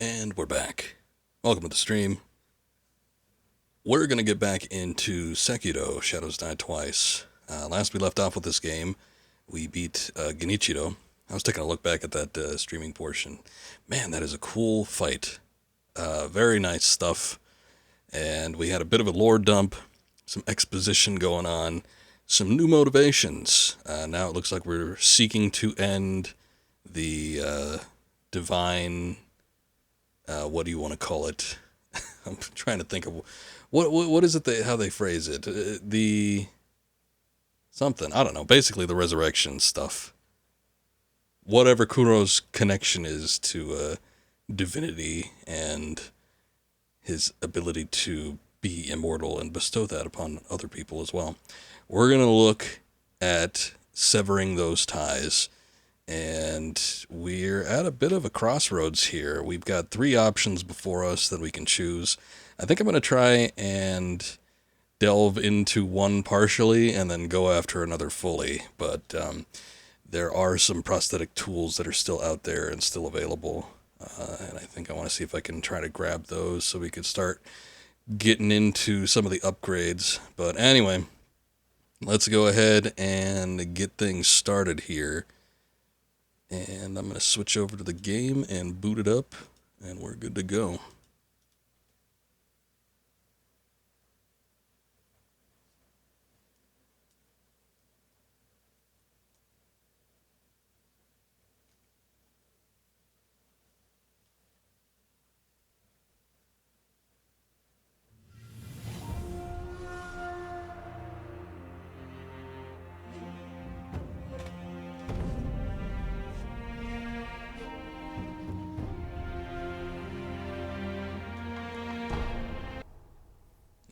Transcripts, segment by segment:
And we're back. Welcome to the stream. We're going to get back into Sekiro, Shadows Die Twice. Last we left off with this game, we beat Genichiro. I was taking a look back at that streaming portion. Man, that is a cool fight. Very nice stuff. And we had a bit of a lore dump, some exposition going on, some new motivations. Now it looks like we're seeking to end the divine... what do you want to call it? I'm trying to think of what is it how they phrase it? The something, I don't know. Basically, the resurrection stuff. Whatever Kuro's connection is to divinity and his ability to be immortal and bestow that upon other people as well. We're gonna look at severing those ties. And we're at a bit of a crossroads here. We've got three options before us that we can choose. I think I'm going to try and delve into one partially and then go after another fully. But there are some prosthetic tools that are still out there and still available. And I think I want to see if I can try to grab those so we could start getting into some of the upgrades. But anyway, let's go ahead and get things started here. And I'm going to switch over to the game and boot it up, and we're good to go.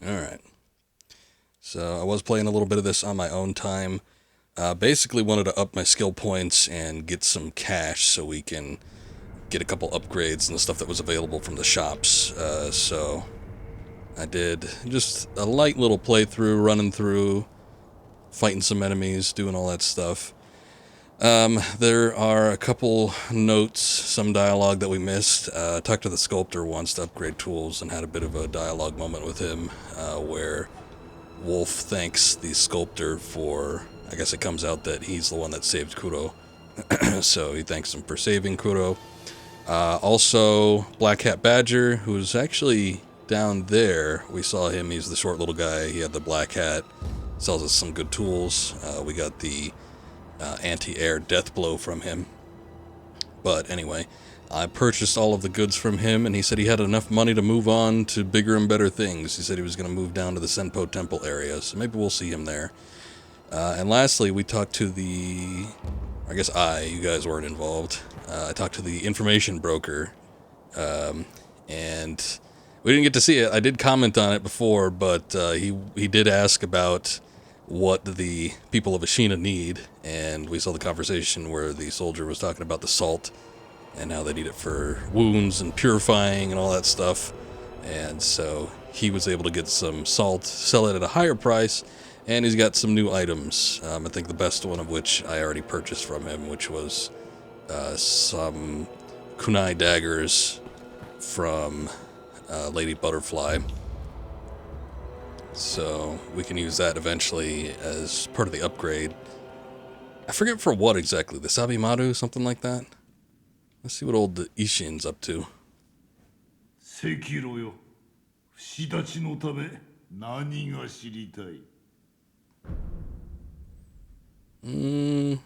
Alright, so I was playing a little bit of this on my own time. Basically wanted to up my skill points and get some cash so we can get a couple upgrades and the stuff that was available from the shops. So I did just a light little playthrough, running through, fighting some enemies, doing all that stuff. There are a couple notes, some dialogue that we missed. Talked to the sculptor once to upgrade tools and had a bit of a dialogue moment with him where Wolf thanks the sculptor for, I guess it comes out that he's the one that saved Kuro. So he thanks him for saving Kuro. Also, Black Hat Badger, who's actually down there. We saw him, he's the short little guy, he had the black hat, sells us some good tools. We got the anti-air death blow from him. But anyway, I purchased all of the goods from him, and he said he had enough money to move on to bigger and better things. He said he was going to move down to the Senpo Temple area, so maybe we'll see him there. And lastly, we talked to the... I guess you guys weren't involved. I talked to the information broker, and we didn't get to see it. I did comment on it before, but he did ask about what the people of Ashina need, and we saw the conversation where the soldier was talking about the salt and how they need it for wounds and purifying and all that stuff. And so he was able to get some salt, sell it at a higher price, and he's got some new items. I think the best one of which I already purchased from him, which was some kunai daggers from Lady Butterfly. So we can use that eventually as part of the upgrade. I forget for what exactly, the Sabimaru, something like that? Let's see what old Ishin's up to. Sekiro yo, fushidachi no tame, nani ga shiritai? I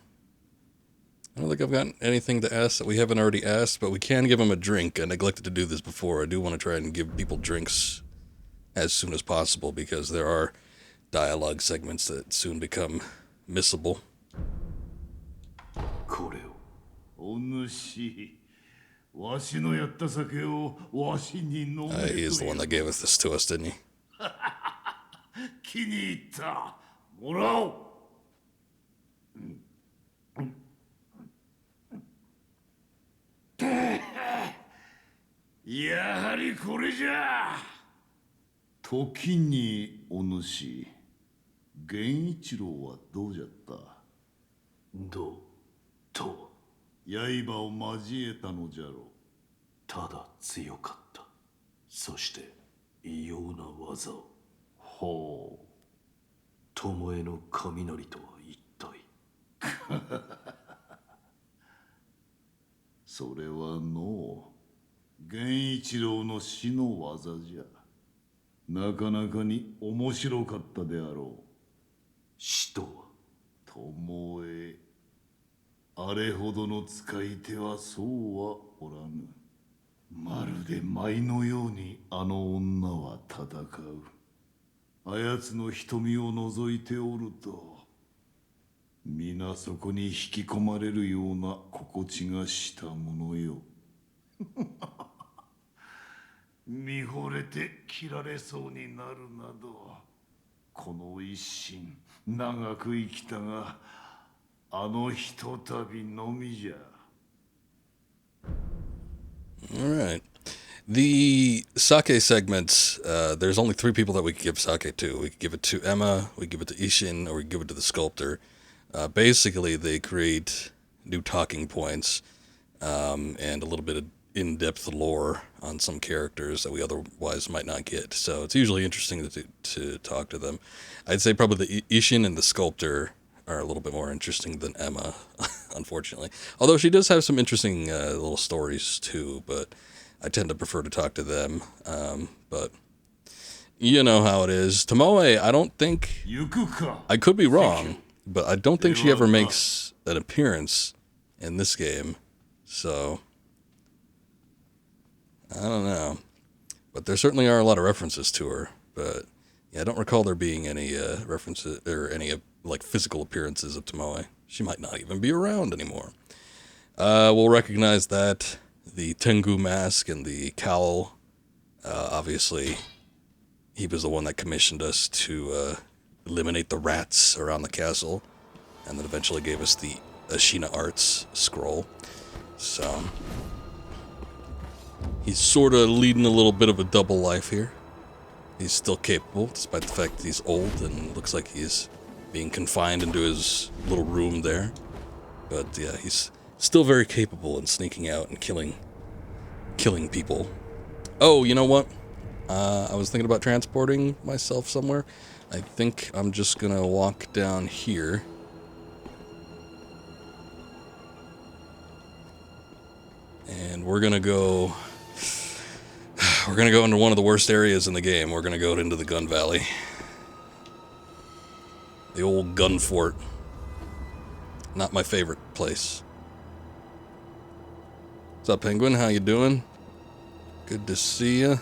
don't think I've got anything to ask that we haven't already asked, but we can give him a drink. I neglected to do this before. I do want to try and give people drinks as soon as possible because there are dialogue segments that soon become missable. Kore yo, onushi, washi no yatta sake o washi ni nomete. He is the one that gave us this to us, didn't he? Kiniitta, morao. やはりこれじゃ。時にお主、源一郎はどうじゃった？どうと？刃を交えたのじゃろ。ただ強かった。そして異様な技を。ほう。巴の雷とは一体。それはの源一郎の死の技じゃ。なかなかに面白かったであろう。死とは巴。あれほどの使い手はそうはおらぬ。まるで舞のようにあの女は戦う。あやつの瞳を覗いておると、皆そこに引き込まれるような心地がしたものよ。見惚れて切られそうになるなど、この一心長く生きたが、あのひとたびのみじゃ。All right. The sake segments, there's only 3 people that we could give sake to. We could give it to Emma, we could give it to Ishin, or we could give it to the sculptor. Basically, they create new talking points and a little bit of in-depth lore on some characters that we otherwise might not get. So it's usually interesting to talk to them. I'd say probably the Ishin and the sculptor are a little bit more interesting than Emma, unfortunately. Although she does have some interesting little stories too, but I tend to prefer to talk to them. But you know how it is. Tomoe, I don't think... I could be wrong, but I don't think she ever makes an appearance in this game. So, I don't know. But there certainly are a lot of references to her. But yeah, I don't recall there being any references or any like physical appearances of Tomoe. She might not even be around anymore. We'll recognize that. The Tengu mask and the cowl. Obviously, he was the one that commissioned us to eliminate the rats around the castle. And then eventually gave us the Ashina Arts scroll. So, he's sort of leading a little bit of a double life here. He's still capable, despite the fact that he's old and looks like he's being confined into his little room there. But yeah, he's still very capable in sneaking out and killing people. Oh, you know what? I was thinking about transporting myself somewhere. I think I'm just gonna walk down here. And we're gonna go into one of the worst areas in the game. We're gonna go into the Gun Valley. The old gun fort. Not my favorite place. What's up, Penguin? How you doing? Good to see ya.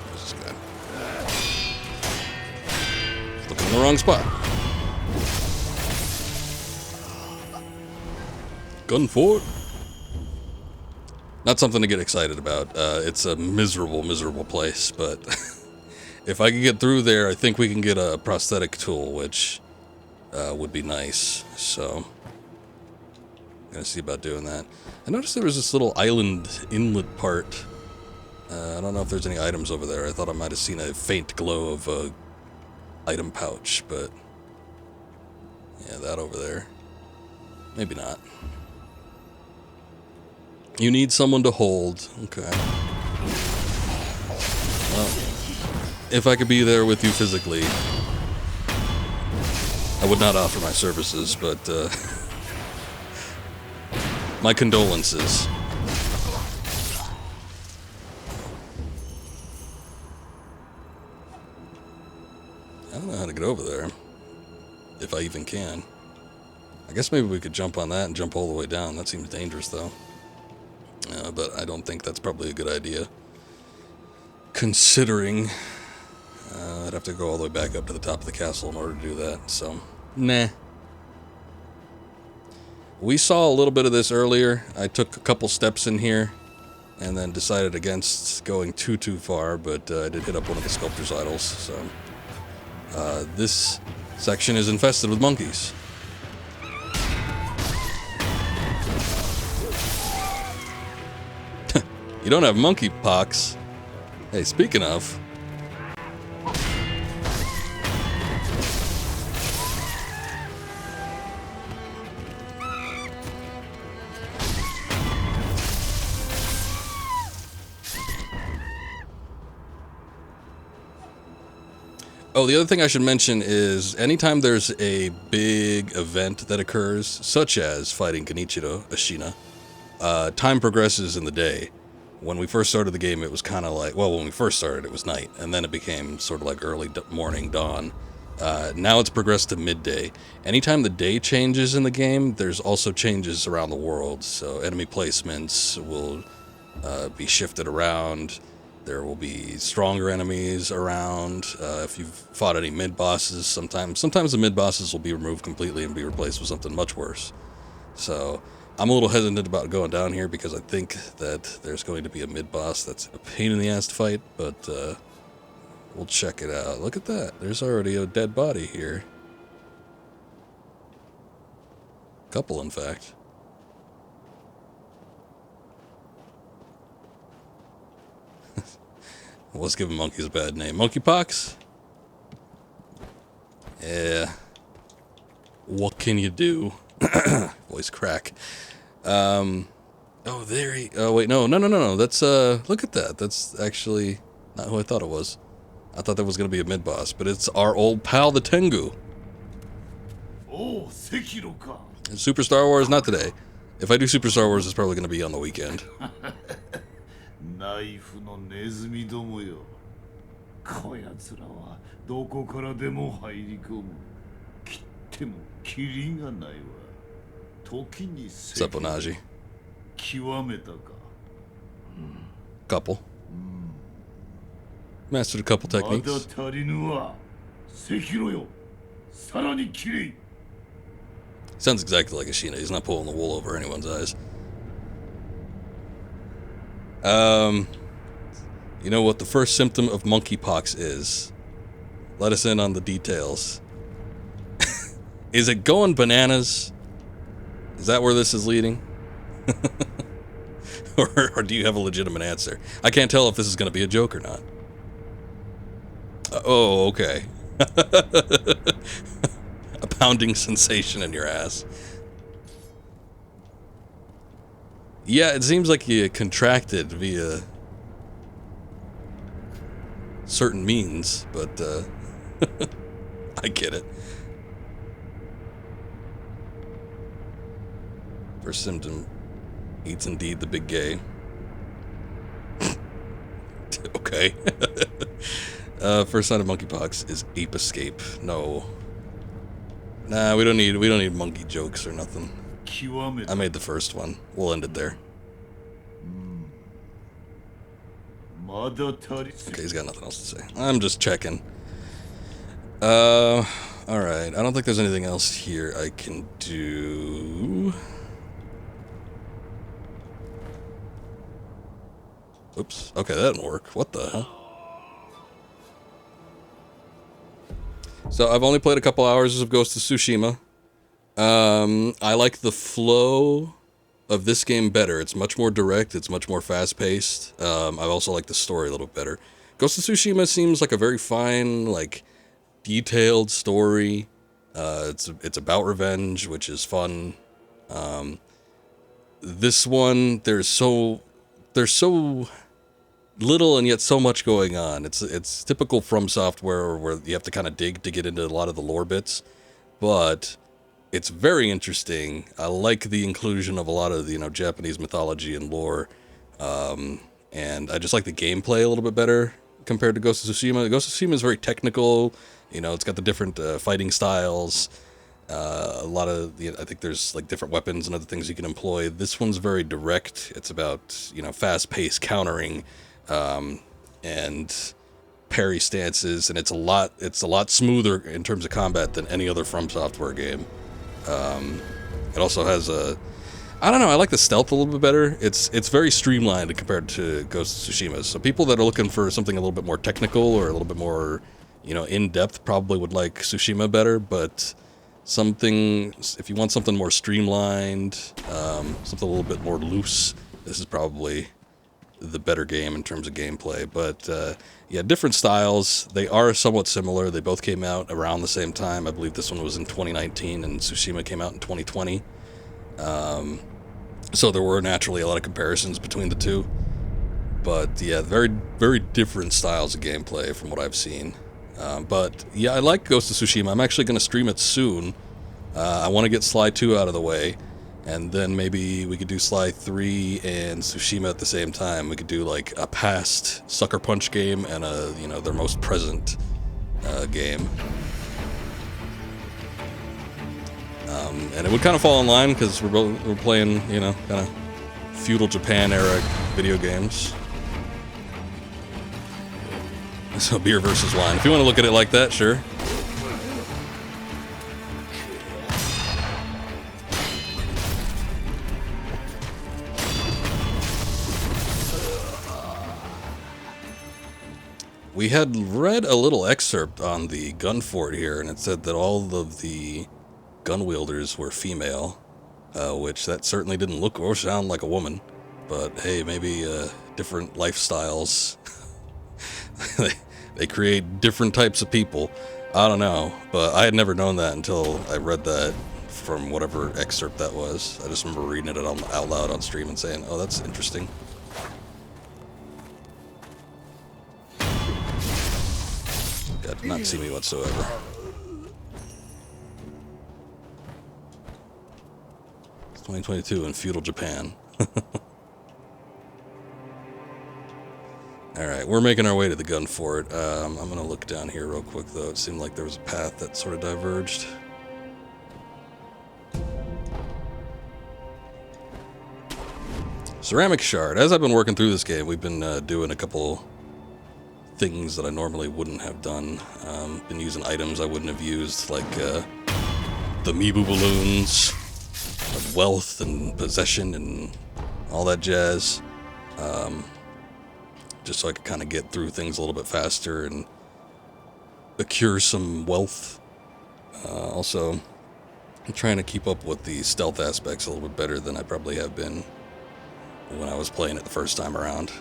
Where's this guy? Looking in the wrong spot. Gun fort. Not something to get excited about. It's a miserable, miserable place, but if I can get through there, I think we can get a prosthetic tool, which would be nice. So, I'm gonna see about doing that. I noticed there was this little island inlet part. I don't know if there's any items over there. I thought I might have seen a faint glow of a item pouch, but yeah, that over there. Maybe not. You need someone to hold. Okay. Well, if I could be there with you physically, I would not offer my services, but my condolences. I don't know how to get over there, if I even can. I guess maybe we could jump on that and jump all the way down. That seems dangerous, though. But I don't think that's probably a good idea. Considering I'd have to go all the way back up to the top of the castle in order to do that, so nah. We saw a little bit of this earlier. I took a couple steps in here and then decided against going too far, but I did hit up one of the sculptor's idols, so this section is infested with monkeys. You don't have monkey pox. Hey, speaking of, Oh, the other thing I should mention is anytime there's a big event that occurs, such as fighting Genichiro, Ashina, time progresses in the day. When we first started the game, it was kind of like, well, when we first started, it was night, and then it became sort of like early morning, dawn. Now it's progressed to midday. Anytime the day changes in the game, there's also changes around the world. So enemy placements will be shifted around. There will be stronger enemies around. If you've fought any mid-bosses, sometimes the mid-bosses will be removed completely and be replaced with something much worse. So I'm a little hesitant about going down here because I think that there's going to be a mid-boss that's a pain in the ass to fight, but we'll check it out. Look at that. There's already a dead body here. Couple, in fact. Let's give monkeys a bad name. Monkeypox? Yeah. What can you do? Voice crack. Oh, there he... Oh, wait, no. That's, look at that. That's actually not who I thought it was. I thought that was going to be a mid-boss, but it's our old pal, the Tengu. Oh, Sekiro ka. Super Star Wars, not today. If I do Super Star Wars, it's probably going to be on the weekend. ナイフのネズミどもよ。こやつらはどこからでも入り込む。切ってもキリがないわ。時に Sepponaji. 極めたか。Couple. Mastered a couple まだ techniques. 足りぬわ。関ろよ。さらにきれい。 Sounds exactly like Ashina. He's not pulling the wool over anyone's eyes. You know what the first symptom of monkeypox is? Let us in on the details. Is it going bananas? Is that where this is leading? or do you have a legitimate answer? I can't tell if this is going to be a joke or not. Oh, okay. A pounding sensation in your ass. Yeah, it seems like you contracted via certain means, but I get it. First symptom, eats indeed the big gay. Okay. First sign of monkeypox is ape escape. No. Nah, we don't need monkey jokes or nothing. 極めた。 I made the first one. We'll end it there. まだ足り。 Okay, he's got nothing else to say. I'm just checking. Alright. I don't think there's anything else here I can do. Oops. Okay, that didn't work. What the hell? So I've only played a couple hours of Ghost of Tsushima. I like the flow of this game better. It's much more direct. It's much more fast-paced. I also like the story a little better. Ghost of Tsushima seems like a very fine, like, detailed story. It's about revenge, which is fun. This one, there's so little and yet so much going on. It's typical From Software where you have to kind of dig to get into a lot of the lore bits, but it's very interesting. I like the inclusion of a lot of the, Japanese mythology and lore, and I just like the gameplay a little bit better compared to Ghost of Tsushima. Ghost of Tsushima is very technical. It's got the different fighting styles. A lot of I think there's like different weapons and other things you can employ. This one's very direct. It's about fast-paced countering, and parry stances, and it's a lot smoother in terms of combat than any other From Software game. It also has I don't know, I like the stealth a little bit better. It's very streamlined compared to Ghost of Tsushima. So people that are looking for something a little bit more technical or a little bit more, in-depth probably would like Tsushima better, but if you want something more streamlined, something a little bit more loose, this is probably the better game in terms of gameplay. But yeah, different styles. They are somewhat similar. They both came out around the same time. I believe this one was in 2019 and Tsushima came out in 2020. So there were naturally a lot of comparisons between the two. But yeah, very, very different styles of gameplay from what I've seen. But yeah, I like Ghost of Tsushima. I'm actually going to stream it soon. I want to get Sly 2 out of the way, and then maybe we could do Sly 3 and Tsushima at the same time. We could do like a past Sucker Punch game and a, you know, their most present game. And it would kind of fall in line because we're playing, you know, kind of feudal Japan era video games. So beer versus wine. If you want to look at it like that, sure. We had read a little excerpt on the gun fort here, and it said that all of the gun wielders were female, which that certainly didn't look or sound like a woman. But hey, maybe different lifestyles. They create different types of people. I don't know, but I had never known that until I read that from whatever excerpt that was. I just remember reading it out loud on stream and saying, oh, that's interesting. God did not see me whatsoever. It's 2022 in feudal Japan. Alright, we're making our way to the gun fort. I'm going to look down here real quick, though. It seemed like there was a path that sort of diverged. Ceramic shard. As I've been working through this game, we've been doing a couple things that I normally wouldn't have done. Been using items I wouldn't have used, like the Mibu balloons, of wealth and possession and all that jazz. Just so I could kind of get through things a little bit faster and accrue some wealth. Also, I'm trying to keep up with the stealth aspects a little bit better than I probably have been when I was playing it the first time around.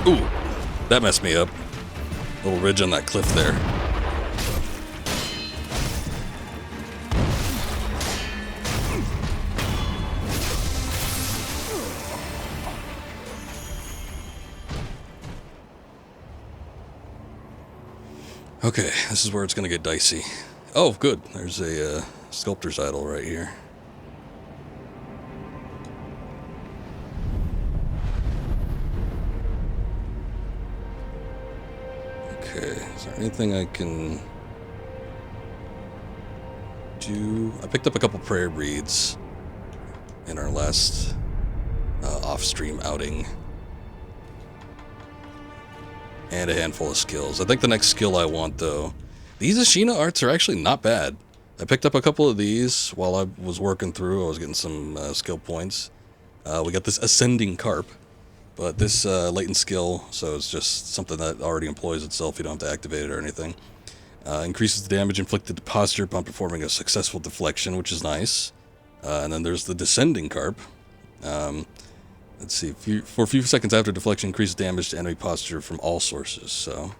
Ooh, that messed me up. Little ridge on that cliff there. Okay, this is where it's gonna get dicey. Oh, good. There's a sculptor's idol right here. Okay, is there anything I can do? I picked up a couple prayer reeds in our last off-stream outing. And a handful of skills. I think the next skill I want, though... These Ashina arts are actually not bad. I picked up a couple of these while I was working through. I was getting some skill points. We got this Ascending Carp. But this latent skill, so it's just something that already employs itself. You don't have to activate it or anything. Increases the damage inflicted to posture upon performing a successful deflection, which is nice. And then there's the Descending Carp. Let's see, for a few seconds after deflection, increases damage to enemy posture from all sources, so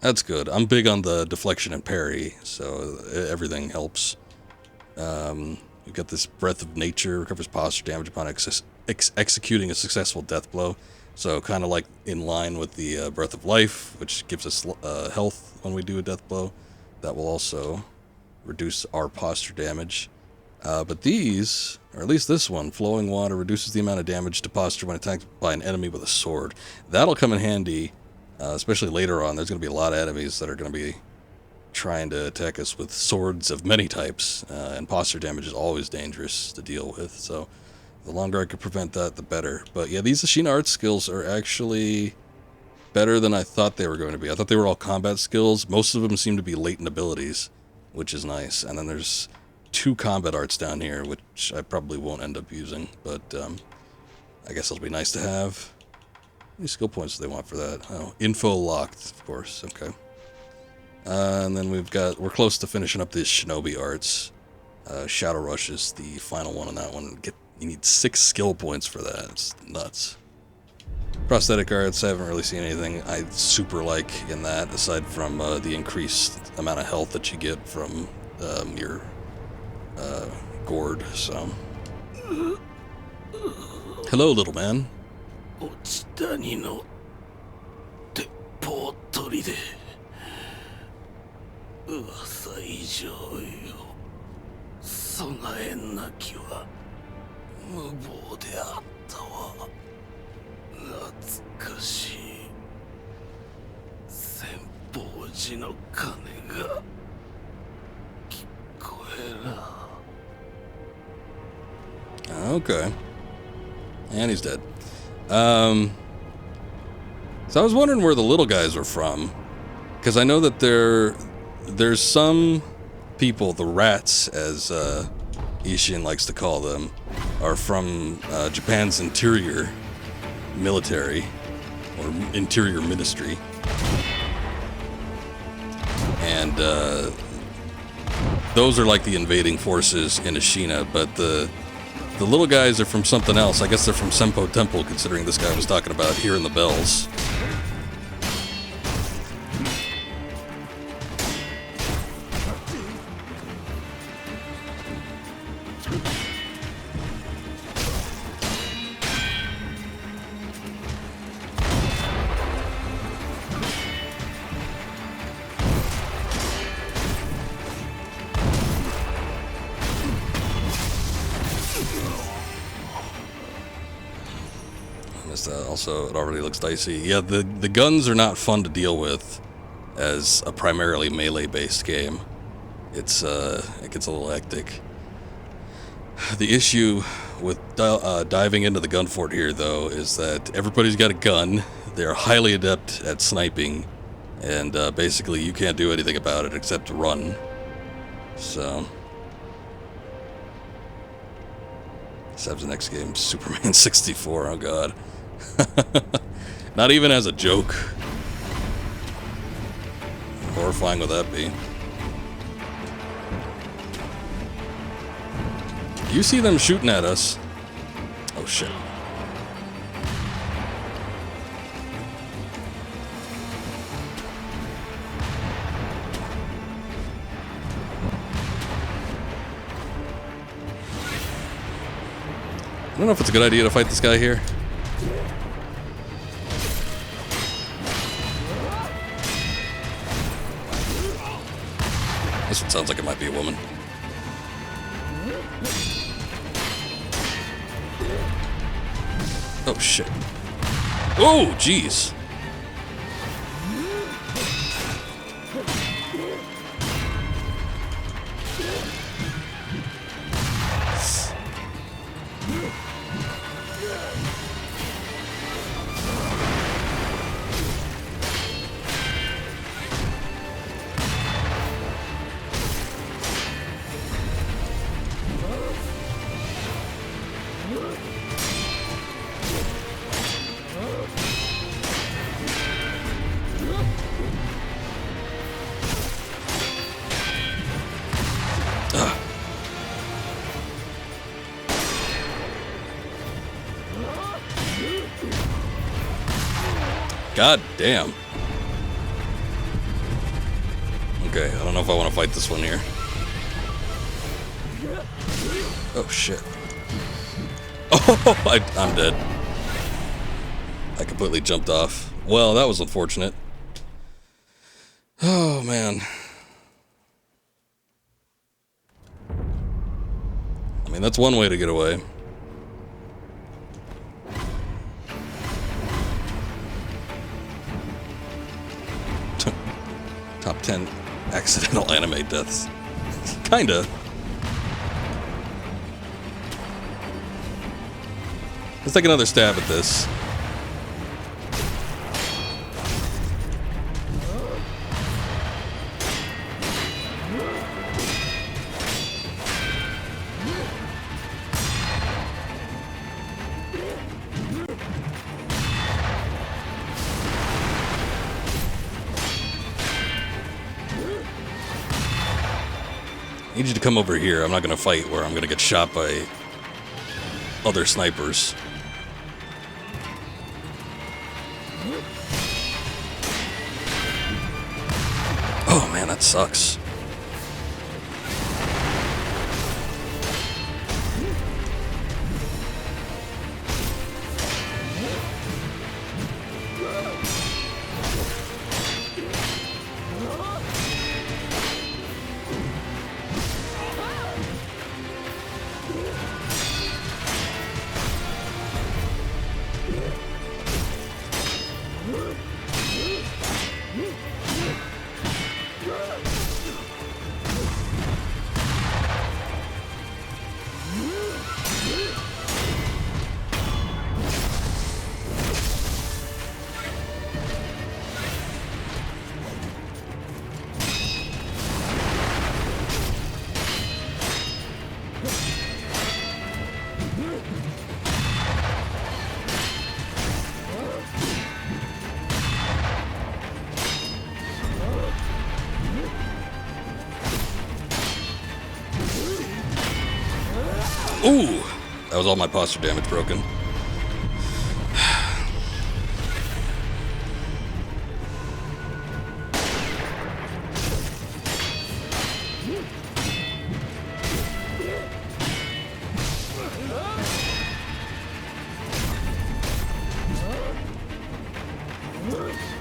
that's good. I'm big on the deflection and parry, so everything helps. We've got this Breath of Nature, recovers posture damage upon executing a successful death blow, so kind of like in line with the Breath of Life, which gives us health when we do a death blow. That will also reduce our posture damage. But these, or at least this one, Flowing Water, reduces the amount of damage to posture when attacked by an enemy with a sword. That'll come in handy, especially later on. There's going to be a lot of enemies that are going to be trying to attack us with swords of many types, and posture damage is always dangerous to deal with, so the longer I could prevent that, the better. But yeah, these Ashina art skills are actually better than I thought they were going to be. I thought they were all combat skills. Most of them seem to be latent abilities, which is nice. And then there's 2 combat arts down here, which I probably won't end up using, but I guess it'll be nice to have. How many skill points do they want for that? Oh, info locked, of course. Okay. And then we're close to finishing up these shinobi arts. Shadow Rush is the final one on that one. You need 6 skill points for that. It's nuts. Prosthetic arts, I haven't really seen anything I super like in that, aside from the increased amount of health that you get from your gourd, so. Hello, little man. 落ち谷の鉄砲取りで噂以上よ。備えなきは無謀であったわ。懐かしい先方寺の鐘が聞こえら。 Okay. And he's dead. So I was wondering where the little guys are from, because I know that there's some people, the rats, as Ishin likes to call them, are from Japan's interior military, or interior ministry. And those are like the invading forces in Ashina, but the little guys are from something else. I guess they're from Senpo Temple, considering this guy was talking about hearing the bells. Also, it already looks dicey. Yeah, the guns are not fun to deal with as a primarily melee-based game. It gets a little hectic. The issue with diving into the gun fort here, though, is that everybody's got a gun. They're highly adept at sniping, and basically you can't do anything about it except run. So, Seb's next game, Superman 64. Oh god. Not even as a joke. Horrifying would that be? You see them shooting at us. Oh shit. I don't know if it's a good idea to fight this guy here. This one sounds like it might be a woman. Oh shit. Oh jeez. God damn. Okay, I don't know if I want to fight this one here. Oh shit. Oh, I'm dead. I completely jumped off. Well, that was unfortunate. Oh man. I mean, that's one way to get away. Top 10 accidental anime deaths. Kinda. Let's take another stab at this. need you to come over here. I'm not gonna fight where I'm gonna get shot by other snipers. Oh man, that sucks. Ooh, that was all my posture damage broken.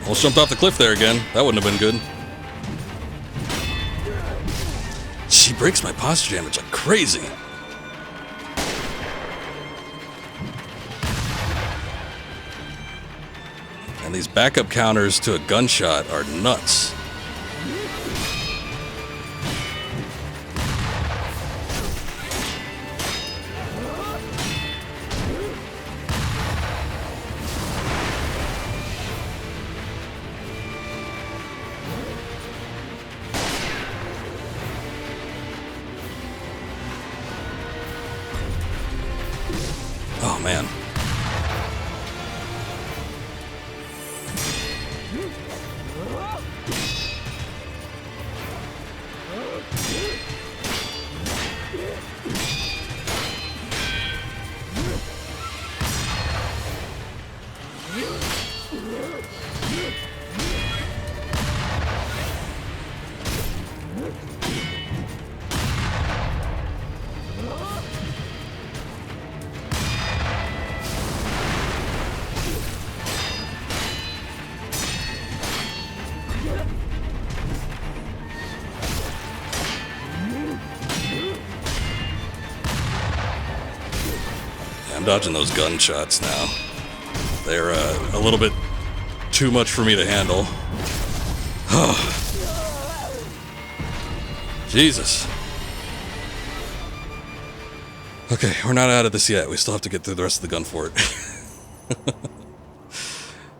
Almost jumped off the cliff there again. That wouldn't have been good. She breaks my posture damage like crazy. And these backup counters to a gunshot are nuts. Oh man. I'm dodging those gunshots now. They're a little bit too much for me to handle. Jesus. Okay, we're not out of this yet. We still have to get through the rest of the gun fort.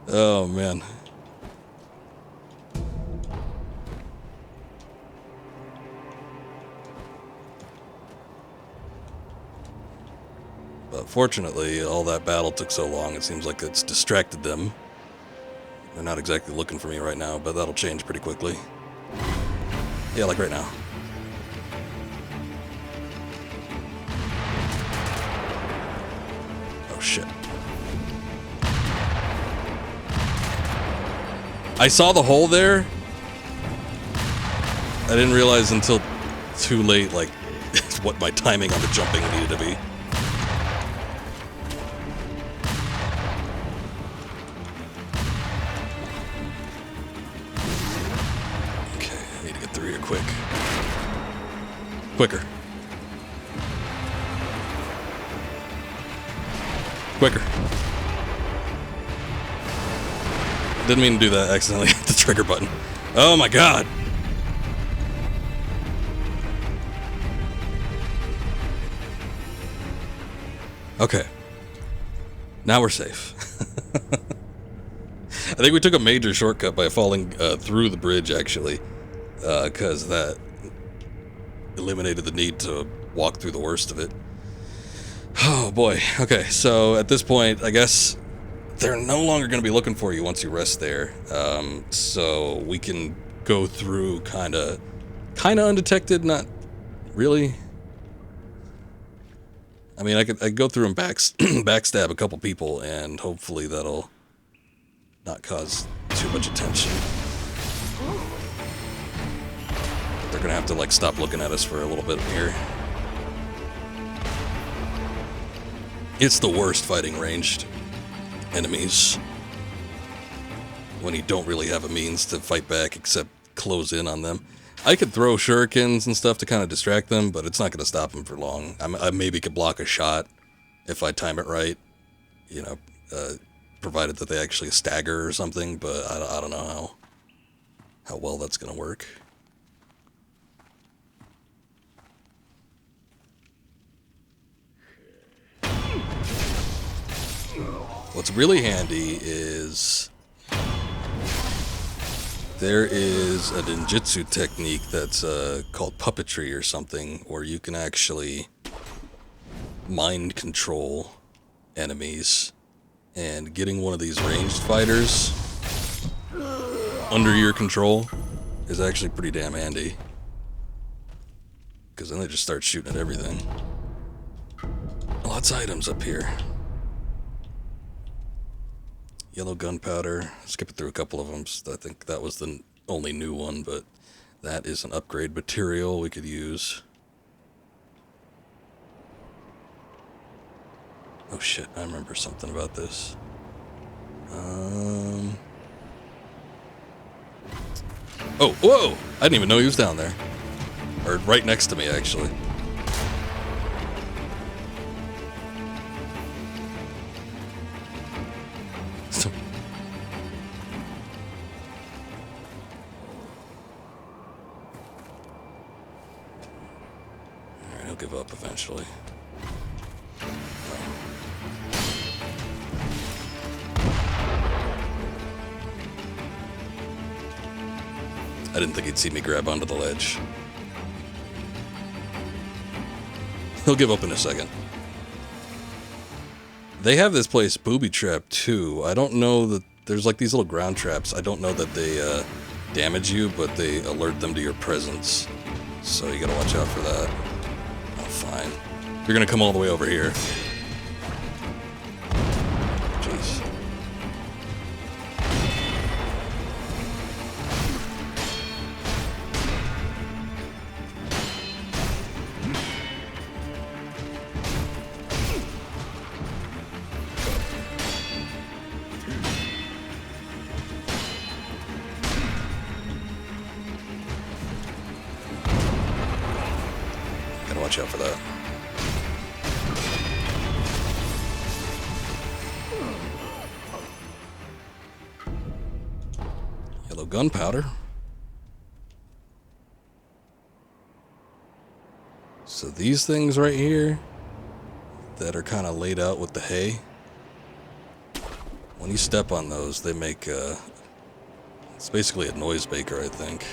Oh, man. But fortunately, all that battle took so long, it seems like it's distracted them. They're not exactly looking for me right now, but that'll change pretty quickly. Yeah, like right now. Oh, shit. I saw the hole there. I didn't realize until too late, like, what my timing on the jumping needed to be. Okay, I need to get through here quick. Quicker. Quicker. Didn't mean to do that, accidentally hit the trigger button. Oh my god! Okay. Now we're safe. I think we took a major shortcut by falling through the bridge, actually. Because that eliminated the need to walk through the worst of it. Oh boy. Okay, so at this point, I guess they're no longer going to be looking for you once you rest there. So we can go through kind of undetected, not Really? I mean, I could go through and backstab a couple people, and hopefully that'll not cause too much attention. But they're gonna have to, like, stop looking at us for a little bit here. It's the worst fighting ranged enemies when you don't really have a means to fight back except close in on them. I could throw shurikens and stuff to kind of distract them, but it's not going to stop them for long. I maybe could block a shot if I time it right, you know, provided that they actually stagger or something, but I don't know how well that's going to work. What's really handy is there is a ninjutsu technique that's called puppetry or something, where you can actually mind control enemies, and getting one of these ranged fighters under your control is actually pretty damn handy, because then they just start shooting at everything. Lots of items up here. Yellow gunpowder. Skipping through a couple of them. I think that was the only new one, but that is an upgrade material we could use. Oh shit, I remember something about this. Oh, whoa! I didn't even know he was down there. Or right next to me, actually. Alright, he'll give up eventually. I didn't think he'd see me grab onto the ledge. He'll give up in a second. They have this place booby-trapped too. I don't know that there's like these little ground traps. I don't know that they damage you, but they alert them to your presence. So you gotta watch out for that. Oh, fine. You're gonna come all the way over here. Jeez. Gotta watch out for that. Yellow gunpowder. So these things right here that are kind of laid out with the hay, when you step on those, they make it's basically a noise maker, I think.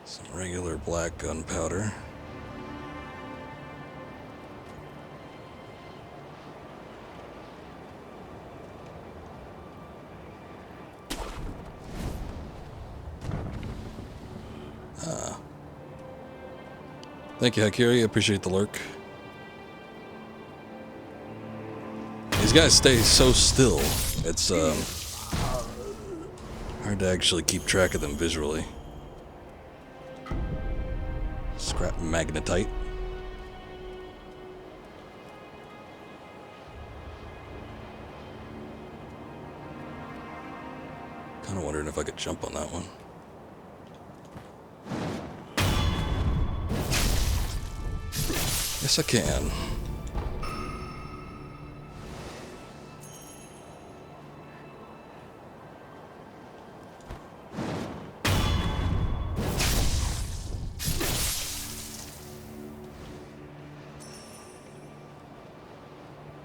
Some regular black gunpowder. Thank you, Hakiri. I appreciate the lurk. These guys stay so still. It's hard to actually keep track of them visually. Scrap magnetite. Kind of wondering if I could jump on that one. Yes, I can.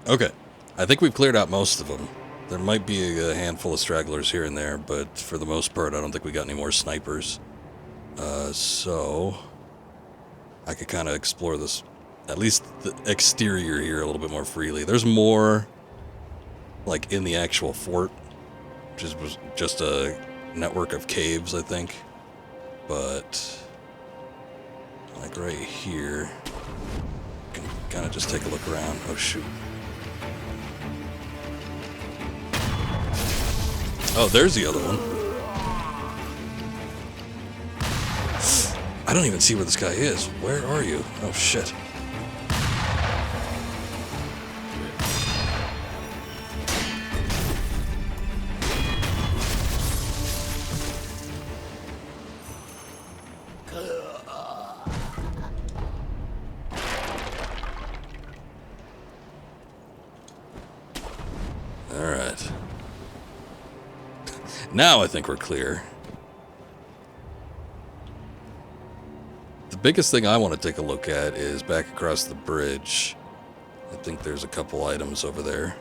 Okay, I think we've cleared out most of them. There might be a handful of stragglers here and there, but for the most part, I don't think we got any more snipers. So I could kind of explore this, at least the exterior here, a little bit more freely. There's more, like, in the actual fort, which was just a network of caves, I think. But, like, right here, you can kind of just take a look around. Oh, shoot. Oh, there's the other one. I don't even see where this guy is. Where are you? Oh, shit. Alright. Now I think we're clear. The biggest thing I want to take a look at is back across the bridge. I think there's a couple items over there.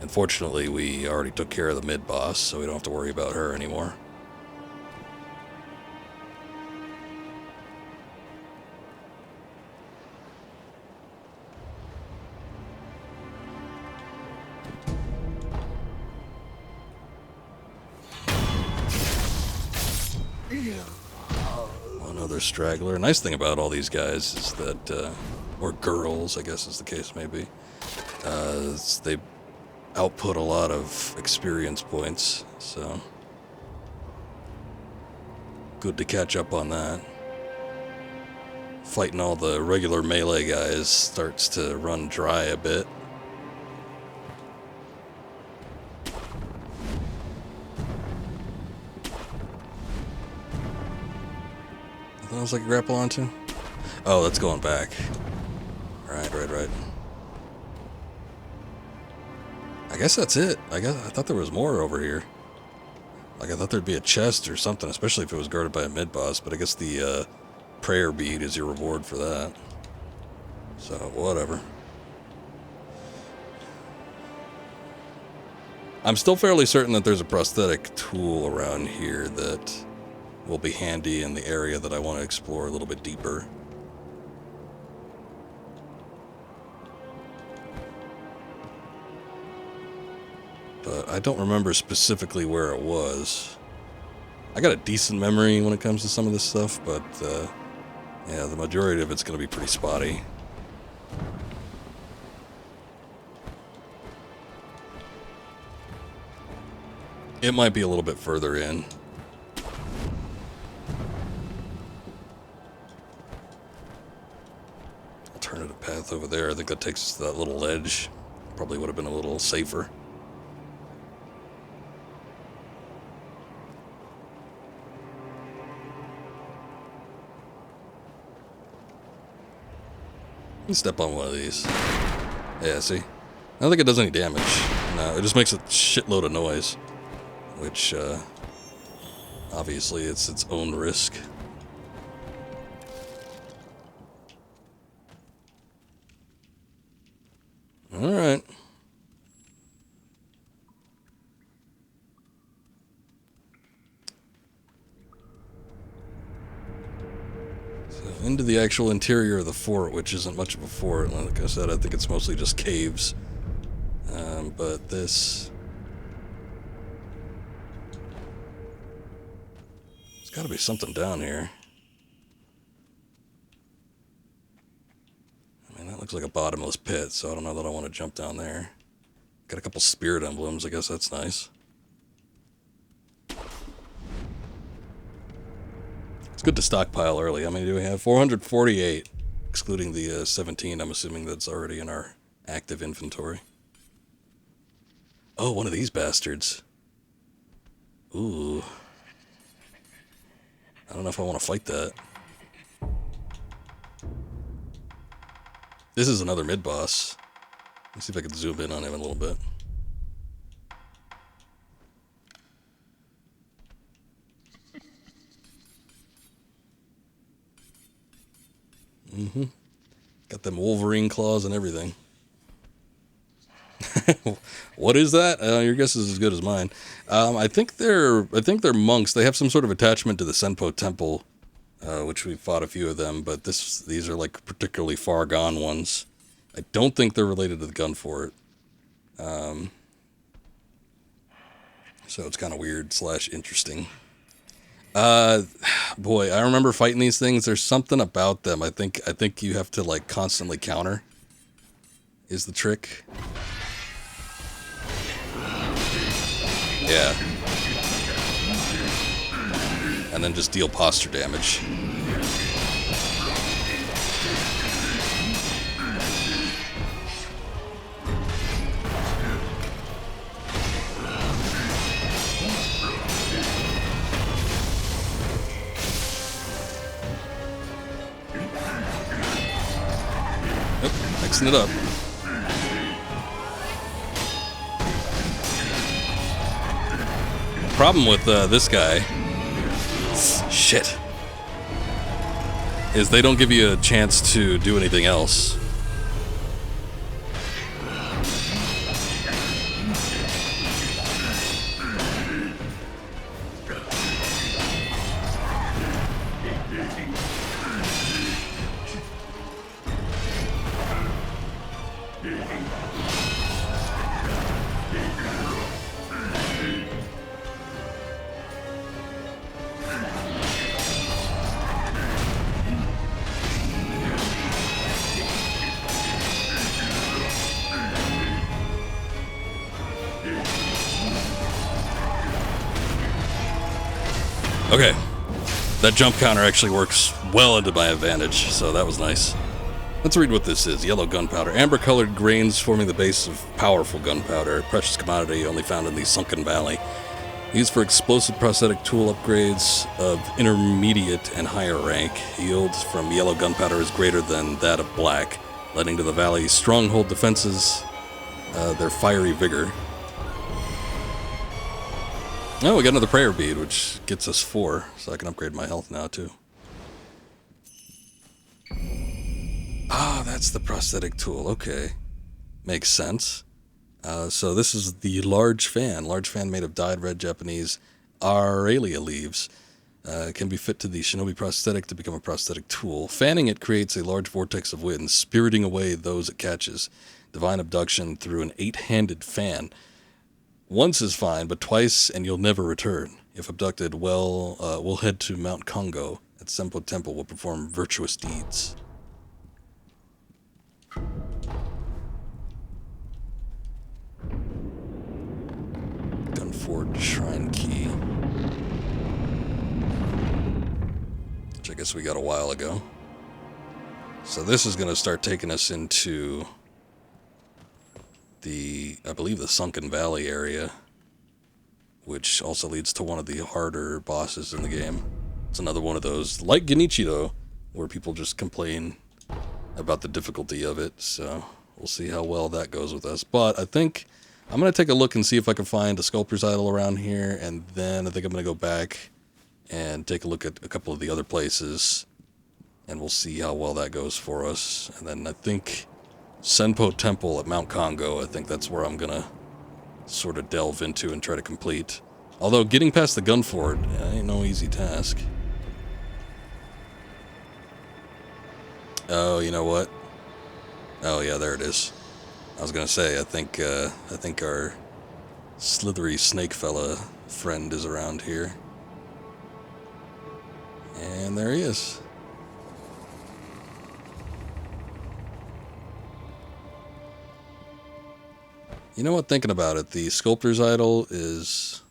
Unfortunately, we already took care of the mid-boss, so we don't have to worry about her anymore. One other straggler. Nice thing about all these guys is that, or girls, I guess is the case may be, they output a lot of experience points, so good to catch up on that. Fighting all the regular melee guys starts to run dry a bit. That was like a grapple onto? Oh, that's going back. Right. I guess that's it. I thought there was more over here. Like, I thought there'd be a chest or something, especially if it was guarded by a mid-boss, but I guess the prayer bead is your reward for that. So, whatever. I'm still fairly certain that there's a prosthetic tool around here that will be handy in the area that I want to explore a little bit deeper. But I don't remember specifically where it was. I got a decent memory when it comes to some of this stuff, but yeah, the majority of it's going to be pretty spotty. It might be a little bit further in. Alternative path over there. I think that takes us to that little ledge. Probably would have been a little safer. You can step on one of these. Yeah, see? I don't think it does any damage. No, it just makes a shitload of noise. Which, obviously it's its own risk. Alright. So, into the actual interior of the fort, which isn't much of a fort. Like I said, I think it's mostly just caves. But this... There's gotta be something down here. I mean, that looks like a bottomless pit, so I don't know that I want to jump down there. Got a couple spirit emblems, I guess that's nice. It's good to stockpile early. How many do we have? 448, excluding the 17. I'm assuming that's already in our active inventory. Oh, one of these bastards. Ooh. I don't know if I want to fight that. This is another mid-boss. Let's see if I can zoom in on him a little bit. Got Got them Wolverine claws and everything. What is that? Your guess is as good as mine. I think they're monks. They have some sort of attachment to the Senpo Temple, which we fought a few of them, but these are like particularly far gone ones. I don't think they're related to the gun fort. So it's kind of weird / interesting. Boy, I remember fighting these things. There's something about them. I think you have to like constantly counter. Is the trick? Yeah. And then just deal posture damage. Mixing it up. Problem with this guy, shit, is they don't give you a chance to do anything else. Okay, that jump counter actually works well into my advantage, so that was nice. Let's read what this is. Yellow gunpowder. Amber-colored grains forming the base of powerful gunpowder, a precious commodity only found in the Sunken Valley. Used for explosive prosthetic tool upgrades of intermediate and higher rank. Yield from yellow gunpowder is greater than that of black, lending to the valley's stronghold defenses their fiery vigor. Oh, we got another prayer bead, which gets us 4, so I can upgrade my health now, too. Ah, that's the prosthetic tool. Okay. Makes sense. So this is the large fan. Large fan made of dyed red Japanese Aurelia leaves. Can be fit to the shinobi prosthetic to become a prosthetic tool. Fanning it creates a large vortex of wind, spiriting away those it catches. Divine abduction through an 8-handed fan. Once is fine, but twice and you'll never return. If abducted, we'll head to Mount Kongo at Senpo Temple. We'll perform virtuous deeds. Gunforge Shrine Key. Which I guess we got a while ago. So this is going to start taking us into I believe the Sunken Valley area, which also leads to one of the harder bosses in the game. It's another one of those, like Genichiro, where people just complain about the difficulty of it, so we'll see how well that goes with us. But I think I'm going to take a look and see if I can find a sculptor's idol around here, and then I think I'm going to go back and take a look at a couple of the other places, and we'll see how well that goes for us. And then I think Senpo Temple at Mount Kongo, I think that's where I'm gonna sort of delve into and try to complete. Although getting past the gun fort ain't no easy task. Oh, you know what? Oh yeah, there it is. I was gonna say, I think our slithery snake fella friend is around here. And there he is. You know what, thinking about it, the sculptor's idol is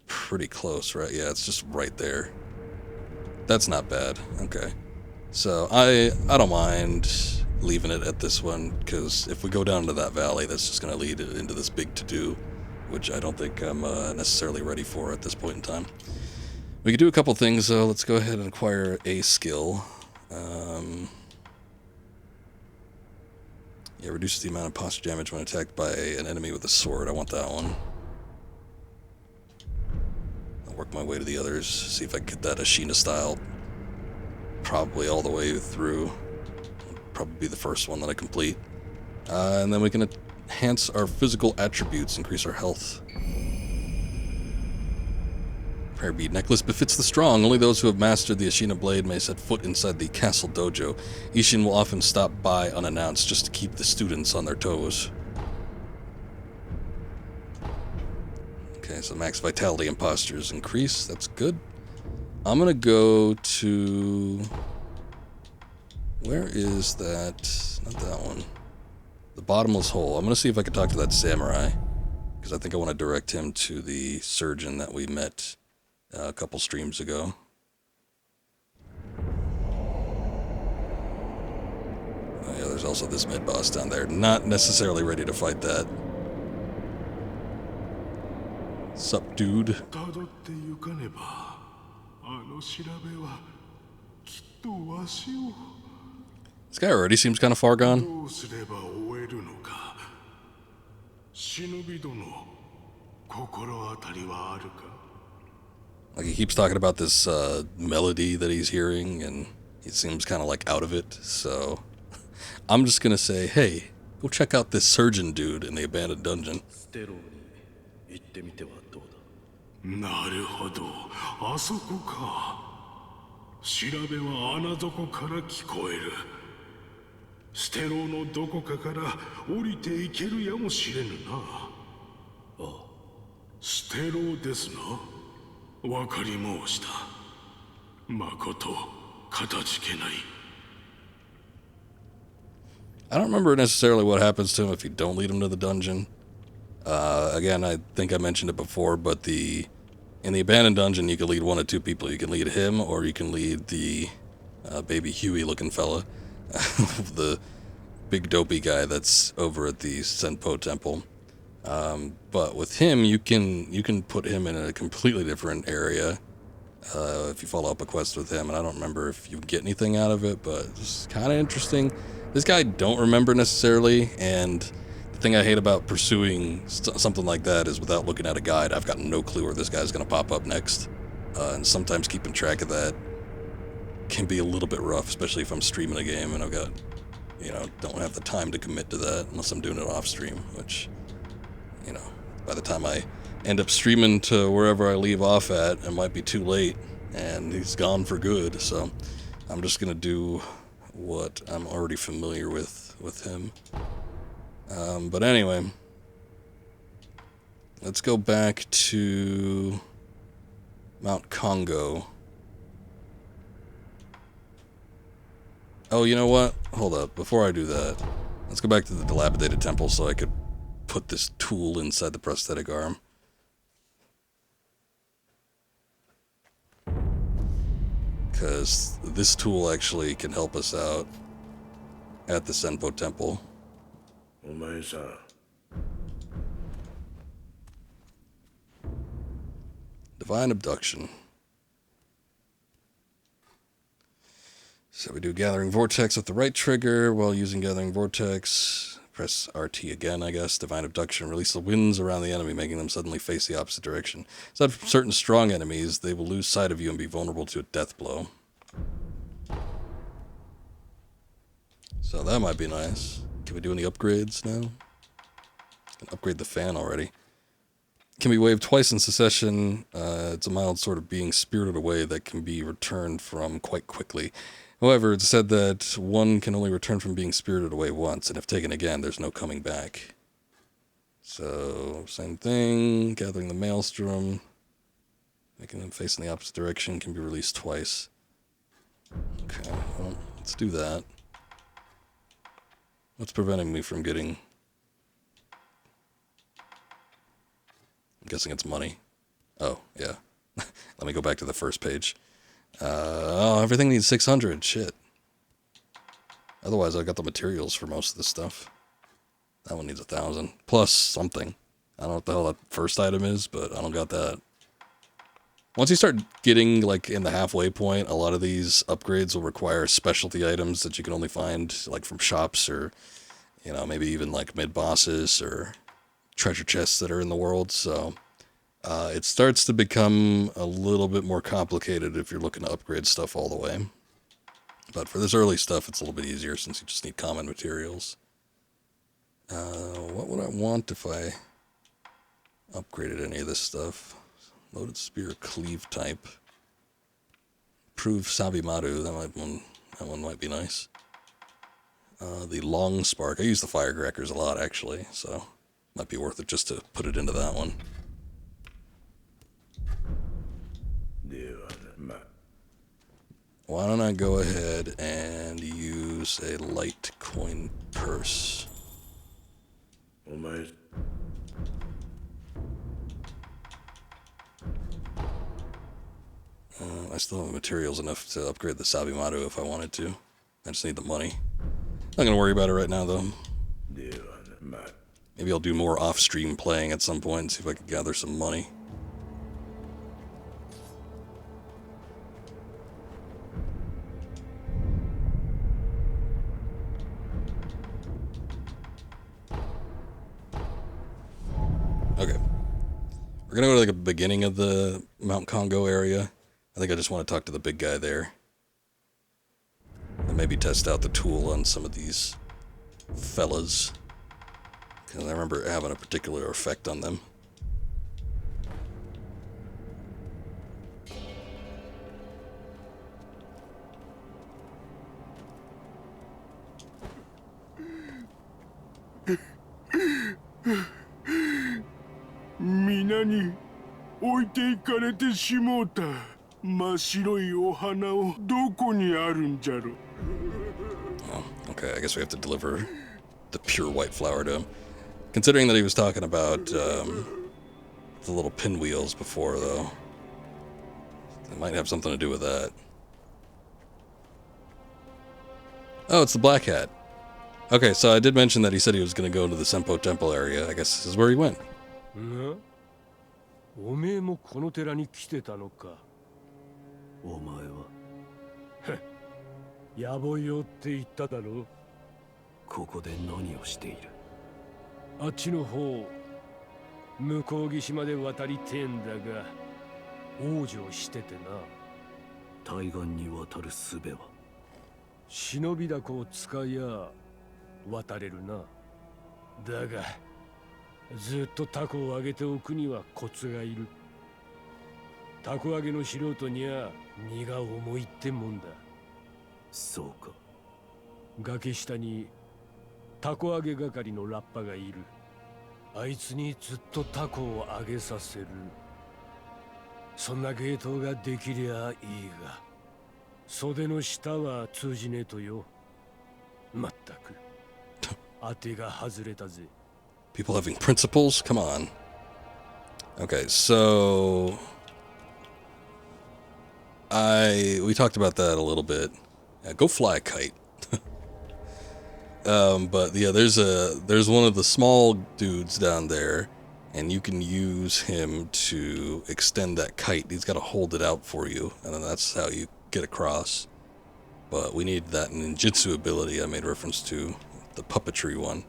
pretty close, right? Yeah, it's just right there. That's not bad. Okay. So I don't mind leaving it at this one, because if we go down to that valley, that's just going to lead into this big to-do, which I don't think I'm necessarily ready for at this point in time. We could do a couple things, though. Let's go ahead and acquire a skill. Yeah, reduces the amount of posture damage when attacked by an enemy with a sword. I want that one. I'll work my way to the others, see if I can get that Ashina style probably all the way through. probably be the first one that I complete. And then we can enhance our physical attributes, increase our health. Prayer bead necklace befits the strong. Only those who have mastered the Ashina blade may set foot inside the castle dojo. Ishin will often stop by unannounced just to keep the students on their toes. Okay, so max vitality and posture is increased. That's good. I'm gonna go to... Where is that? Not that one. The bottomless hole. I'm gonna see if I can talk to that samurai, because I think I want to direct him to the surgeon that we met a couple streams ago. Oh yeah, there's also this mid-boss down there. Not necessarily ready to fight that. Sup, dude? This guy already seems kind of far gone. Like, he keeps talking about this melody that he's hearing, and he seems kind of like out of it, so I'm just gonna say, hey, go check out this surgeon dude in the abandoned dungeon. なるほど、あそこか。調べは穴底から聞こえる。ステローのどこかから降りていけるやもしれぬな。ああ、ステローですな。わかり申した。まことかたじけない。 I don't remember necessarily what happens to him if you don't lead him to the dungeon. Again, I think I mentioned it before, but in the abandoned dungeon, you can lead one of two people. You can lead him, or you can lead the baby Huey-looking fella, the big dopey guy that's over at the Senpo Temple. But with him, you can put him in a completely different area if you follow up a quest with him. And I don't remember if you get anything out of it, but it's kind of interesting. This guy I don't remember necessarily, and the thing I hate about pursuing something like that is without looking at a guide, I've got no clue where this guy's going to pop up next. And sometimes keeping track of that can be a little bit rough, especially if I'm streaming a game and I've got, don't have the time to commit to that unless I'm doing it off stream, which, by the time I end up streaming to wherever I leave off at, it might be too late and he's gone for good. So I'm just going to do what I'm already familiar with him. But anyway, let's go back to Mount Congo. Oh, you know what? Hold up. Before I do that, let's go back to the dilapidated temple so I could put this tool inside the prosthetic arm. Because this tool actually can help us out at the Senpo Temple. Divine Abduction. So we do Gathering Vortex with the right trigger while using Gathering Vortex. Press RT again, I guess. Divine Abduction. Release the winds around the enemy, making them suddenly face the opposite direction. Aside from certain strong enemies, they will lose sight of you and be vulnerable to a death blow. So that might be nice. Can we do any upgrades now? Can upgrade the fan already. Can be waved twice in succession. It's a mild sort of being spirited away that can be returned from quite quickly. However, it's said that one can only return from being spirited away once, and if taken again, there's no coming back. So, same thing. Gathering the Maelstrom. Making them face in the opposite direction can be released twice. Okay, well, let's do that. What's preventing me from getting... I'm guessing it's money. Oh, yeah. Let me go back to the first page. Everything needs 600. Shit. Otherwise, I got the materials for most of this stuff. That one needs 1,000. Plus something. I don't know what the hell that first item is, but I don't got that. Once you start getting, like, in the halfway point, a lot of these upgrades will require specialty items that you can only find, like, from shops or, maybe even, like, mid-bosses or treasure chests that are in the world, so... it starts to become a little bit more complicated if you're looking to upgrade stuff all the way. But for this early stuff, it's a little bit easier since you just need common materials. What would I want if I upgraded any of this stuff? Loaded spear, cleave type. Prove Sabimaru, that one might be nice. The long spark, I use the firecrackers a lot actually, so might be worth it just to put it into that one. Why don't I go ahead and use a Litecoin purse? I still have materials enough to upgrade the Sabimaru if I wanted to. I just need the money. Not gonna worry about it right now though. Maybe I'll do more off-stream playing at some point and see if I can gather some money. Okay. We're gonna go to like the beginning of the Mount Congo area. I think I just want to talk to the big guy there. And maybe test out the tool on some of these fellas. Because I remember having a particular effect on them. Minaに置いていかれてしもうた。真っ白いお花をどこにあるんじゃろ。Oh, okay, I guess we have to deliver the pure white flower to him. Considering that he was talking about the little pinwheels before, though. It might have something to do with that. Oh, it's the Black Hat. Okay, so I did mention that he said he was going to go into the Senpo Temple area. I guess this is where he went. おめえもこの寺に来てたのか。お前は野暮用って言っただろ。ここで何をしている。あっちの方、向こう岸まで渡りてえんだが、往生しててな。対岸に渡る術は忍びだこを使いや渡れるな。だが、ずっとタコを揚げておくにはコツがいる。タコ揚げの素人には荷が重いってもんだ。そうか。崖下にタコ揚げ係のラッパがいる。あいつにずっとタコを揚げさせる。そんな芸当ができりゃいいが、袖の下は通じねえとよ。まったく当てが外れたぜ。People having principles? Come on. Okay, so we talked about that a little bit. Yeah, go fly a kite. But yeah, there's one of the small dudes down there, and you can use him to extend that kite. He's got to hold it out for you, and then that's how you get across. But we need that ninjutsu ability I made reference to, the puppetry one,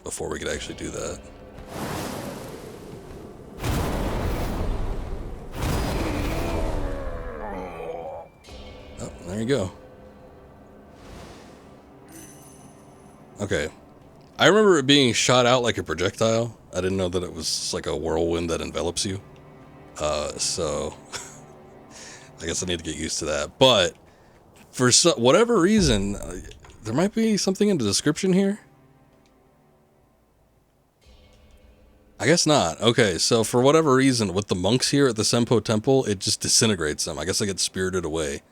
before we could actually do that. Oh, there you go. Okay. I remember it being shot out like a projectile. I didn't know that it was like a whirlwind that envelops you. So I guess I need to get used to that. But for whatever reason, there might be something in the description here. I guess not. Okay, so for whatever reason, with the monks here at the Senpo Temple, it just disintegrates them. I guess I get spirited away.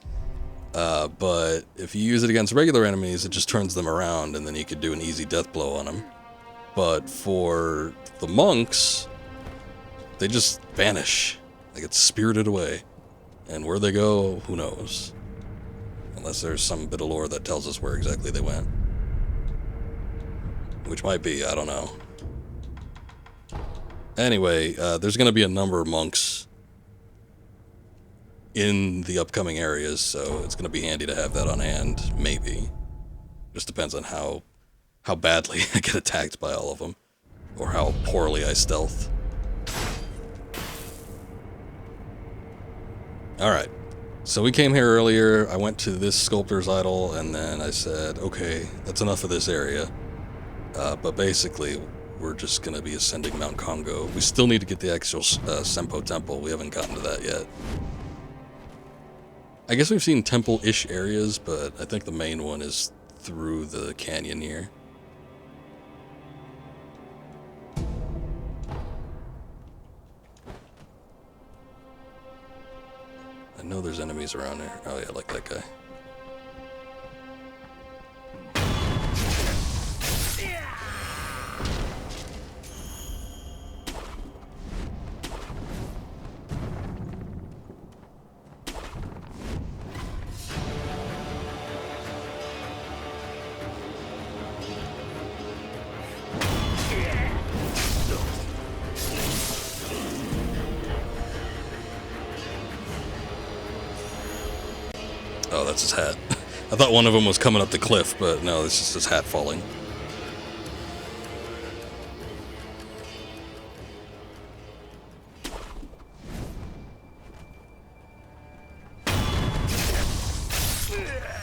But if you use it against regular enemies, it just turns them around, and then you could do an easy death blow on them. But for the monks, they just vanish. They get spirited away. And where they go, who knows? Unless there's some bit of lore that tells us where exactly they went. Which might be, I don't know. Anyway, there's going to be a number of monks in the upcoming areas, so it's going to be handy to have that on hand, maybe. Just depends on how badly I get attacked by all of them, or how poorly I stealth. Alright, So we came here earlier, I went to this sculptor's idol, and then I said, okay, that's enough of this area. But basically, we're just going to be ascending Mount Congo. We still need to get the actual Senpo Temple. We haven't gotten to that yet. I guess we've seen temple-ish areas, but I think the main one is through the canyon here. I know there's enemies around there. Oh yeah, like that guy. Oh, that's his hat. I thought one of them was coming up the cliff, but no, it's just his hat falling.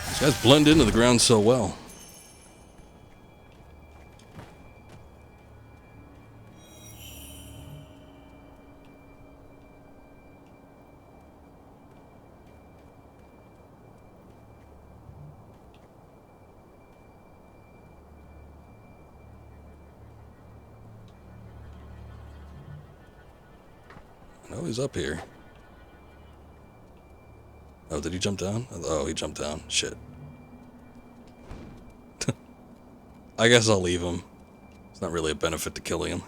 These guys blend into the ground so well. Oh, he's up here. Oh, did he jump down? Oh, he jumped down. Shit. I guess I'll leave him. It's not really a benefit to killing him.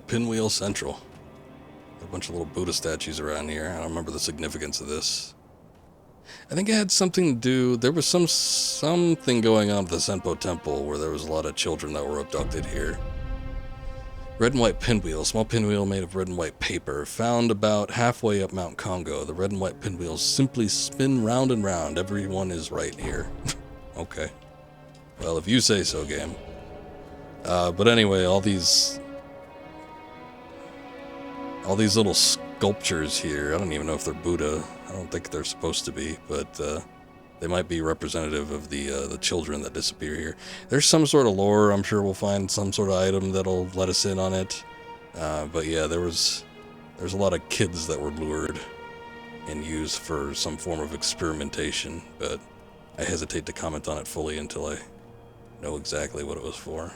Pinwheel Central. A bunch of little Buddha statues around here. I don't remember the significance of this. I think it had something to do... There was something going on at the Senpo Temple where there was a lot of children that were abducted here. Red and white pinwheel. Small pinwheel made of red and white paper. Found about halfway up Mount Congo. The red and white pinwheels simply spin round and round. Everyone is right here. Okay. Well, if you say so, game. But anyway, all these little sculptures here, I don't even know if they're Buddha. I don't think they're supposed to be, but they might be representative of the children that disappear here. There's some sort of lore. I'm sure we'll find some sort of item that'll let us in on it. But yeah, there's a lot of kids that were lured and used for some form of experimentation, but I hesitate to comment on it fully until I know exactly what it was for.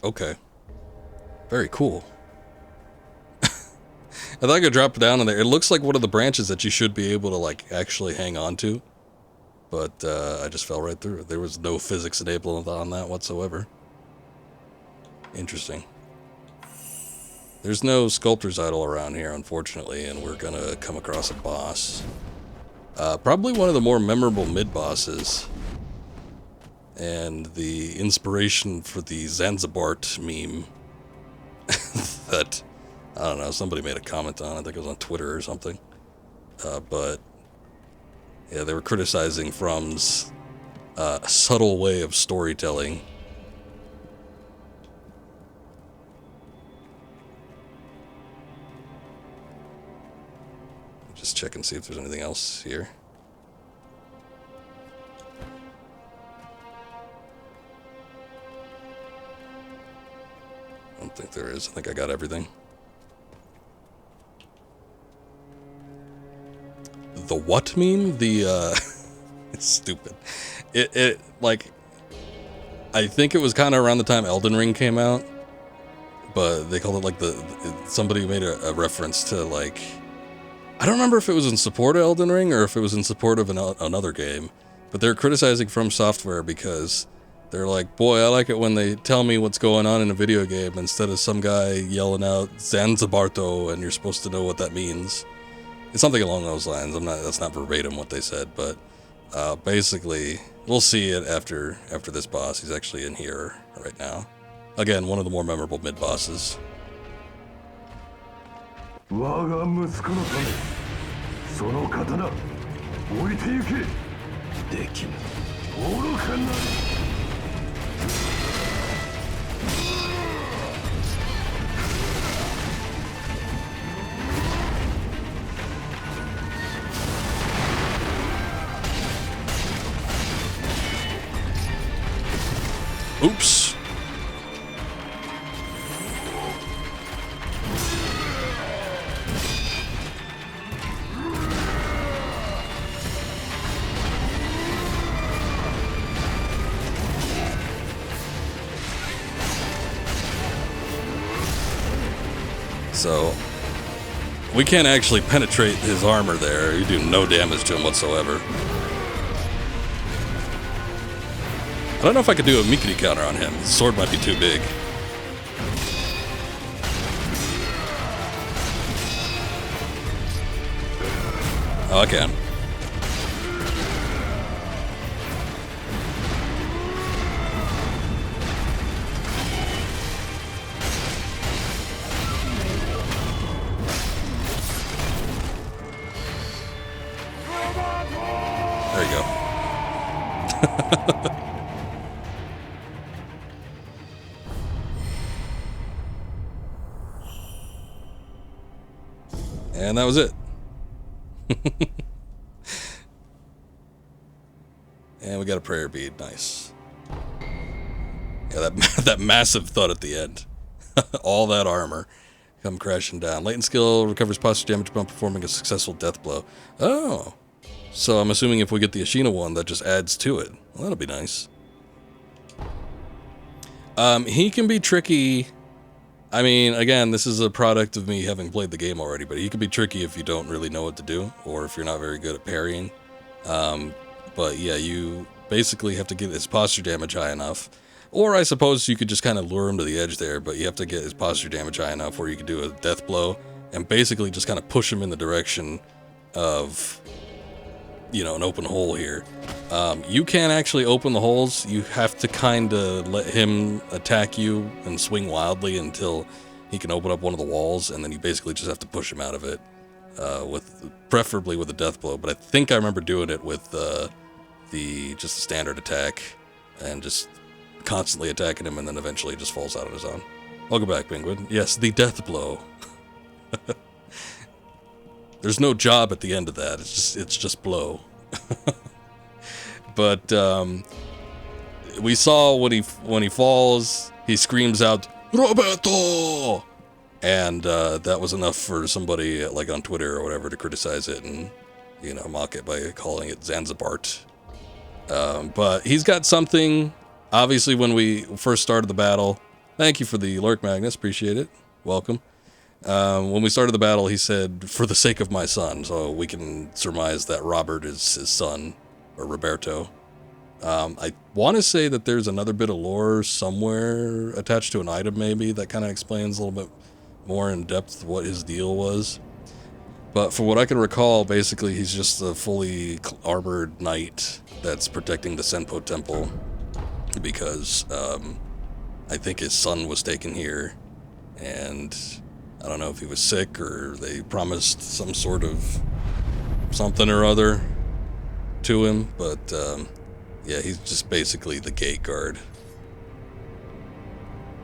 Okay. Very cool. I thought I could drop down in there. It looks like one of the branches that you should be able to, like, actually hang on to. But, I just fell right through it. There was no physics enabled on that whatsoever. Interesting. There's no sculptor's idol around here, unfortunately, and we're gonna come across a boss. Probably one of the more memorable mid-bosses. And the inspiration for the Zanzibart meme that, I don't know, somebody made a comment on, I think it was on Twitter or something. But, yeah, they were criticizing From's subtle way of storytelling. Just check and see if there's anything else here. I don't think there is. I think I got everything. The what meme? The, it's stupid. It, like, I think it was kind of around the time Elden Ring came out, but they called it like somebody made a reference to like, I don't remember if it was in support of Elden Ring or if it was in support of another game, but they're criticizing From Software because they're like, boy, I like it when they tell me what's going on in a video game instead of some guy yelling out Zanzibarto and you're supposed to know what that means. It's something along those lines. That's not verbatim what they said, but basically we'll see it after this boss. He's actually in here right now. Again, one of the more memorable mid-bosses. 我が息子のためその刀置いてゆけできぬ愚かな Oops. So, we can't actually penetrate his armor there. You do no damage to him whatsoever. I don't know if I could do a Mikiri counter on him. His sword might be too big. Oh, I can. There you go. And that was it. And we got a prayer bead. Nice. Yeah, that massive thud at the end. All that armor come crashing down. Latent skill recovers posture damage upon performing a successful death blow. Oh. So I'm assuming if we get the Ashina one, that just adds to it. Well, that'll be nice. He can be tricky. I mean, again, this is a product of me having played the game already, but he can be tricky if you don't really know what to do, or if you're not very good at parrying. But yeah, you basically have to get his posture damage high enough. Or I suppose you could just kind of lure him to the edge there, but you have to get his posture damage high enough where you could do a death blow, and basically just kind of push him in the direction of, you know, an open hole here. You can't actually open the holes. You have to kind of let him attack you and swing wildly until he can open up one of the walls, and then you basically just have to push him out of it, preferably with a death blow. But I think I remember doing it with just the standard attack and just constantly attacking him, and then eventually he just falls out on his own. Welcome back, Penguin. Yes, the death blow. There's no job at the end of that. It's just blow. But we saw when he falls, he screams out "Roberto!" And that was enough for somebody like on Twitter or whatever to criticize it and, you know, mock it by calling it Zanzibart. But he's got something. Obviously, when we first started the battle, thank you for the lurk, Magnus. Appreciate it. Welcome. When we started the battle, he said, "For the sake of my son," so we can surmise that Robert is his son, or Roberto. I want to say that there's another bit of lore somewhere attached to an item, maybe, that kind of explains a little bit more in depth what his deal was. But for what I can recall, basically, he's just a fully armored knight that's protecting the Senpo Temple, because I think his son was taken here, and I don't know if he was sick or they promised some sort of something or other to him, but yeah, he's just basically the gate guard.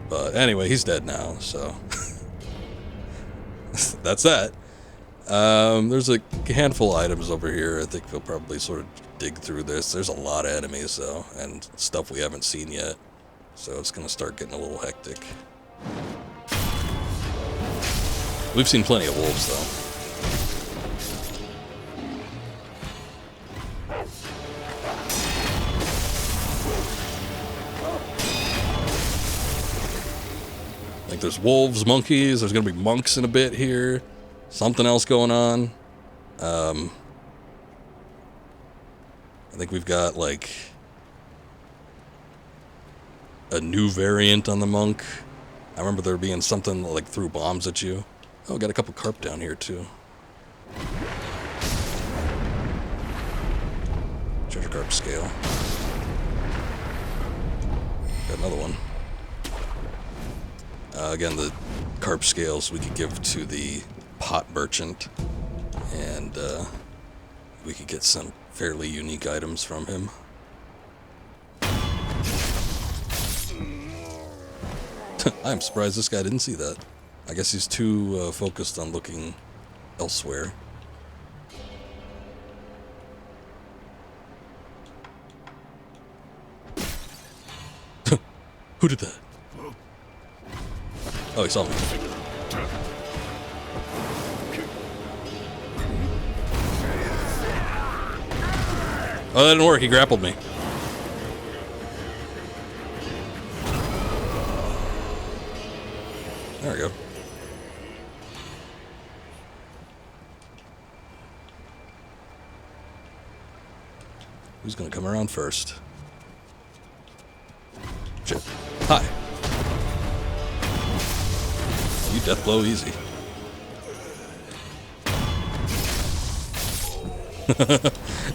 But anyway, he's dead now, so that's that. There's a handful of items over here. I think we'll probably sort of dig through this. There's a lot of enemies, though, and stuff we haven't seen yet, so it's gonna start getting a little hectic. We've seen plenty of wolves, though. think there's wolves, monkeys. There's gonna be monks in a bit here. Something else going on. I think we've got like a new variant on the monk. I remember there being something that, like, threw bombs at you. Oh, got a couple carp down here too. Treasure carp scale. Got another one. Again, the carp scales we could give to the pot merchant, and we could get some fairly unique items from him. I'm surprised this guy didn't see that. I guess he's too focused on looking elsewhere. Who did that? Oh, he saw me. Oh, that didn't work. He grappled me. There we go. Who's gonna come around first? Shit. Hi. You death blow easy.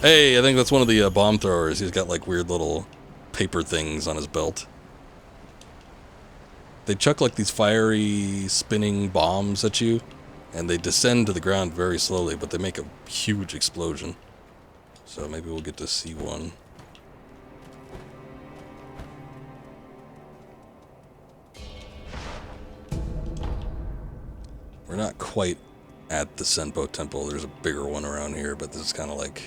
Hey, I think that's one of the bomb throwers. He's got like weird little paper things on his belt. They chuck like these fiery spinning bombs at you, and they descend to the ground very slowly, but they make a huge explosion. So maybe we'll get to see one. We're not quite at the Senpo Temple. There's a bigger one around here, but this is kind of like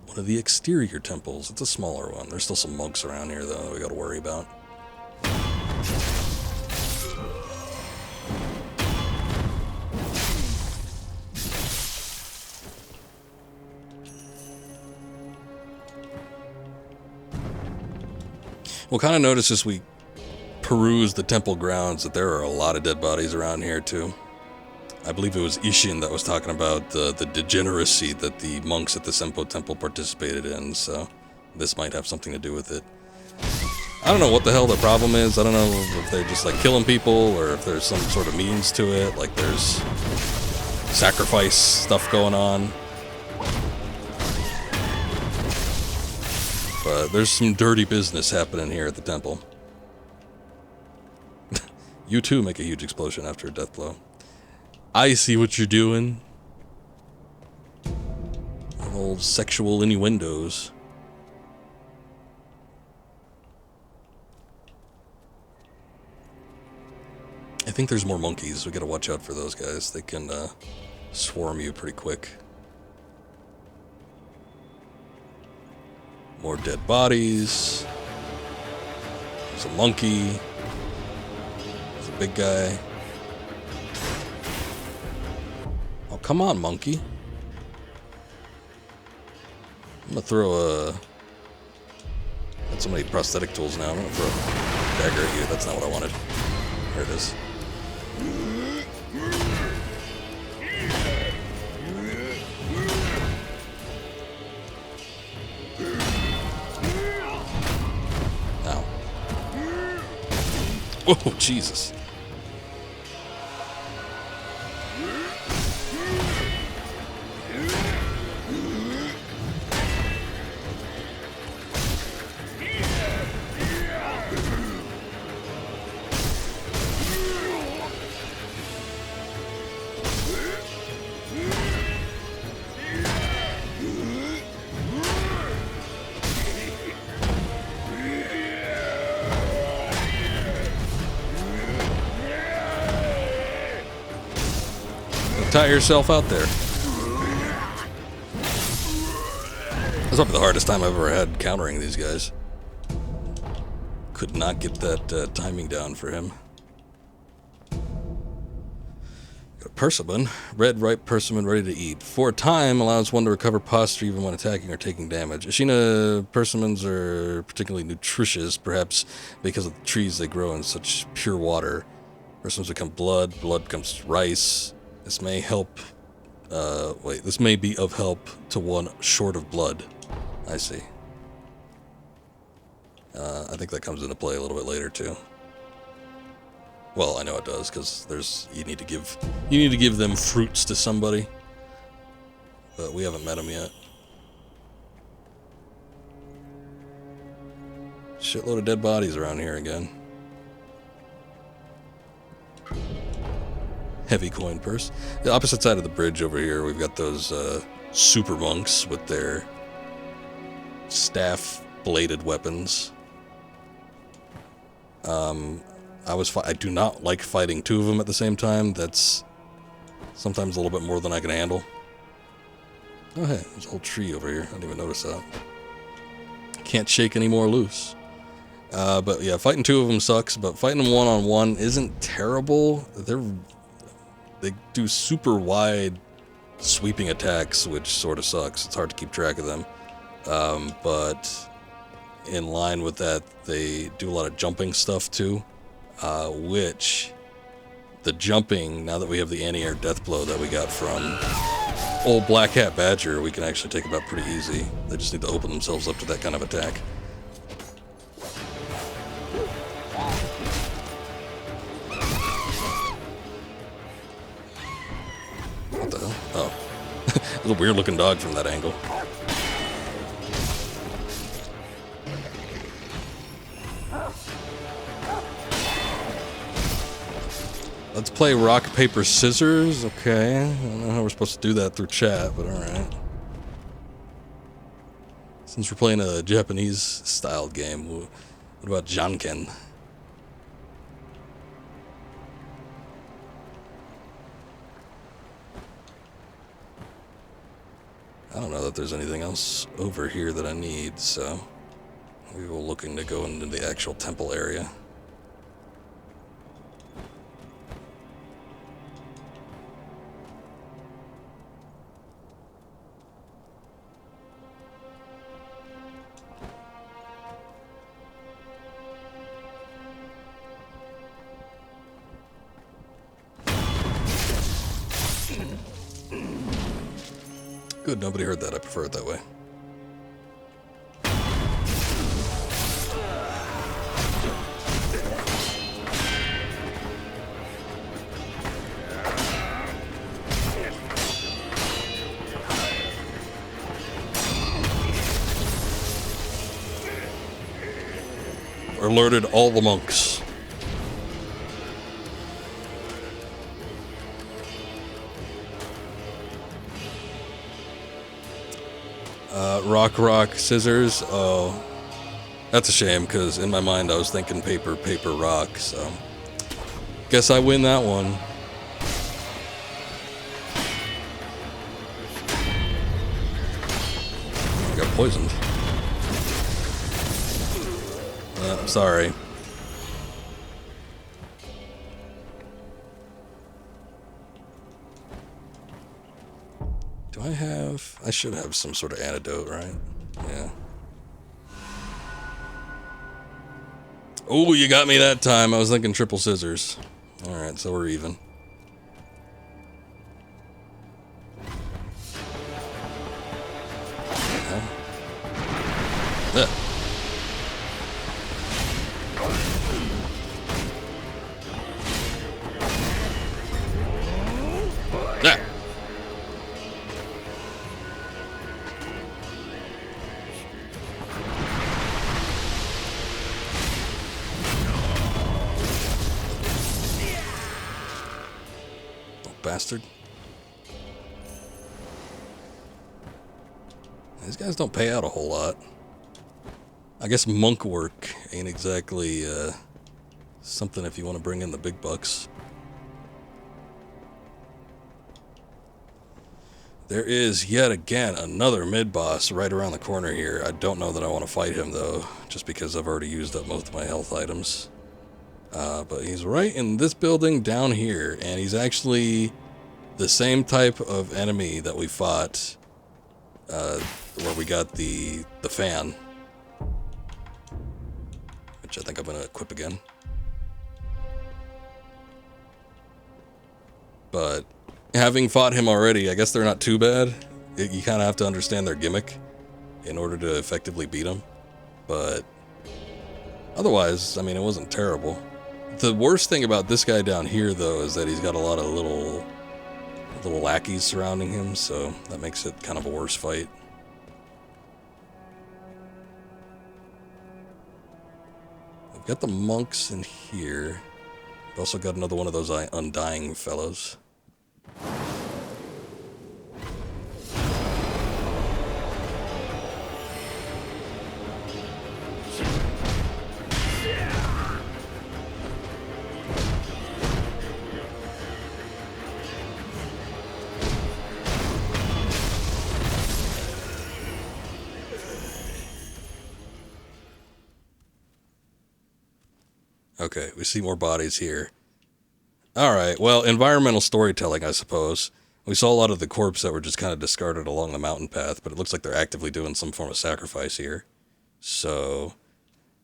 one of the exterior temples. It's a smaller one. There's still some monks around here, though, that we gotta worry about. We'll kind of notice as we peruse the temple grounds that there are a lot of dead bodies around here, too. I believe it was Ishin that was talking about the degeneracy that the monks at the Senpo Temple participated in, so this might have something to do with it. I don't know what the hell the problem is. I don't know if they're just like killing people or if there's some sort of means to it, like there's sacrifice stuff going on. But there's some dirty business happening here at the temple. You too make a huge explosion after a death blow. I see what you're doing. Old sexual innuendos. I think there's more monkeys. We gotta watch out for those guys. They can swarm you pretty quick. More dead bodies. There's a monkey. There's a big guy. Oh, come on, monkey. I'm gonna throw a... Got so many prosthetic tools now. I'm gonna throw a dagger at you. That's not what I wanted. There it is. Ow. Whoa, Jesus. Tie yourself out there. That's probably the hardest time I've ever had countering these guys. Could not get that timing down for him. Got a persimmon. Red, ripe persimmon ready to eat. For a time, allows one to recover posture even when attacking or taking damage. Ashina persimmons are particularly nutritious, perhaps because of the trees they grow in such pure water. First ones become blood. Blood becomes rice. This may help. Wait, this may be of help to one short of blood. I see. I think that comes into play a little bit later too. Well, I know it does because you need to give them fruits to somebody, but we haven't met them yet. Shitload of dead bodies around here again. Heavy coin purse. The opposite side of the bridge over here, we've got those super monks with their staff-bladed weapons. I do not like fighting two of them at the same time. That's sometimes a little bit more than I can handle. Oh hey, there's a whole tree over here. I didn't even notice that. Can't shake any more loose. But yeah, fighting two of them sucks, but fighting them one-on-one isn't terrible. They do super wide sweeping attacks, which sort of sucks. It's hard to keep track of them. But in line with that, they do a lot of jumping stuff too, which the jumping, now that we have the anti-air death blow that we got from old Black Hat Badger, we can actually take them out pretty easy. They just need to open themselves up to that kind of attack. What the hell? Oh. It was a weird looking dog from that angle. Let's play rock, paper, scissors. Okay. I don't know how we're supposed to do that through chat, but alright. Since we're playing a Japanese styled game, what about Janken? I don't know that there's anything else over here that I need, so we were looking to go into the actual temple area. Good, nobody heard that. I prefer it that way. Alerted all the monks. Rock, rock, scissors. Oh, that's a shame, because in my mind I was thinking paper, paper, rock, so guess I win that one. I got poisoned. I'm sorry. Do I have... I should have some sort of antidote, right? Yeah. Oh, you got me that time. I was thinking triple scissors. Alright, so we're even. Yeah. Yeah. Bastard. These guys don't pay out a whole lot. I guess monk work ain't exactly something if you want to bring in the big bucks. There is yet again another mid-boss right around the corner here. I don't know that I want to fight him though, just because I've already used up most of my health items. But he's right in this building down here, and he's actually the same type of enemy that we fought where we got the fan, which I think I'm going to equip again. But having fought him already, I guess they're not too bad. You kind of have to understand their gimmick in order to effectively beat him. But otherwise, I mean, it wasn't terrible. The worst thing about this guy down here, though, is that he's got a lot of little lackeys surrounding him, so that makes it kind of a worse fight. We've got the monks in here. We've also got another one of those undying fellows. Okay, we see more bodies here. Alright, well, environmental storytelling, I suppose. We saw a lot of the corpses that were just kind of discarded along the mountain path, but it looks like they're actively doing some form of sacrifice here. So,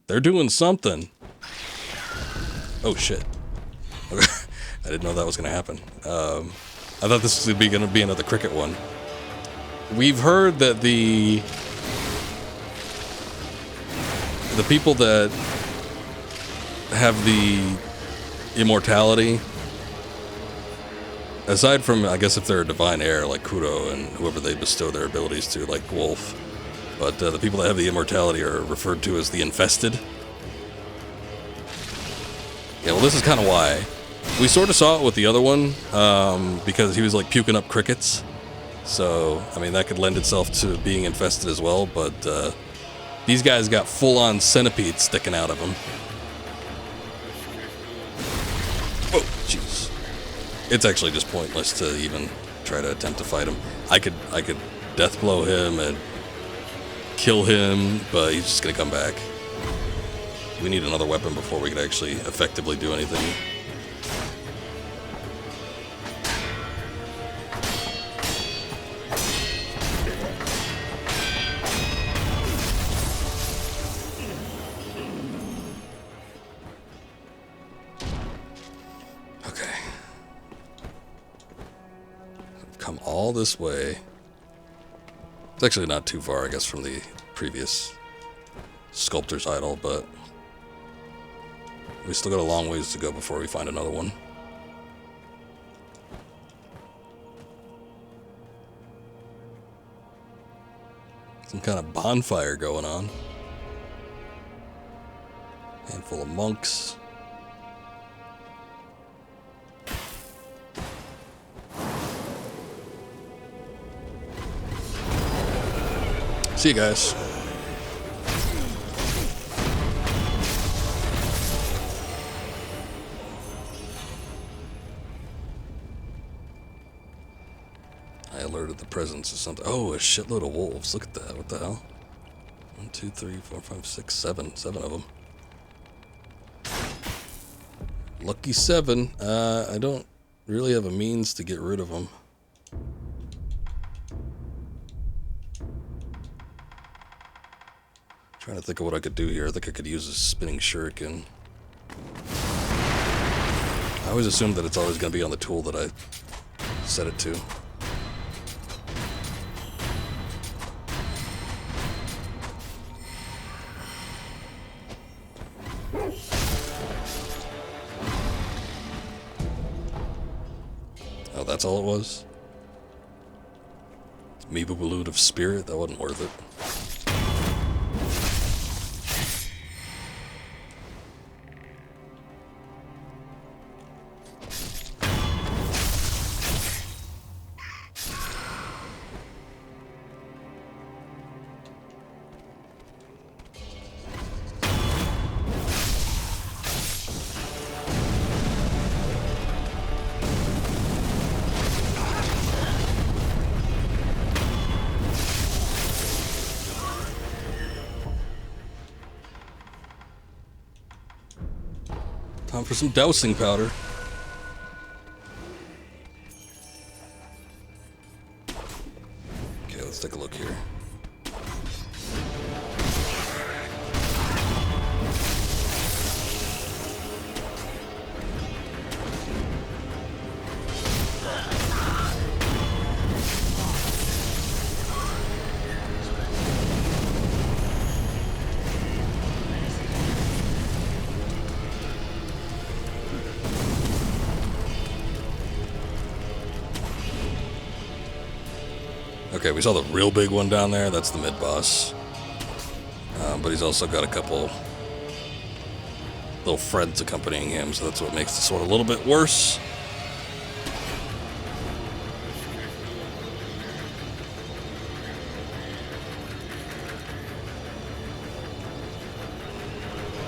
they're doing something. Oh, shit. I didn't know that was going to happen. I thought this was going to be another cricket one. We've heard that the people that have the immortality, aside from, I guess, if they're a divine heir like Kuro and whoever they bestow their abilities to, like Wolf, but the people that have the immortality are referred to as the infested. Yeah, well, this is kind of why. We sort of saw it with the other one, because he was like puking up crickets. So, I mean, that could lend itself to being infested as well, but these guys got full-on centipedes sticking out of them. Oh, jeez. It's actually just pointless to even try to attempt to fight him. I could death blow him and kill him, but he's just gonna come back. We need another weapon before we could actually effectively do anything. Come all this way. It's actually not too far, I guess, from the previous sculptor's idol, but we still got a long ways to go before we find another one. Some kind of bonfire going on. Handful of monks. See you guys. I alerted the presence of something. Oh, a shitload of wolves. Look at that. What the hell? 1, 2, 3, 4, 5, 6, 7. 7 of them. Lucky 7. I don't really have a means to get rid of them. Trying to think of what I could do here. I think I could use a spinning shuriken. I always assume that it's always going to be on the tool that I set it to. Oh, that's all it was? Meeble Balloon of Spirit? That wasn't worth it. Time for some dousing powder. Okay, let's take a look here. Okay, we saw the real big one down there. That's the mid-boss. But he's also got a couple little friends accompanying him, so that's what makes this one a little bit worse.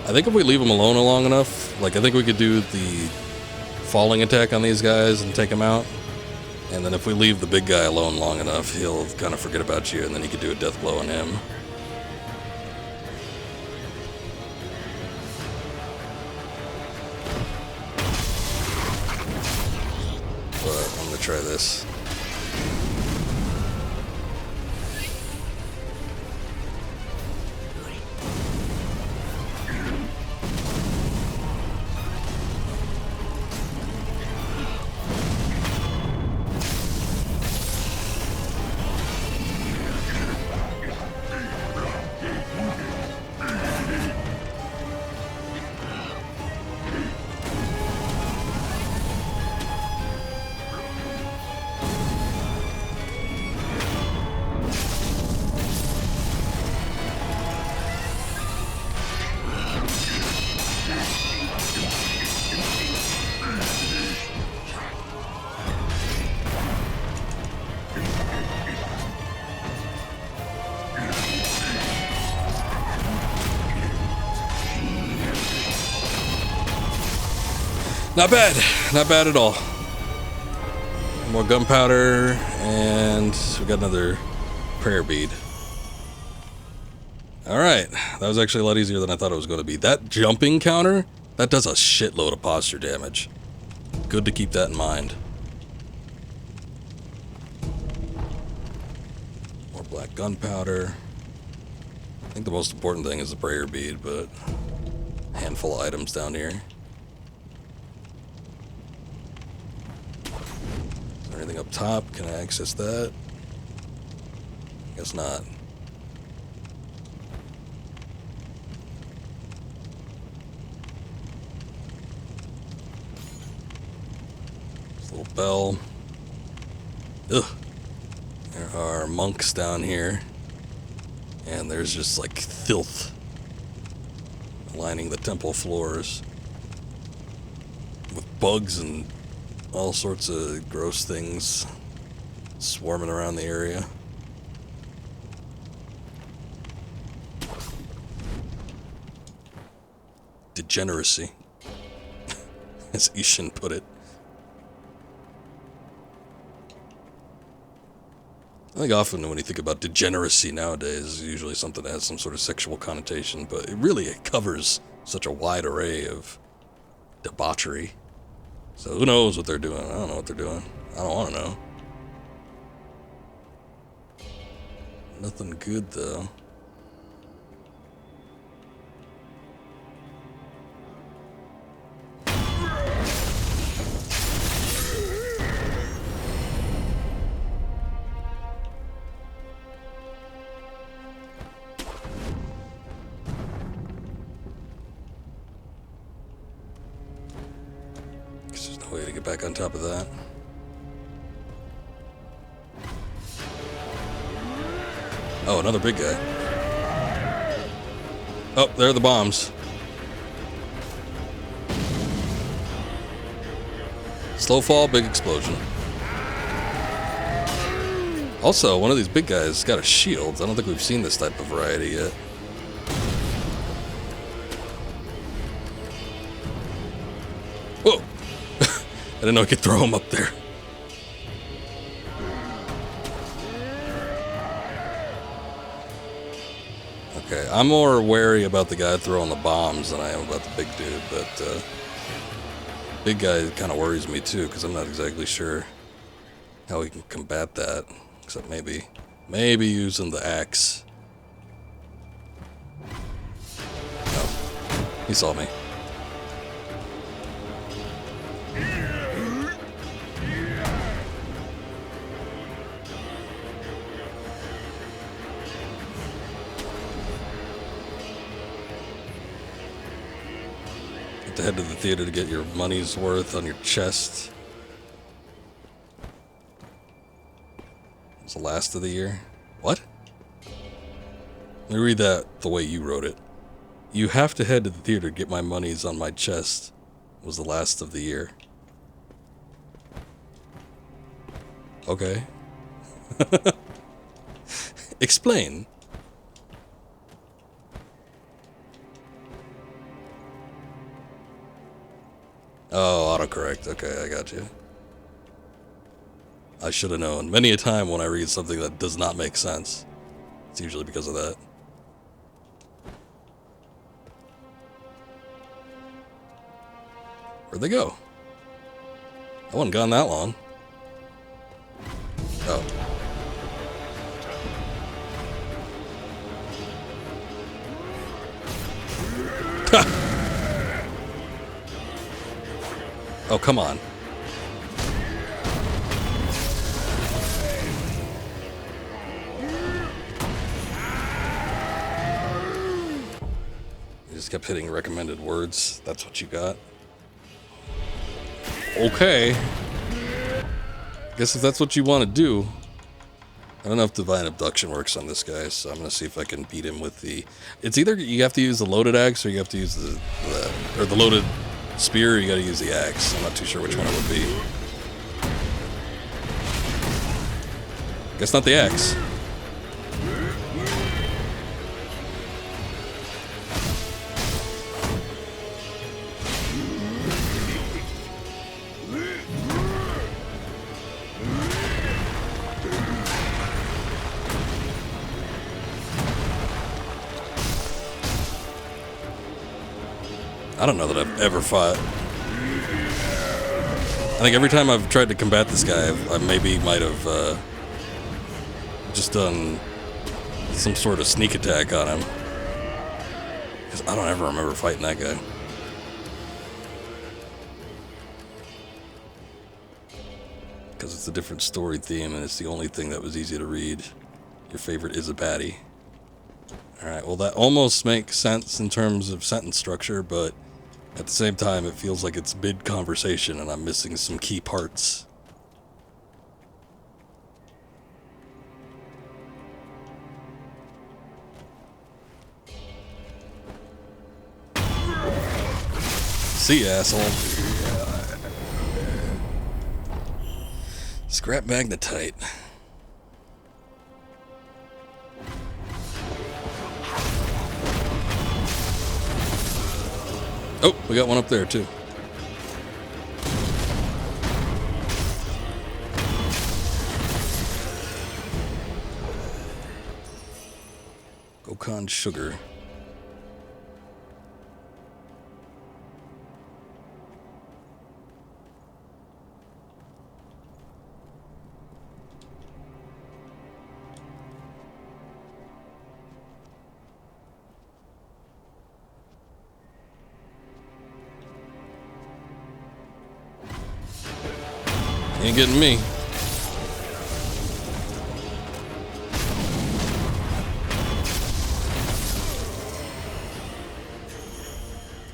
I think if we leave him alone long enough, like I think we could do the falling attack on these guys and take them out. And then if we leave the big guy alone long enough, he'll kind of forget about you, and then you could do a death blow on him. But I'm gonna try this. Not bad. Not bad at all. More gunpowder, and we got another prayer bead. Alright, that was actually a lot easier than I thought it was going to be. That jumping counter, that does a shitload of posture damage. Good to keep that in mind. More black gunpowder. I think the most important thing is the prayer bead, but a handful of items down here. Anything up top? Can I access that? Guess not. This little bell. Ugh. There are monks down here. And there's just like filth lining the temple floors. With bugs and all sorts of gross things swarming around the area. Degeneracy, as Ishin put it. I think often when you think about degeneracy nowadays, it's usually something that has some sort of sexual connotation, but it covers such a wide array of debauchery. So who knows what they're doing? I don't know what they're doing. I don't want to know. Nothing good, though. Way to get back on top of that. Oh, another big guy. Oh, there are the bombs. Slow fall, big explosion. Also, one of these big guys has got a shield. I don't think we've seen this type of variety yet. Whoa! I didn't know I could throw him up there. Okay, I'm more wary about the guy throwing the bombs than I am about the big dude, but big guy kind of worries me too, because I'm not exactly sure how he can combat that, except maybe using the axe. Oh, he saw me. To head to the theater to get your money's worth on your chest. It's the last of the year. What? Let me read that the way you wrote it. You have to head to the theater to get my monies on my chest. Was the last of the year. Okay. Explain. Oh, autocorrect. Okay, I got you. I should have known. Many a time when I read something that does not make sense, it's usually because of that. Where'd they go? I wasn't gone that long. Oh. Oh, come on. You just kept hitting recommended words. That's what you got. Okay. Guess if that's what you want to do. I don't know if Divine Abduction works on this guy, so I'm going to see if I can beat him with the... It's either you have to use the loaded axe or you have to use the loaded spear, or you got to use the axe. I'm not too sure which one it would be. Guess not the axe. I don't know that I've ever fought. I think every time I've tried to combat this guy, I maybe might have just done some sort of sneak attack on him. Because I don't ever remember fighting that guy. Because it's a different story theme and it's the only thing that was easy to read. Your favorite is a baddie. Alright, well that almost makes sense in terms of sentence structure, but at the same time it feels like it's mid-conversation and I'm missing some key parts. See ya, asshole. Scrap magnetite. Oh, we got one up there too. Gokhan sugar. Ain't getting me.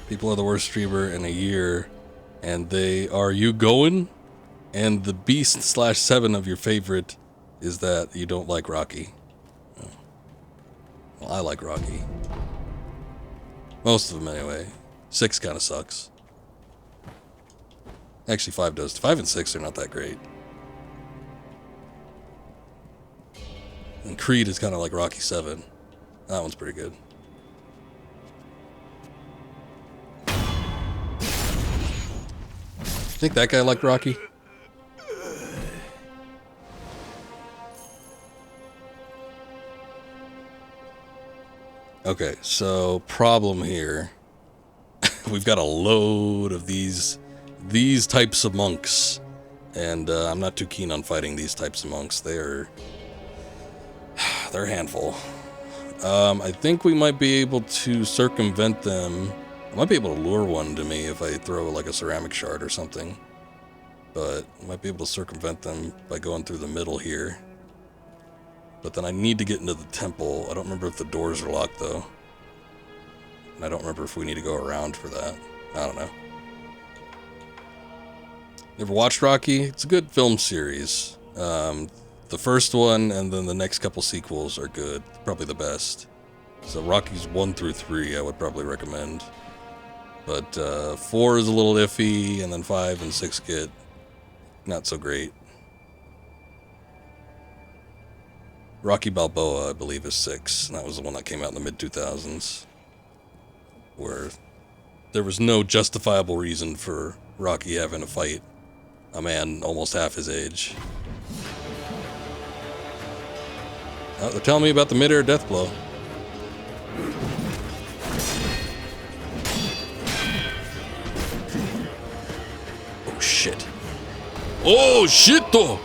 People are the worst streamer in a year, and they are you going? And the beast / 7 of your favorite is that you don't like Rocky. Oh. Well, I like Rocky. Most of them anyway. 6 kind of sucks. Actually, 5 does. 5 and 6 are not that great. And Creed is kind of like Rocky 7. That one's pretty good. Think that guy liked Rocky? Okay, so problem here. We've got a load of these types of monks, and I'm not too keen on fighting these types of monks. They're a handful. I think we might be able to circumvent them. I might be able to lure one to me if I throw like a ceramic shard or something, but I might be able to circumvent them by going through the middle here. But then I need to get into the temple. I don't remember if the doors are locked though, and I don't remember if we need to go around for that. I don't know. Never watched Rocky? It's a good film series. The first one and then the next couple sequels are good. Probably the best. So Rockies 1 through 3 I would probably recommend. But 4 is a little iffy, and then 5 and 6 get not so great. Rocky Balboa, I believe, is 6. And that was the one that came out in the mid-2000s. Where there was no justifiable reason for Rocky having to fight a man almost half his age. Oh, they're telling me about the mid-air death blow. Oh, shit. Oh, shit, though!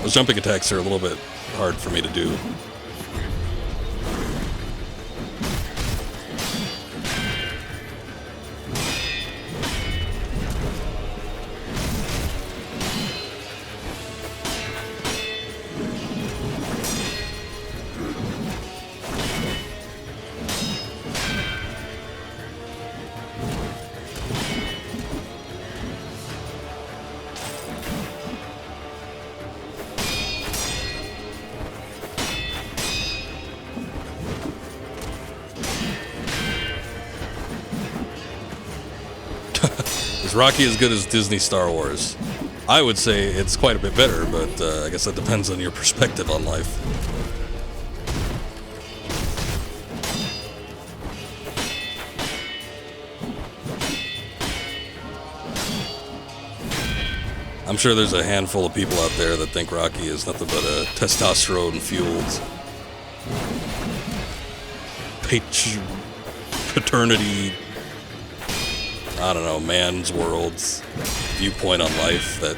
Those jumping attacks are a little bit hard for me to do. Is Rocky as good as Disney Star Wars? I would say it's quite a bit better, but I guess that depends on your perspective on life. I'm sure there's a handful of people out there that think Rocky is nothing but a testosterone-fueled paternity, I don't know, man's world's viewpoint on life that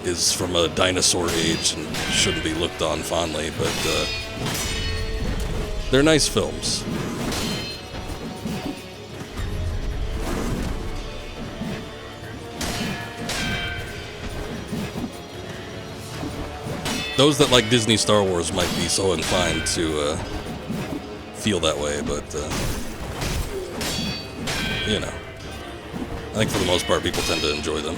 is from a dinosaur age and shouldn't be looked on fondly, but they're nice films. Those that like Disney Star Wars might be so inclined to feel that way, but you know, I think for the most part people tend to enjoy them.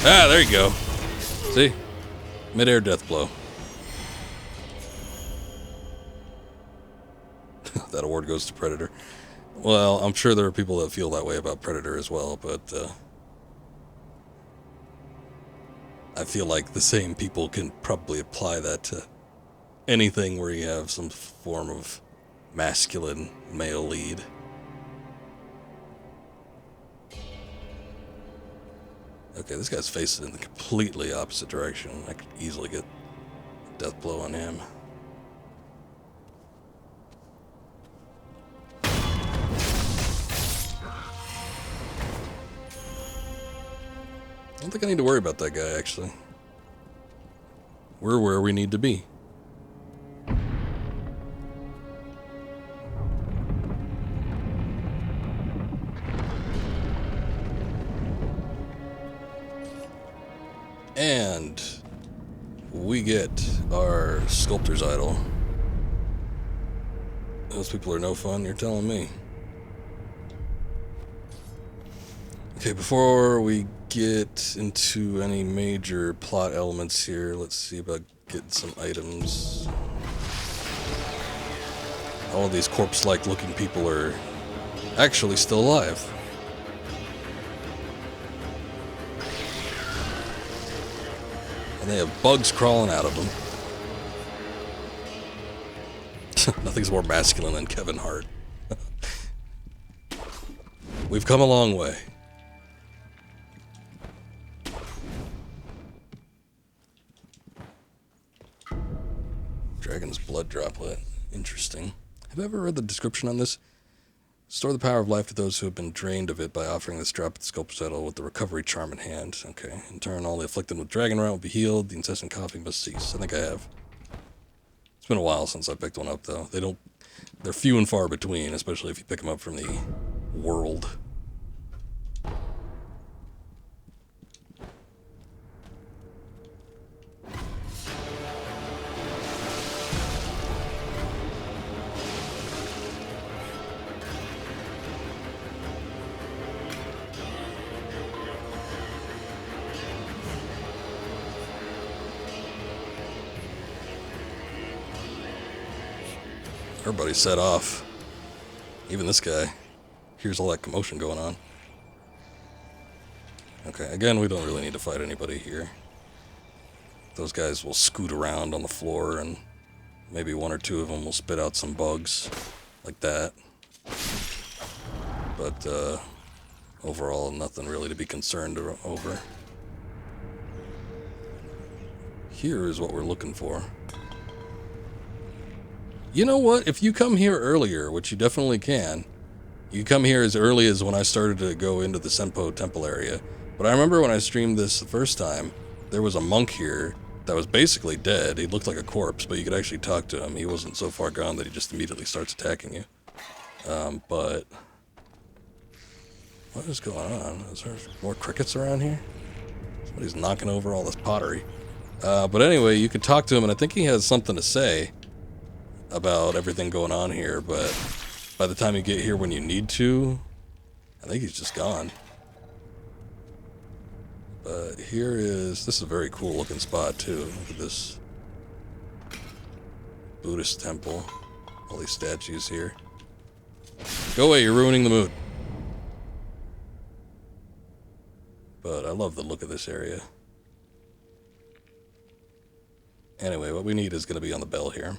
Ah, there you go. See? Mid-air death blow. That award goes to Predator. Well, I'm sure there are people that feel that way about Predator as well, but I feel like the same people can probably apply that to anything where you have some form of masculine male lead. Okay, this guy's facing in the completely opposite direction. I could easily get a death blow on him. I don't think I need to worry about that guy, actually. We're where we need to be. And we get our sculptor's idol. Those people are no fun, you're telling me. Okay, before we get into any major plot elements here, let's see about getting some items. All of these corpse-like looking people are actually still alive. And they have bugs crawling out of them. Nothing's more masculine than Kevin Hart. We've come a long way. Dragon's blood droplet. Interesting. Have you ever read the description on this? Store the power of life to those who have been drained of it by offering this drop at the sculptor's idol with the recovery charm in hand. Okay. In turn, all the afflicted with dragon rot will be healed. The incessant coughing must cease. I think I have. It's been a while since I picked one up, though. They're few and far between, especially if you pick them up from the world. Everybody's set off. Even this guy. Here's all that commotion going on. Okay, again, we don't really need to fight anybody here. Those guys will scoot around on the floor, and maybe one or two of them will spit out some bugs. Like that. But, overall, nothing really to be concerned over. Here is what we're looking for. You know what? If you come here earlier, which you definitely can, you come here as early as when I started to go into the Senpo temple area. But I remember when I streamed this the first time, there was a monk here that was basically dead. He looked like a corpse, but you could actually talk to him. He wasn't so far gone that he just immediately starts attacking you. But what is going on? Is there more crickets around here? Somebody's knocking over all this pottery. But anyway, you could talk to him, and I think he has something to say about everything going on here, but by the time you get here when you need to, I think he's just gone. But this is a very cool looking spot too. Look at this Buddhist temple. All these statues here. Go away, you're ruining the mood. But I love the look of this area. Anyway, what we need is going to be on the bell here.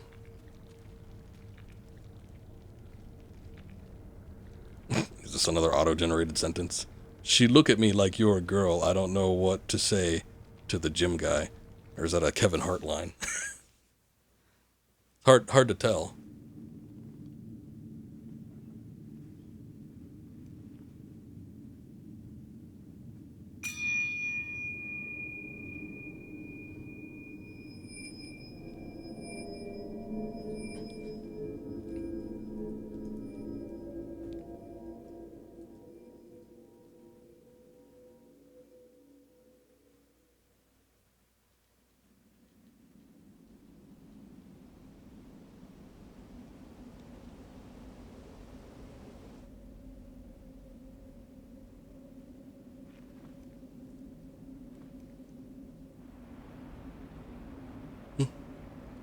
Is this another auto-generated sentence? She look at me like you're a girl. I don't know what to say to the gym guy. Or is that a Kevin Hart line? Hard to tell.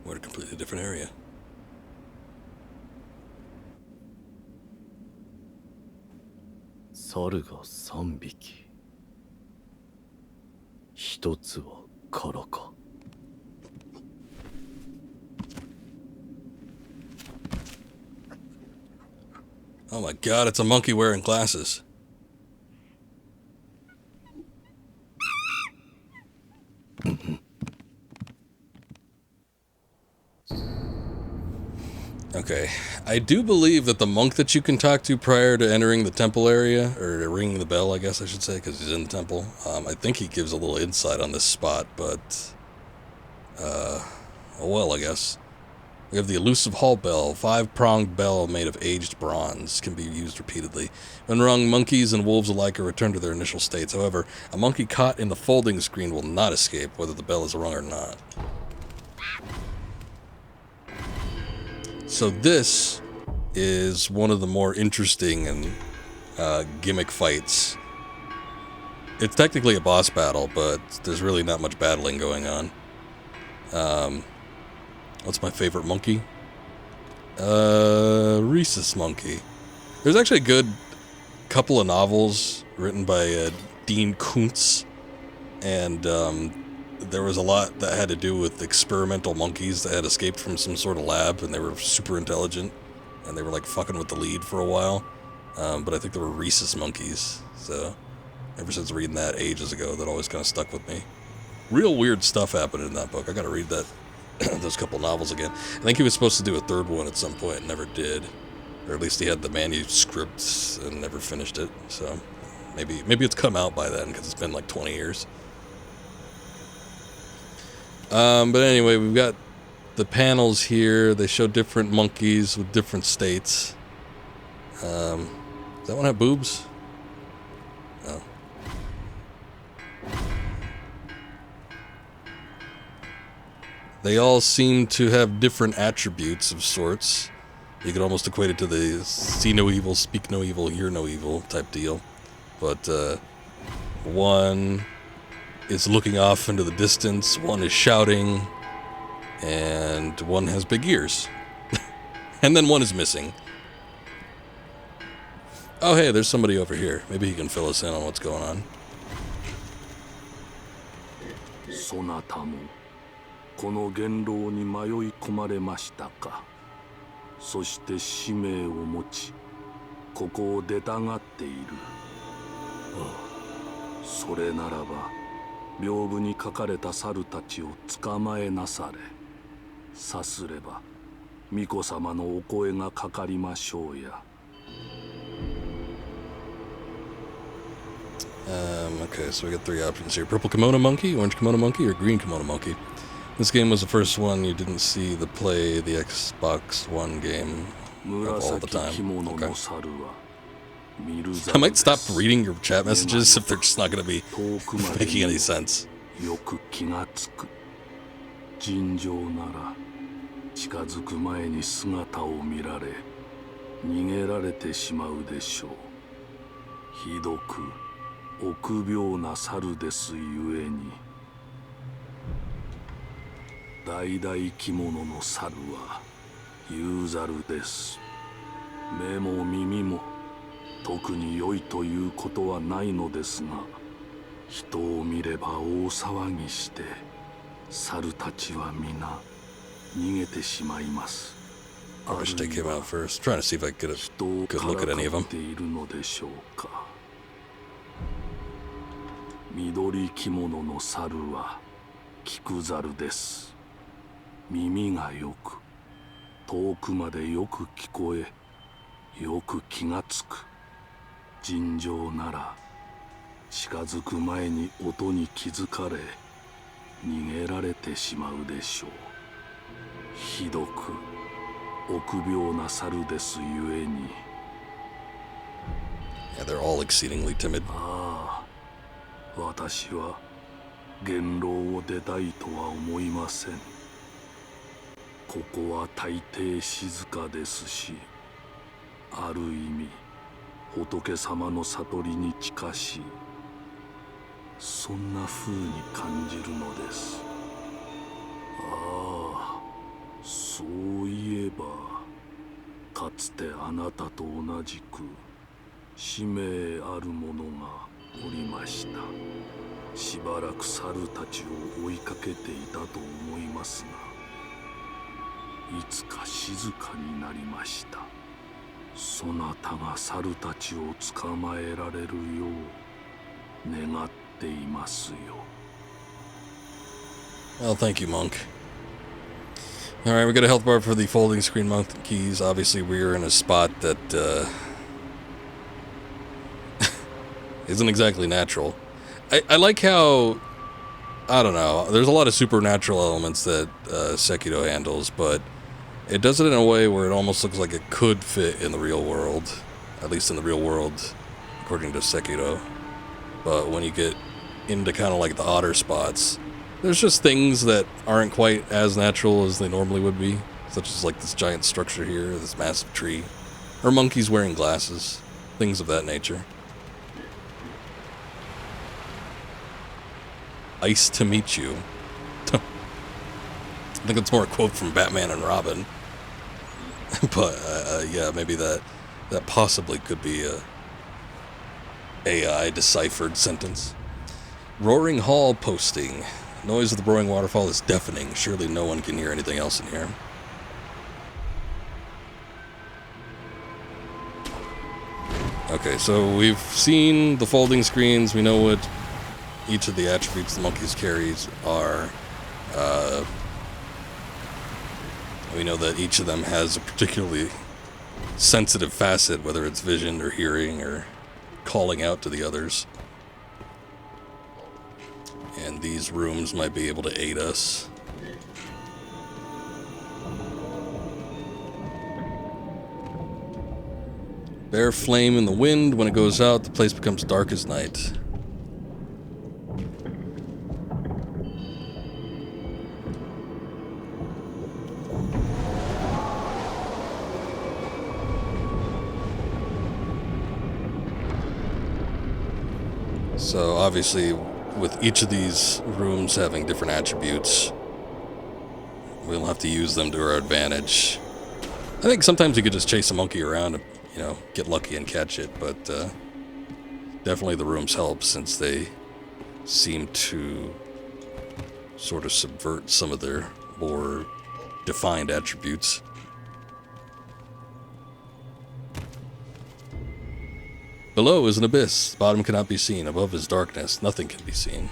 We're in a completely different area. Sarga 3匹。1つは空か。Oh my god, it's a monkey wearing glasses. Okay, I do believe that the monk that you can talk to prior to entering the temple area, or ringing the bell, I guess I should say, because he's in the temple, I think he gives a little insight on this spot, but, oh well, I guess. We have the elusive hall bell, 5-pronged bell made of aged bronze, can be used repeatedly. When rung, monkeys and wolves alike are returned to their initial states. However, a monkey caught in the folding screen will not escape, whether the bell is rung or not. So this is one of the more interesting and gimmick fights. It's technically a boss battle, but there's really not much battling going on. What's my favorite monkey? Rhesus monkey. There's actually a good couple of novels written by Dean Koontz, and there was a lot that had to do with experimental monkeys that had escaped from some sort of lab, and they were super intelligent, and they were like fucking with the lead for a while. But I think they were rhesus monkeys, so ever since reading that ages ago, that always kind of stuck with me. Real weird stuff happened in that book. I gotta read that those couple novels again. I think he was supposed to do a third one at some point and never did. Or at least he had the manuscripts and never finished it. So maybe it's come out by then because it's been like 20 years. But anyway, we've got the panels here. They show different monkeys with different states. Does that one have boobs? No. They all seem to have different attributes of sorts. You could almost equate it to the see no evil, speak no evil, hear no evil type deal. But one is looking off into the distance, one is shouting, and one has big ears. And then one is missing. Oh hey, there's somebody over here. Maybe he can fill us in on what's going on. そなたもこの元老に迷い込まれましたか。そして使命を持ちここを出たがっている。それならば屏風に書かれた猿たちを捕まえなされ。さすれば巫女様のお声がかかりましょうや。Okay, so we got three options here. Purple kimono monkey, orange kimono monkey, or green kimono monkey. This game was the first one you didn't see the Xbox One game of all the time. Okay. I might stop reading your chat messages if they're just not going to be making any sense. よく気がつく。尋常なら近づく前に姿を見られ逃げられてしまうでしょう。ひどく臆病な猿ですゆえに。大々着物の猿は有ざるです。目も耳も特に良いということはないのですが、人を見れば大騒ぎして猿たちは皆逃げてしまいます。 I wish they came out first. Trying to see if I could get a good look at any of them. 人をからかっているのでしょうか。緑着物の猿は菊猿です。耳がよく遠くまでよく聞こえよく気がつく。尋常なら近づく前に音に気づかれ逃げられてしまうでしょう。ひどく臆病な猿ですゆえに。 Yeah, they're all exceedingly timid. 私は元老を出たいとは思いません。ここは大抵静かですし、ある意味仏様の悟りに近しい、そんな風に感じるのです。ああ、そういえばかつてあなたと同じく使命ある者がおりました。しばらく猿たちを追いかけていたと思いますが、いつか静かになりました。そなたが猿たちを捕まえられるよう願っていますよ。 Well, thank you, Monk. Alright, we got a health bar for the folding screen monkeys. Obviously, we're in a spot that isn't exactly natural. I like how, I don't know, there's a lot of supernatural elements that Sekiro handles, but it does it in a way where it almost looks like it could fit in the real world. At least in the real world, according to Sekiro. But when you get into kind of like the odder spots, there's just things that aren't quite as natural as they normally would be. Such as like this giant structure here, this massive tree. Or monkeys wearing glasses. Things of that nature. Ice to meet you. I think it's more a quote from Batman and Robin. But yeah, maybe that possibly could be a AI deciphered sentence. Roaring Hall posting. Noise of the roaring waterfall is deafening. Surely no one can hear anything else in here. Okay, so we've seen the folding screens. We know what each of the attributes the monkeys carries are. We know that each of them has a particularly sensitive facet, whether it's vision or hearing or calling out to the others. And these rooms might be able to aid us. Bare flame in the wind. When it goes out, the place becomes dark as night. So obviously, with each of these rooms having different attributes, we'll have to use them to our advantage. I think sometimes you could just chase a monkey around and, you know, get lucky and catch it, but definitely the rooms help since they seem to sort of subvert some of their more defined attributes. Below is an abyss. The bottom cannot be seen. Above is darkness. Nothing can be seen.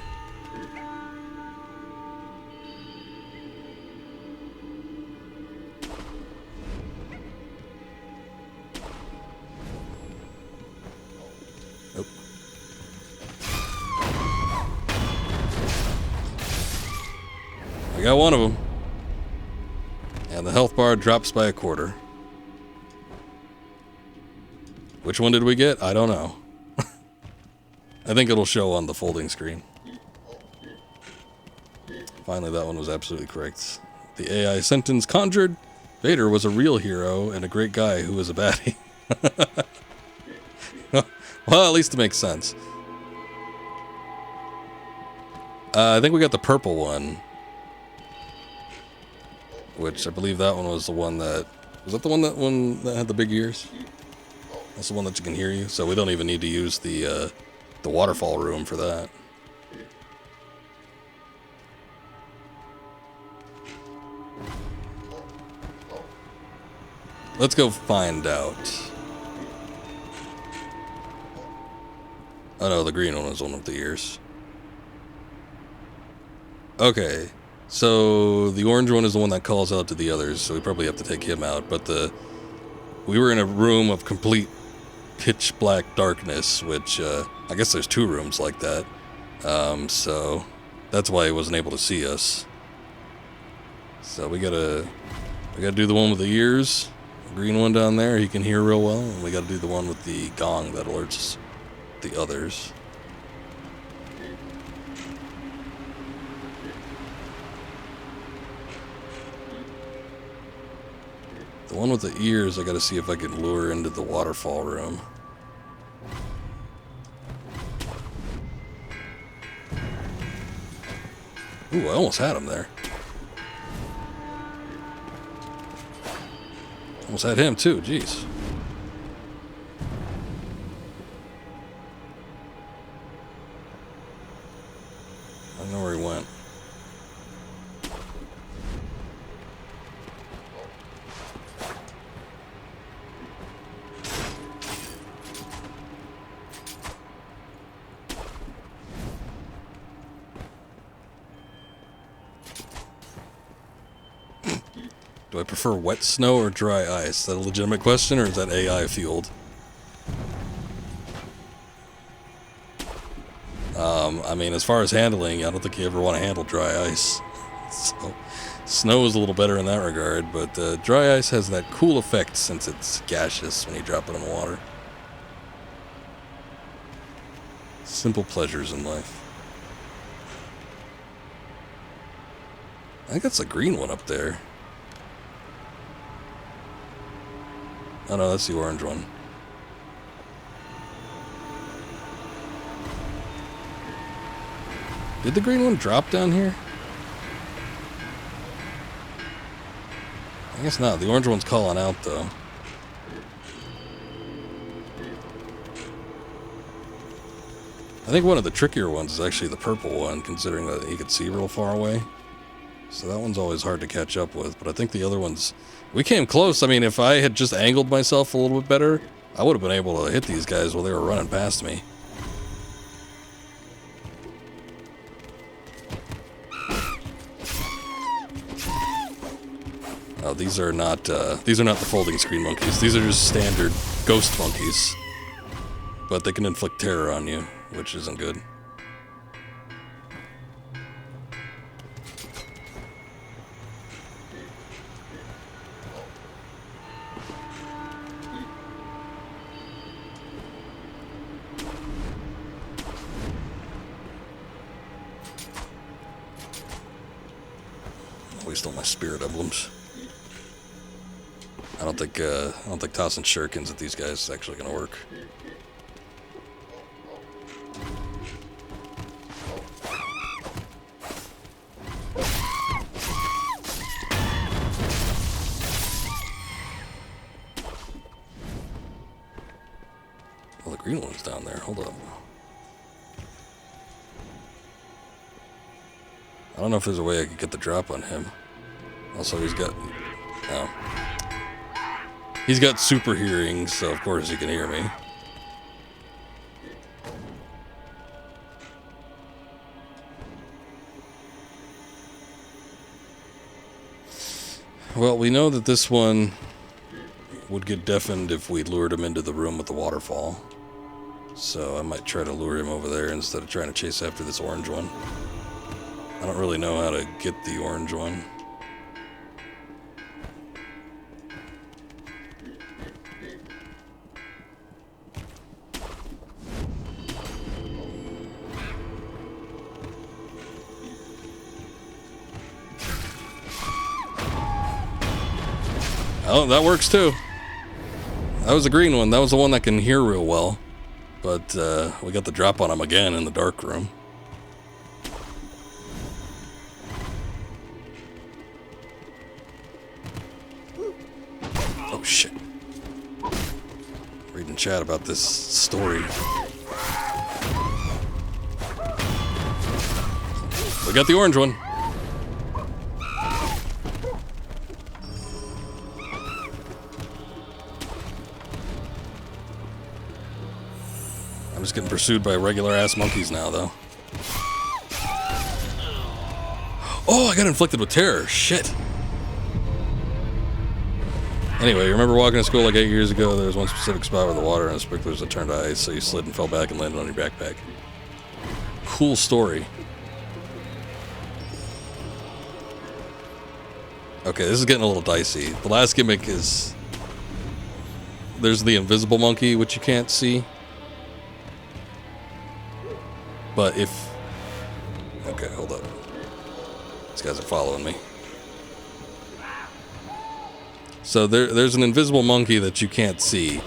Nope. I got one of them. And the health bar drops by a quarter. Which one did we get? I don't know. I think it'll show on the folding screen. Finally, that one was absolutely correct. The AI sentence conjured. Vader was a real hero and a great guy who was a baddie. Well, at least it makes sense. I think we got the purple one. Which I believe that one was the one that... Was that the one that had the big ears? That's the one that can hear you, so we don't even need to use the waterfall room for that. Let's go find out. Oh no, the green one was the one with the ears. Okay, so the orange one is the one that calls out to the others, so we probably have to take him out, but we were in a room of complete pitch black darkness, which I guess there's two rooms like that, so that's why he wasn't able to see us. So we gotta do the one with the ears, the green one down there, he can hear real well, and we gotta do the one with the gong that alerts the others. The one with the ears, I gotta see if I can lure into the waterfall room. Ooh, I almost had him there. Almost had him too, jeez. I don't know where he went. Do I prefer wet snow or dry ice? Is that a legitimate question, or is that AI fueled? I mean, as far as handling, I don't think you ever want to handle dry ice. So, snow is a little better in that regard, but dry ice has that cool effect since it's gaseous when you drop it in the water. Simple pleasures in life. I think that's the green one up there. Oh no, that's the orange one. Did the green one drop down here? I guess not. The orange one's calling out, though. I think one of the trickier ones is actually the purple one, considering that he could see real far away. So that one's always hard to catch up with, but I think the other ones... We came close. I mean, if I had just angled myself a little bit better, I would have been able to hit these guys while they were running past me. Oh, these are not the folding screen monkeys. These are just standard ghost monkeys. But they can inflict terror on you, which isn't good. Oh, he stole my spirit emblems. I don't think tossing shurikens at these guys is actually gonna work. Well, the green one's down there. Hold up. I don't know if there's a way I could get the drop on him. Also, he's got... Oh. He's got super hearing, so of course he can hear me. Well, we know that this one would get deafened if we lured him into the room with the waterfall. So I might try to lure him over there instead of trying to chase after this orange one. I don't really know how to get the orange one. Oh, that works too. That was the green one. That was the one that can hear real well. But we got the drop on him again in the dark room. Oh shit. Reading chat about this story. We got the orange one. I'm just getting pursued by regular ass monkeys now, though. Oh, I got inflicted with terror. Shit. Anyway, remember walking to school like 8 years ago? There was one specific spot where the water and the sprinklers had turned to ice, so you slid and fell back and landed on your backpack. Cool story. Okay, this is getting a little dicey. The last gimmick is... There's the invisible monkey, which you can't see. But if... Okay, hold up. These guys are following me. So there's an invisible monkey that you can't see.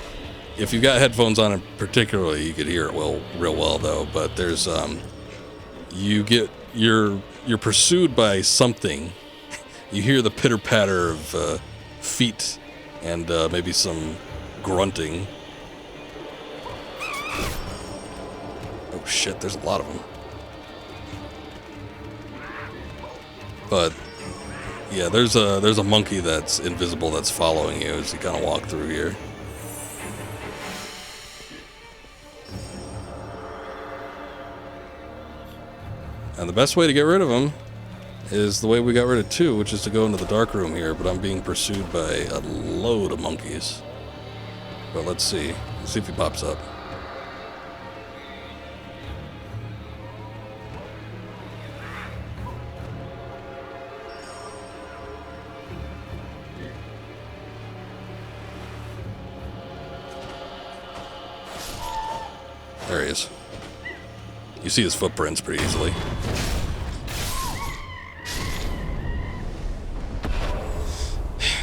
If you've got headphones on, particularly, you could hear it real well though. But there's you're pursued by something. You hear the pitter patter of feet and maybe some grunting. Oh shit! There's a lot of them. But yeah, there's a monkey that's invisible that's following you as you kind of walk through here. And the best way to get rid of him is the way we got rid of 2, which is to go into the dark room here, but I'm being pursued by a load of monkeys. But let's see. Let's see if he pops up. There he is. You see his footprints pretty easily.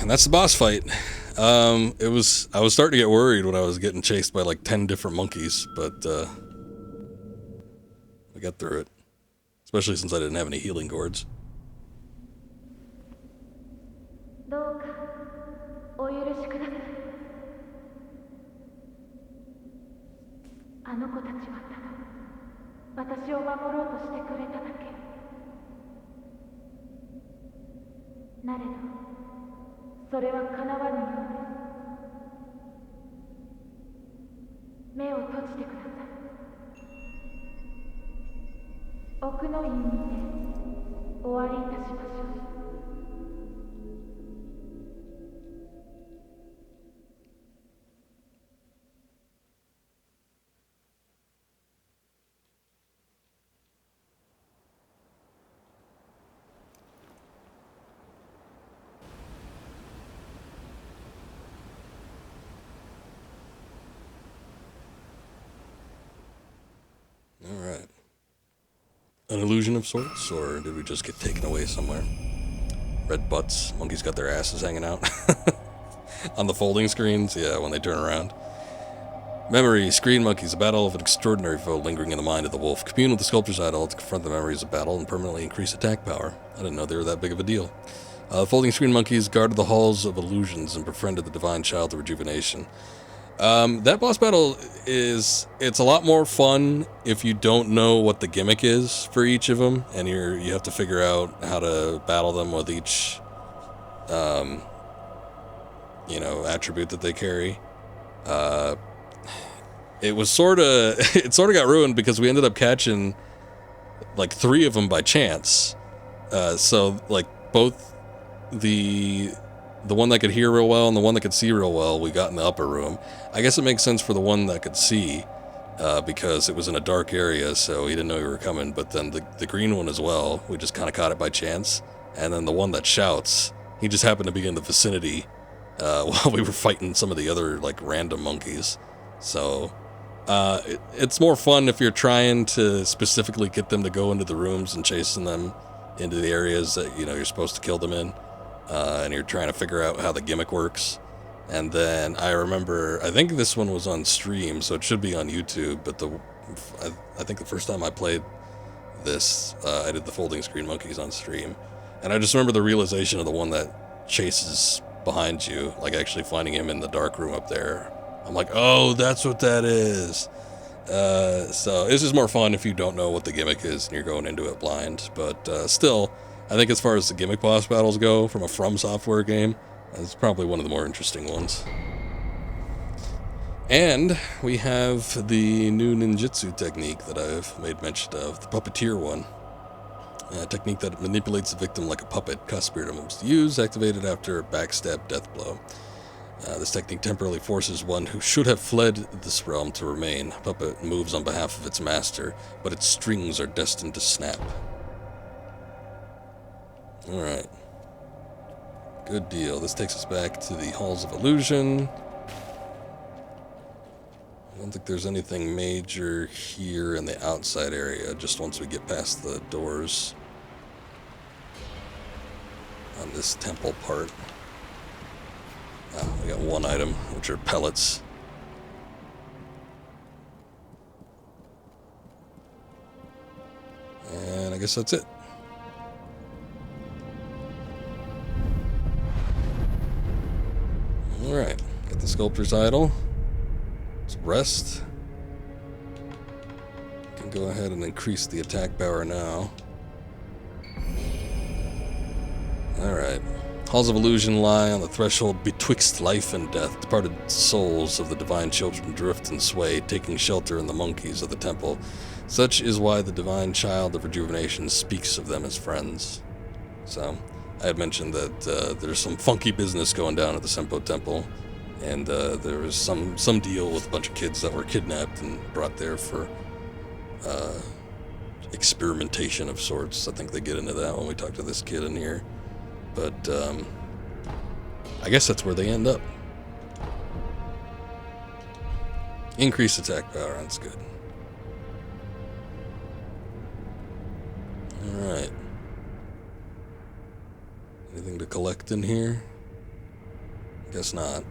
And that's the boss fight. I was starting to get worried when I was getting chased by like 10 different monkeys, but I got through it. Especially since I didn't have any healing gourds. an illusion of sorts, or did we just get taken away somewhere? Red butts. Monkeys got their asses hanging out. On the folding screens, yeah, when they turn around. Memories. Green monkeys. A battle of an extraordinary foe lingering in the mind of the wolf. Commune with the sculptor's idol to confront the memories of battle and permanently increase attack power. I didn't know they were that big of a deal. Folding screen monkeys guarded the halls of illusions and befriended the divine child of rejuvenation. That boss battle it's a lot more fun if you don't know what the gimmick is for each of them, and you have to figure out how to battle them with each, attribute that they carry. It was it sort of got ruined because we ended up catching like 3 of them by chance. So like both the one that could hear real well and the one that could see real well, we got in the upper room. I guess it makes sense for the one that could see, because it was in a dark area, so he didn't know we were coming. But then the green one as well, we just kind of caught it by chance. And then the one that shouts, he just happened to be in the vicinity while we were fighting some of the other like random monkeys. So it's more fun if you're trying to specifically get them to go into the rooms and chasing them into the areas that you're supposed to kill them in. And you're trying to figure out how the gimmick works. And then I remember, I think this one was on stream, so it should be on YouTube, but I think the first time I played this, I did the folding screen monkeys on stream. And I just remember the realization of the one that chases behind you, like actually finding him in the dark room up there. I'm like, oh, that's what that is. So it's just more fun if you don't know what the gimmick is and you're going into it blind. But still, I think as far as the gimmick boss battles go from a From Software game, it's probably one of the more interesting ones. And we have the new ninjutsu technique that I've made mention of, the puppeteer one. A technique that manipulates the victim like a puppet. Cost spirit moves to use, activated after a backstab death blow. This technique temporarily forces one who should have fled this realm to remain. Puppet moves on behalf of its master, but its strings are destined to snap. Alright. Good deal. This takes us back to the Halls of Illusion. I don't think there's anything major here in the outside area, just once we get past the doors on this temple part. We got one item, which are pellets. And I guess that's it. Alright, got the sculptor's idol. Let's rest. Can go ahead and increase the attack power now. Alright. Halls of Illusion lie on the threshold betwixt life and death. Departed souls of the divine children drift and sway, taking shelter in the monkeys of the temple. Such is why the divine child of rejuvenation speaks of them as friends. So, I had mentioned that there's some funky business going down at the Senpo Temple, and there was some deal with a bunch of kids that were kidnapped and brought there for experimentation of sorts. I think they get into that when we talk to this kid in here. But I guess that's where they end up. Increased attack power, that's good. Alright. Anything to collect in here? Guess not.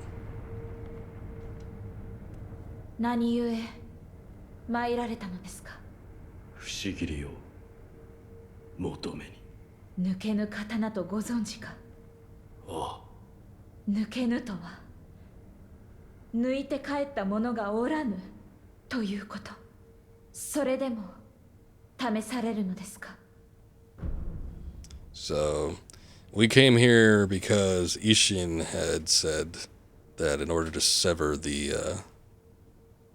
何故参られたのですか。不思議りを求めに。抜けぬ刀とご存知か。ああ。抜けぬとは抜いて帰った者がおらぬということ。それでも試されるのですか。 So, we came here because Ishin had said that in order to sever the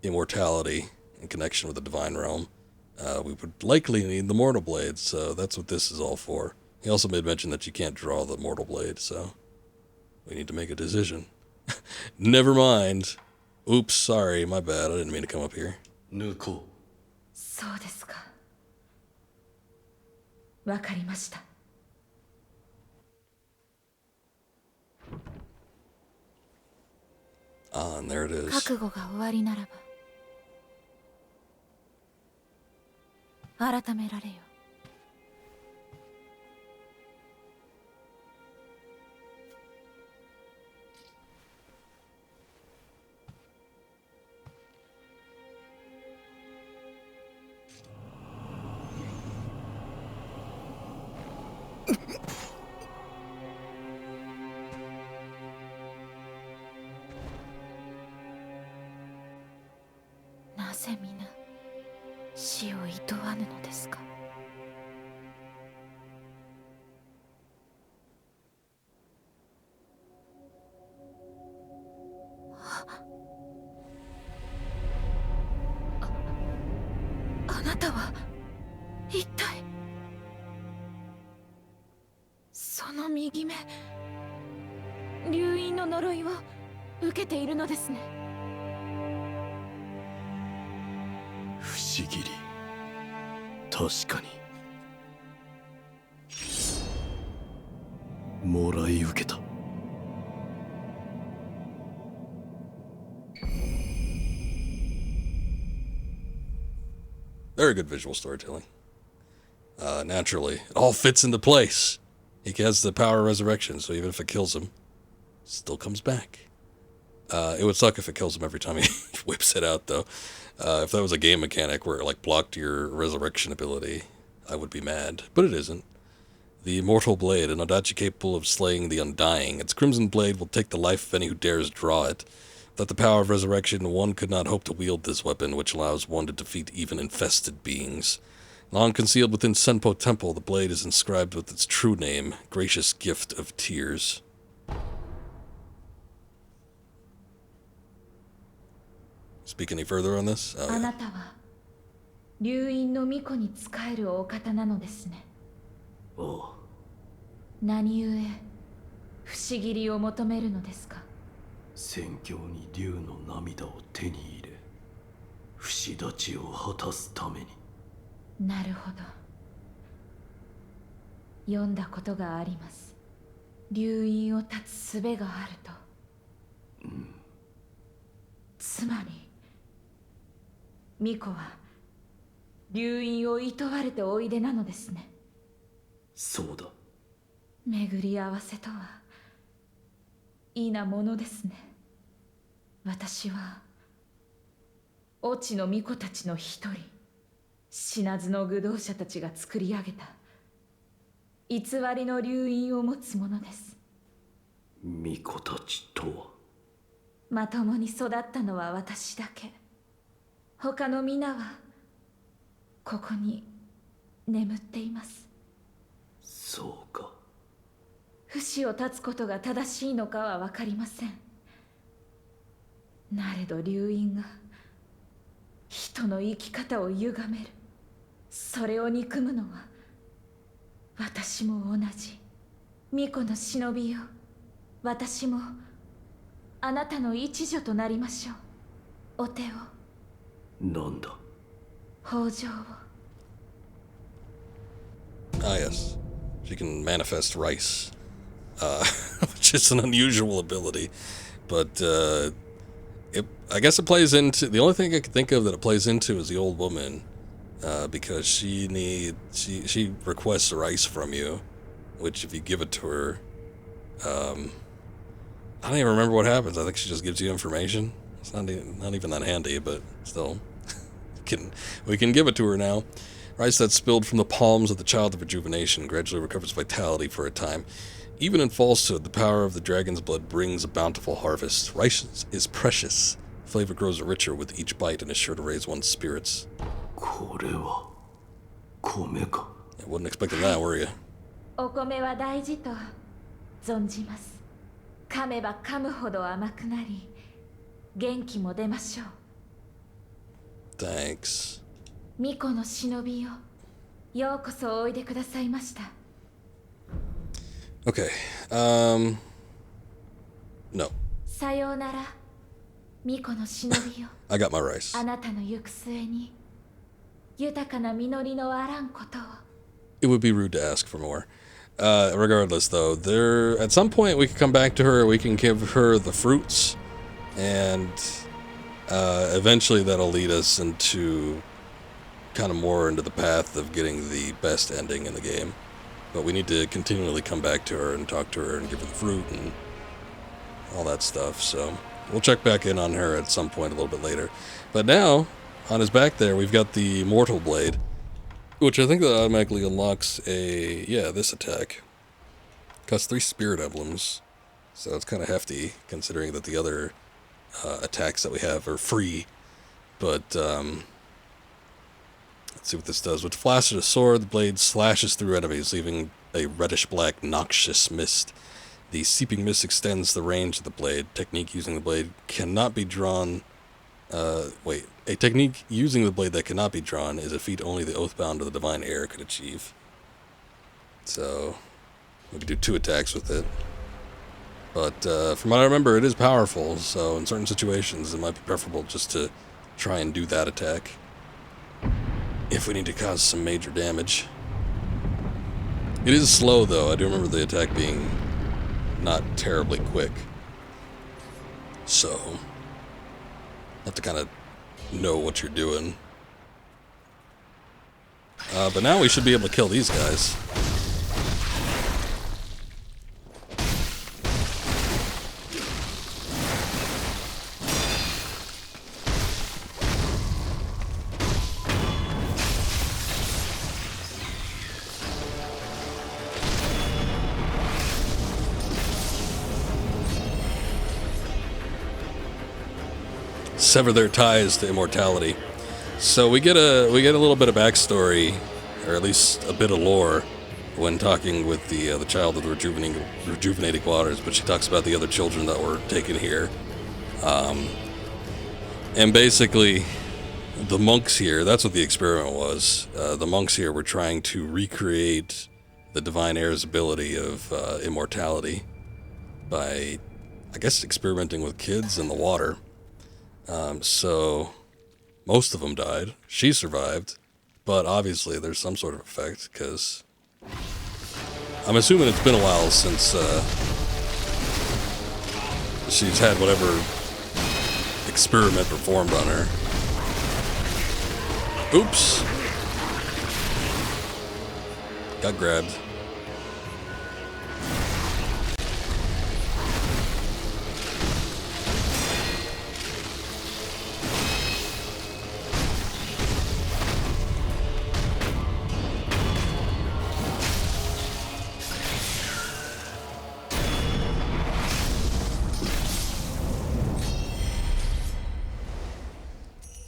immortality in connection with the divine realm, we would likely need the mortal blade, so that's what this is all for. He also made mention that you can't draw the mortal blade, so we need to make a decision. Never mind. Oops, sorry, my bad. I didn't mean to come up here. 抜こう。そうですか。わかりました。 Ah, and there it is. 覚悟が終わりならば改められよ。ぜ皆死を厭わぬのですか。あなたは一体。その右目、流因の呪いを受けているのですね。不思議り、確かにもらい受けた。Very good visual storytelling. Naturally, it all fits into place. He has the power of resurrection, so even if it kills him, it still comes back. It would suck if it kills him every time he whips it out, though. If that was a game mechanic where it like blocked your resurrection ability, I would be mad. But it isn't. The immortal blade, an Odachi capable of slaying the undying. Its crimson blade will take the life of any who dares draw it. Without the power of resurrection, one could not hope to wield this weapon, which allows one to defeat even infested beings. Long concealed within Senpo Temple, the blade is inscribed with its true name, Gracious Gift of Tears. Speak any further on this? あなたは流因の巫女に仕えるお方なのですね。ああ、何故不思議りを求めるのですか。戦況に竜の涙を手に入れ、不死立ちを果たすために。なるほど。読んだことがあります。流因を断つ術があると。つまり巫女は流因を厭われておいでなのですね。そうだ。巡り合わせとはいいなものですね。私は越智の巫女たちの一人、死なずの愚道者たちが作り上げた偽りの流因を持つものです。巫女たちとは。まともに育ったのは私だけ。他の皆はここに眠っています。そうか。不死を断つことが正しいのかは分かりません。なれど流因が人の生き方を歪める。それを憎むのは私も同じ。巫女の忍びよ、私もあなたの一助となりましょう。お手を。なんだ。豊穣を。Ah, yes. She can manifest rice, which is an unusual ability. But I guess it plays into... The only thing I can think of that it plays into is the old woman, because she requests rice from you, which if you give it to her... I don't even remember what happens. I think she just gives you information. It's not even that handy, but still. We can give it to her now. Rice that's spilled from the palms of the child of rejuvenation gradually recovers vitality for a time. Even in falsehood, the power of the dragon's blood brings a bountiful harvest. Rice is precious. Flavor grows richer with each bite and is sure to raise one's spirits. これは米か。 Yeah, wasn't expecting that, were you? お米は大事と存じます。噛めば噛むほど甘くなり、元気も出ましょう。Thanks. 巫女の忍びよ、ようこそおいでくださいました。Okay. No. さようなら、巫女の忍びよ。I got my rice. あなたの行く末に豊かな実りのあらんことを。It would be rude to ask for more. Regardless, though, at some point we can come back to her. We can give her the fruits, and eventually that'll lead us into kind of more into the path of getting the best ending in the game. But we need to continually come back to her and talk to her and give her the fruit and all that stuff. So we'll check back in on her at some point a little bit later. But now, on his back there, we've got the Immortal Blade, which I think that automatically unlocks this attack. Costs 3 spirit emblems, so it's kind of hefty, considering that the other attacks that we have are free. But, let's see what this does. With flash of a sword, the blade slashes through enemies, leaving a reddish-black, noxious mist. The seeping mist extends the range of the blade. Technique using the blade cannot be drawn... A technique using the blade that cannot be drawn is a feat only the Oathbound or the Divine Heir could achieve. So, we can do 2 attacks with it. But, from what I remember, it is powerful, so in certain situations it might be preferable just to try and do that attack. If we need to cause some major damage. It is slow, though. I do remember the attack being not terribly quick. So, have to kind of know what you're doing. But now we should be able to kill these guys. Sever their ties to immortality. So we get a little bit of backstory, or at least a bit of lore, when talking with the child of the rejuvenating waters. But she talks about the other children that were taken here, and basically the monks here. That's what the experiment was. The monks here were trying to recreate the Divine Heir's ability of immortality by, I guess, experimenting with kids in the water. So most of them died. She survived, but obviously there's some sort of effect, because I'm assuming it's been a while since she's had whatever experiment performed on her. Oops. Got grabbed.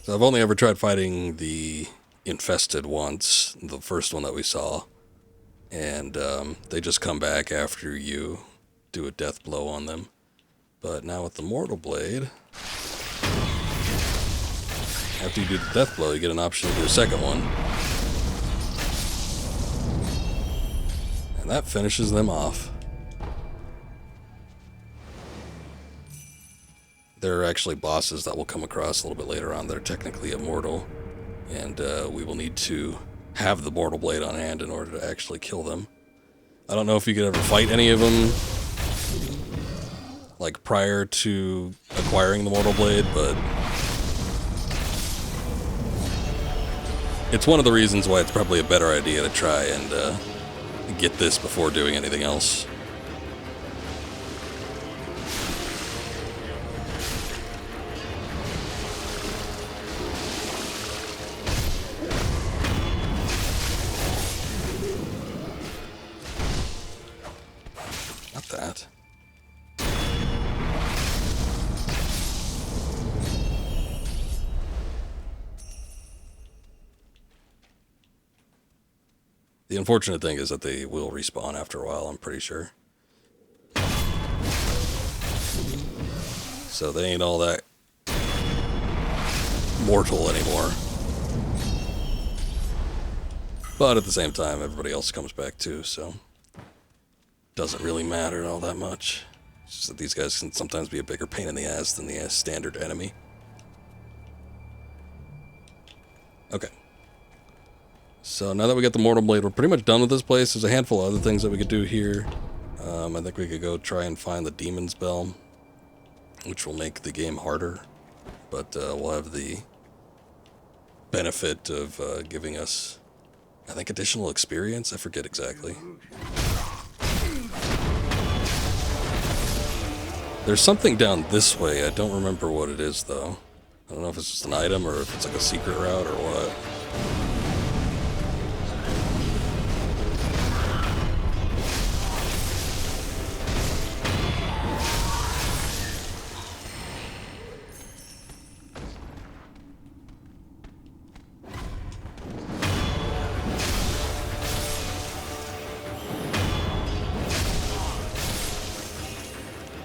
So I've only ever tried fighting the infested once, the first one that we saw, and they just come back after you do a death blow on them. But now with the Mortal Blade, after you do the death blow, you get an option to do a second one. And that finishes them off. There are actually bosses that we'll come across a little bit later on that are technically immortal, and we will need to have the Mortal Blade on hand in order to actually kill them. I don't know if you could ever fight any of them, like, prior to acquiring the Mortal Blade, but it's one of the reasons why it's probably a better idea to try and get this before doing anything else. That. The unfortunate thing is that they will respawn after a while, I'm pretty sure. So they ain't all that mortal anymore. But at the same time, everybody else comes back too, so doesn't really matter all that much. It's just that these guys can sometimes be a bigger pain in the ass than the standard enemy. Okay. So now that we got the Mortal Blade, we're pretty much done with this place. There's a handful of other things that we could do here. I think we could go try and find the Demon's Bell, which will make the game harder. But we'll have the benefit of giving us, I think, additional experience? I forget exactly. There's something down this way. I don't remember what it is, though. I don't know if it's just an item or if it's like a secret route or what.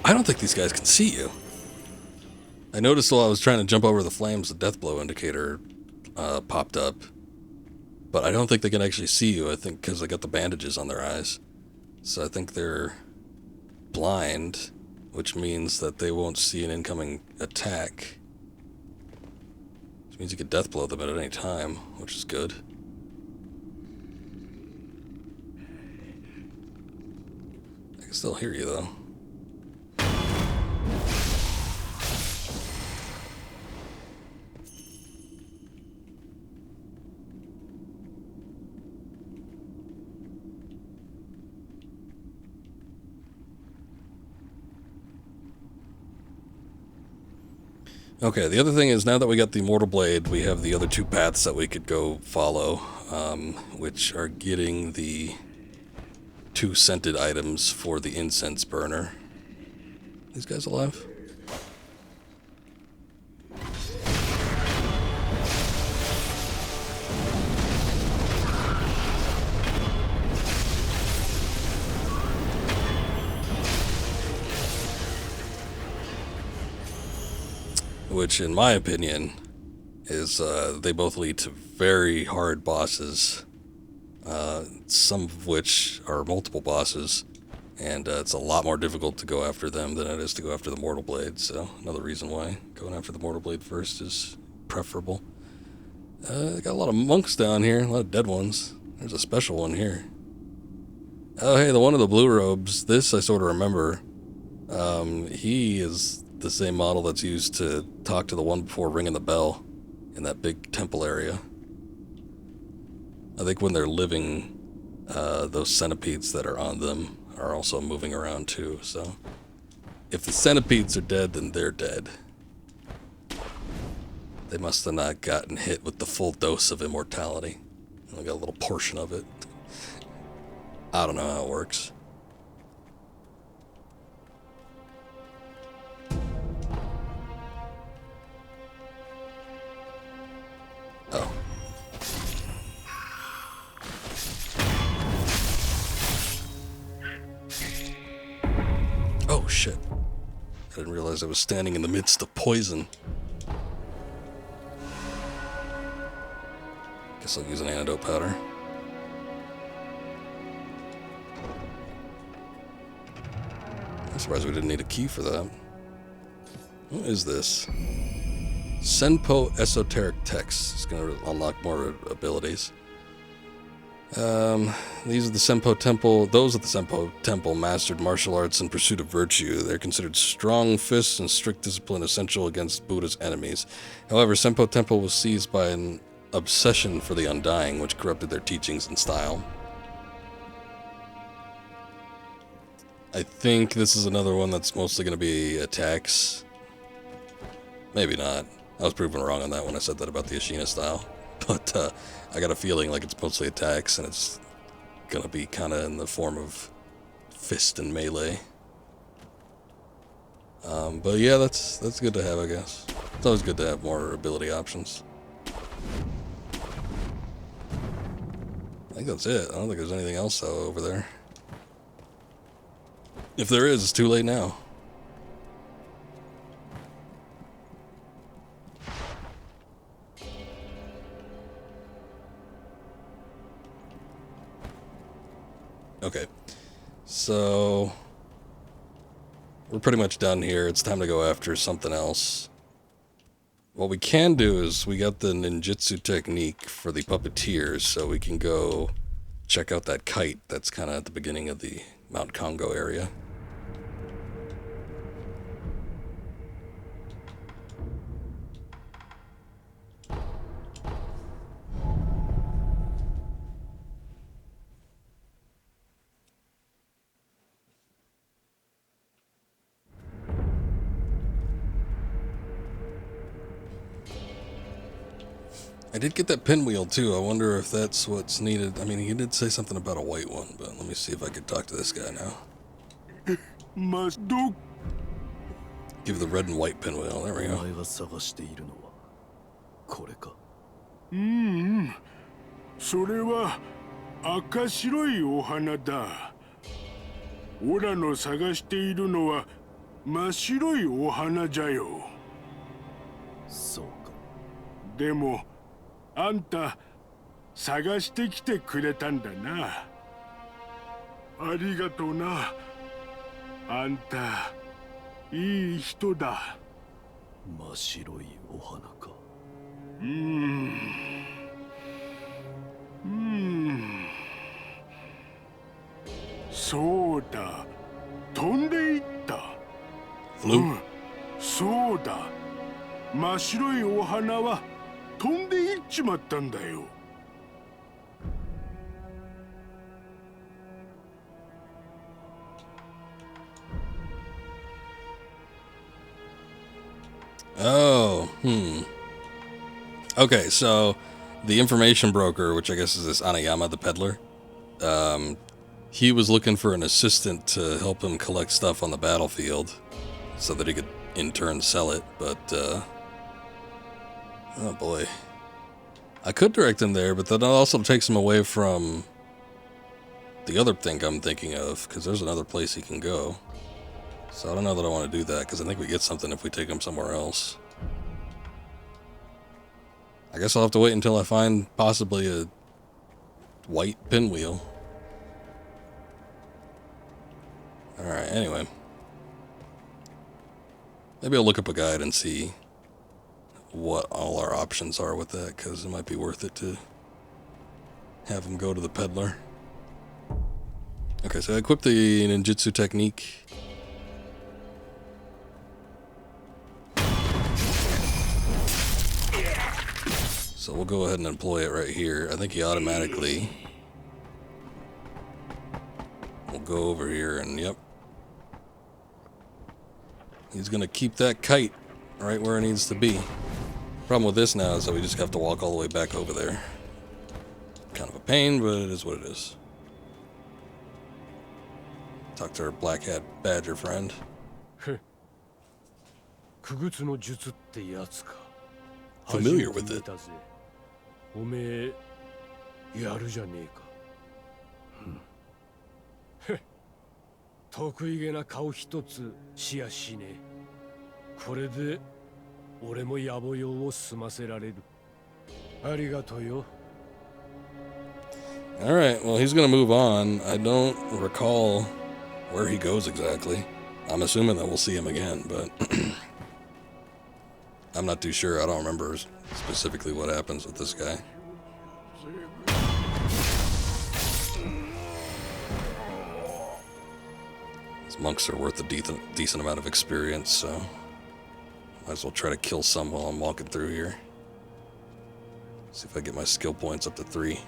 I don't think these guys can see you. I noticed while I was trying to jump over the flames, the death blow indicator popped up. But I don't think they can actually see you, I think, because they got the bandages on their eyes. So I think they're blind, which means that they won't see an incoming attack. Which means you could death blow them at any time, which is good. I can still hear you, though. Okay, the other thing is, now that we got the Immortal Blade, we have the other two paths that we could go follow, which are getting the 2 scented items for the incense burner. These guys alive? Which, in my opinion, is they both lead to very hard bosses, some of which are multiple bosses, and it's a lot more difficult to go after them than it is to go after the Mortal Blade, so another reason why going after the Mortal Blade first is preferable. Got a lot of monks down here, a lot of dead ones. There's a special one here. Oh, hey, the one of the blue robes, this I sort of remember. He is the same model that's used to talk to the one before ringing the bell in that big temple area. I think when they're living, those centipedes that are on them are also moving around too, so if the centipedes are dead, then they're dead. They must have not gotten hit with the full dose of immortality. They got a little portion of it. I don't know how it works. Oh. Oh shit. I didn't realize I was standing in the midst of poison. Guess I'll use an antidote powder. I'm surprised we didn't need a key for that. What is this? Senpo Esoteric Text. It's going to unlock more abilities. These are the Senpo Temple. Those at the Senpo Temple mastered martial arts in pursuit of virtue. They're considered strong fists and strict discipline essential against Buddha's enemies. However, Senpo Temple was seized by an obsession for the undying, which corrupted their teachings and style. I think this is another one that's mostly going to be attacks. Maybe not. I was proven wrong on that when I said that about the Ashina style. But I got a feeling like it's mostly attacks, and it's going to be kind of in the form of fist and melee. But yeah, that's good to have, I guess. It's always good to have more ability options. I think that's it. I don't think there's anything else over there. If there is, it's too late now. Okay, so we're pretty much done here. It's time to go after something else. What we can do is we got the ninjutsu technique for the puppeteers, so we can go check out that kite that's kind of at the beginning of the Mount Congo area. I did get that pinwheel too. I wonder if that's what's needed. I mean, he did say something about a white one, but let me see if I could talk to this guy now. Give the red and white pinwheel. There we go. 真っ白いお花じゃよ。そうか。でもあんた探してきてくれたんだな。ありがとうな。あんたいい人だ。真っ白いお花か。そうだ、飛んでいった。そうだ、真っ白いお花は飛んでいっちまったんだよ。Oh, Okay, so the information broker, which I guess is this Anayama, the peddler, he was looking for an assistant to help him collect stuff on the battlefield so that he could in turn sell it, but, oh boy. I could direct him there, but that also takes him away from the other thing I'm thinking of, because there's another place he can go. So I don't know that I want to do that, because I think we get something if we take him somewhere else. I guess I'll have to wait until I find possibly a white pinwheel. Alright, anyway. Maybe I'll look up a guide and see what all our options are with that, because it might be worth it to have him go to the peddler. Okay, so I equipped the ninjutsu technique. So we'll go ahead and employ it right here. I think he automatically will go over here and yep. He's gonna keep that kite right where it needs to be. Problem with this now is that we just have to walk all the way back over there. Kind of a pain, but it is what it is. Talk to our black hat badger friend. 傀儡の術ってやつか。 Familiar with it. おめえやるじゃねえか。へっ、得意げな顔一つしやしねえ。これで俺も野暮用を済ませられる。ありがとうよ。Alright, well he's gonna move on. I don't recall where he goes exactly. I'm assuming that we'll see him again, but I'm not too sure. I don't remember specifically what happens with this guy. These monks are worth a decent amount of experience, so might as well try to kill some while I'm walking through here. See if I get my skill points up to 3.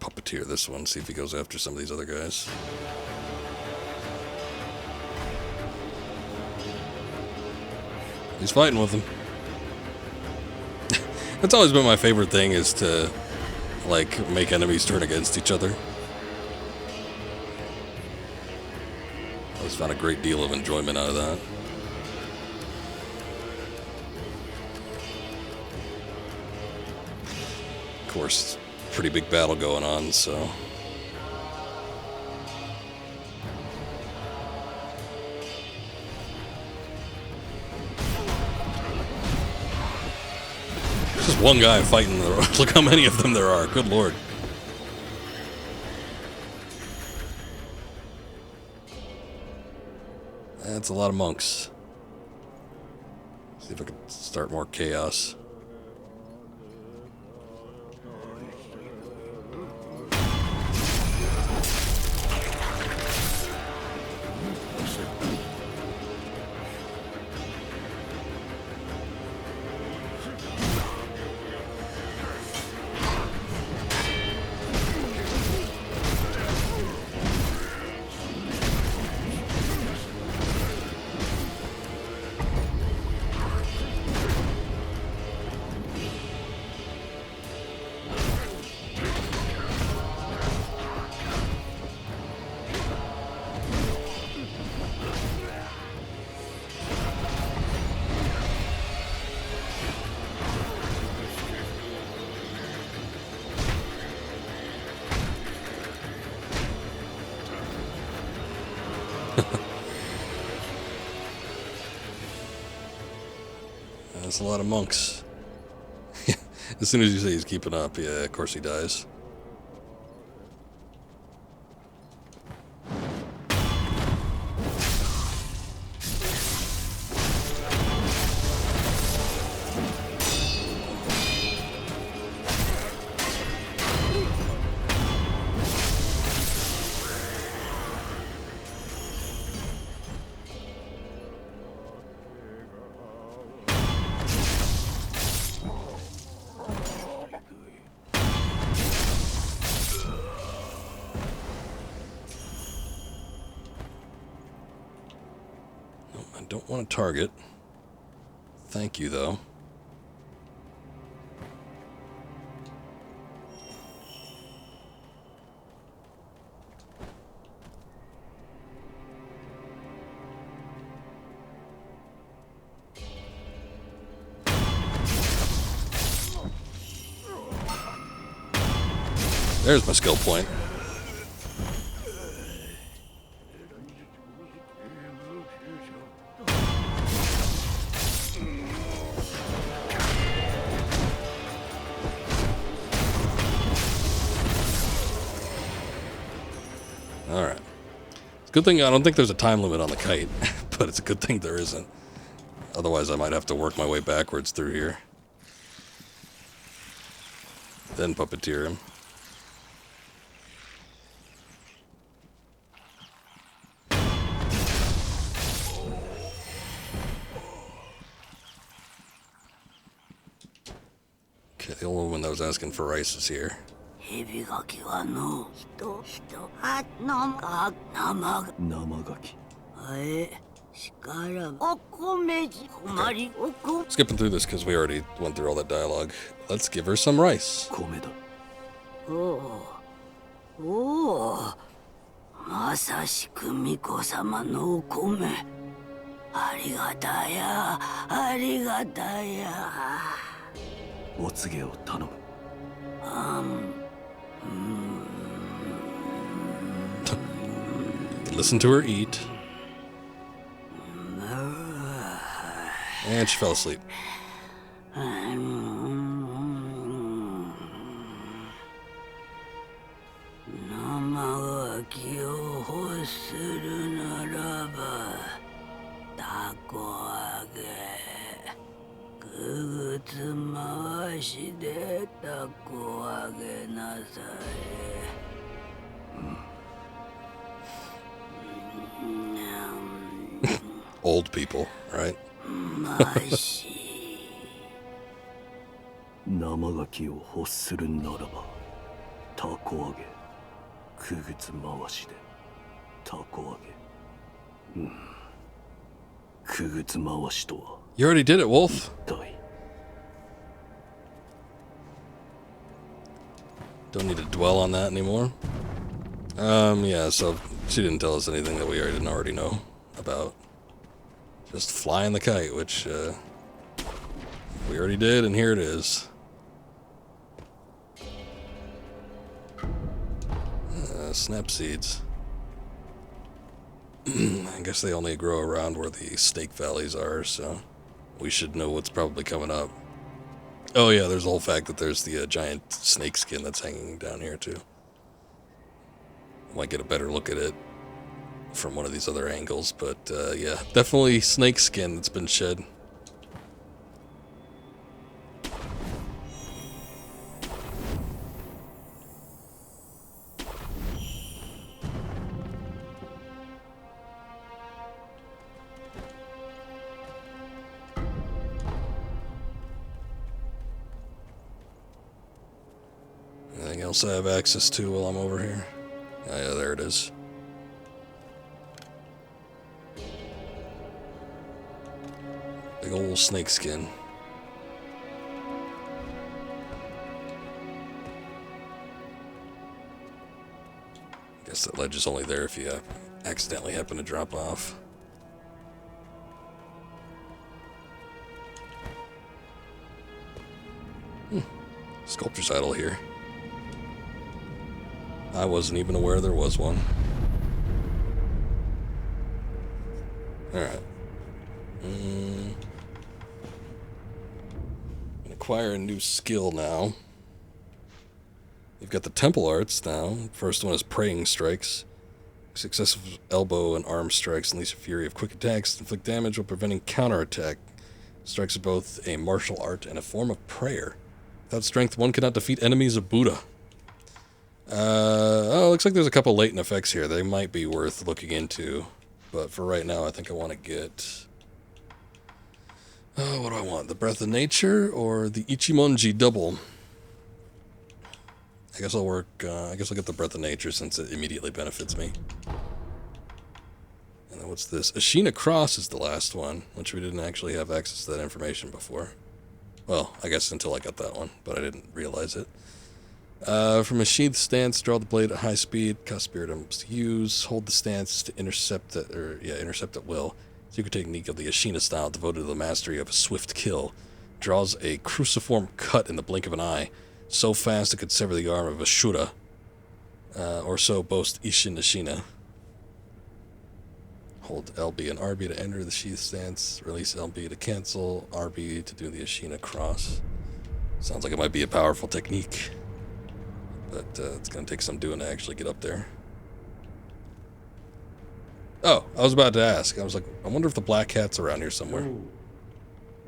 Puppeteer this one, see if he goes after some of these other guys. He's fighting with them. That's always been my favorite thing, is to like make enemies turn against each other. I always found a great deal of enjoyment out of that. Of course, pretty big battle going on, so just one guy fighting the look how many of them there are. Good lord. That's a lot of monks. See if I can start more chaos. That's a lot of monks. As soon as you say he's keeping up, yeah, of course he dies. I don't want to target. Thank you, though. There's my skill point. Alright. It's a good thing I don't think there's a time limit on the kite, but it's a good thing there isn't. Otherwise I might have to work my way backwards through here. Then puppeteer him. Okay, the old woman that was asking for rice is here. Skipping through this because we already went through all that dialogue. Let's give her some rice. Listen to her eat. And she fell asleep. Old people, right? 生ガキを欲するならばタコ揚げくぐつ回しでタコ揚げくぐつ回しとは You already did it, Wolf. 一体 Don't need to dwell on that anymore. Yeah, so she didn't tell us anything that we didn't already know about. Just flying the kite, which we already did, and here it is. Snap seeds. I guess they only grow around where the snake valleys are, so we should know what's probably coming up. Oh yeah, there's the whole fact that there's the giant snake skin that's hanging down here too. Might get a better look at it from one of these other angles, but yeah, definitely snake skin that's been shed. Anything else I have access to while I'm over here? Oh yeah, there it is. Big old snake skin. Guess that ledge is only there if you accidentally happen to drop off. Sculpture's idol here. I wasn't even aware there was one. Alright. acquire a new skill now. You've got the temple arts now. First one is praying strikes. Successive elbow and arm strikes unleash a fury of quick attacks, inflict damage while preventing counterattack. Strikes are both a martial art and a form of prayer. Without strength, one cannot defeat enemies of Buddha. Looks like there's a couple latent effects here. They might be worth looking into. But for right now, I think I want to get... what do I want? The Breath of Nature or the Ichimonji double? I guess I'll get the Breath of Nature since it immediately benefits me. And then what's this? Ashina Cross is the last one, which we didn't actually have access to that information before. Well, I guess until I got that one, but I didn't realize it. From a sheathed stance, draw the blade at high speed. Cost spirit items to use. Hold the stance to intercept at will. Secret technique of the Ashina style, devoted to the mastery of a swift kill. Draws a cruciform cut in the blink of an eye, so fast it could sever the arm of a Shura. Or so boast Ishin Ashina. Hold LB and RB to enter the sheath stance. Release LB to cancel. RB to do the Ashina cross. Sounds like it might be a powerful technique. But it's going to take some doing to actually get up there. Oh, I was about to ask. I was like, I wonder if the black cat's around here somewhere.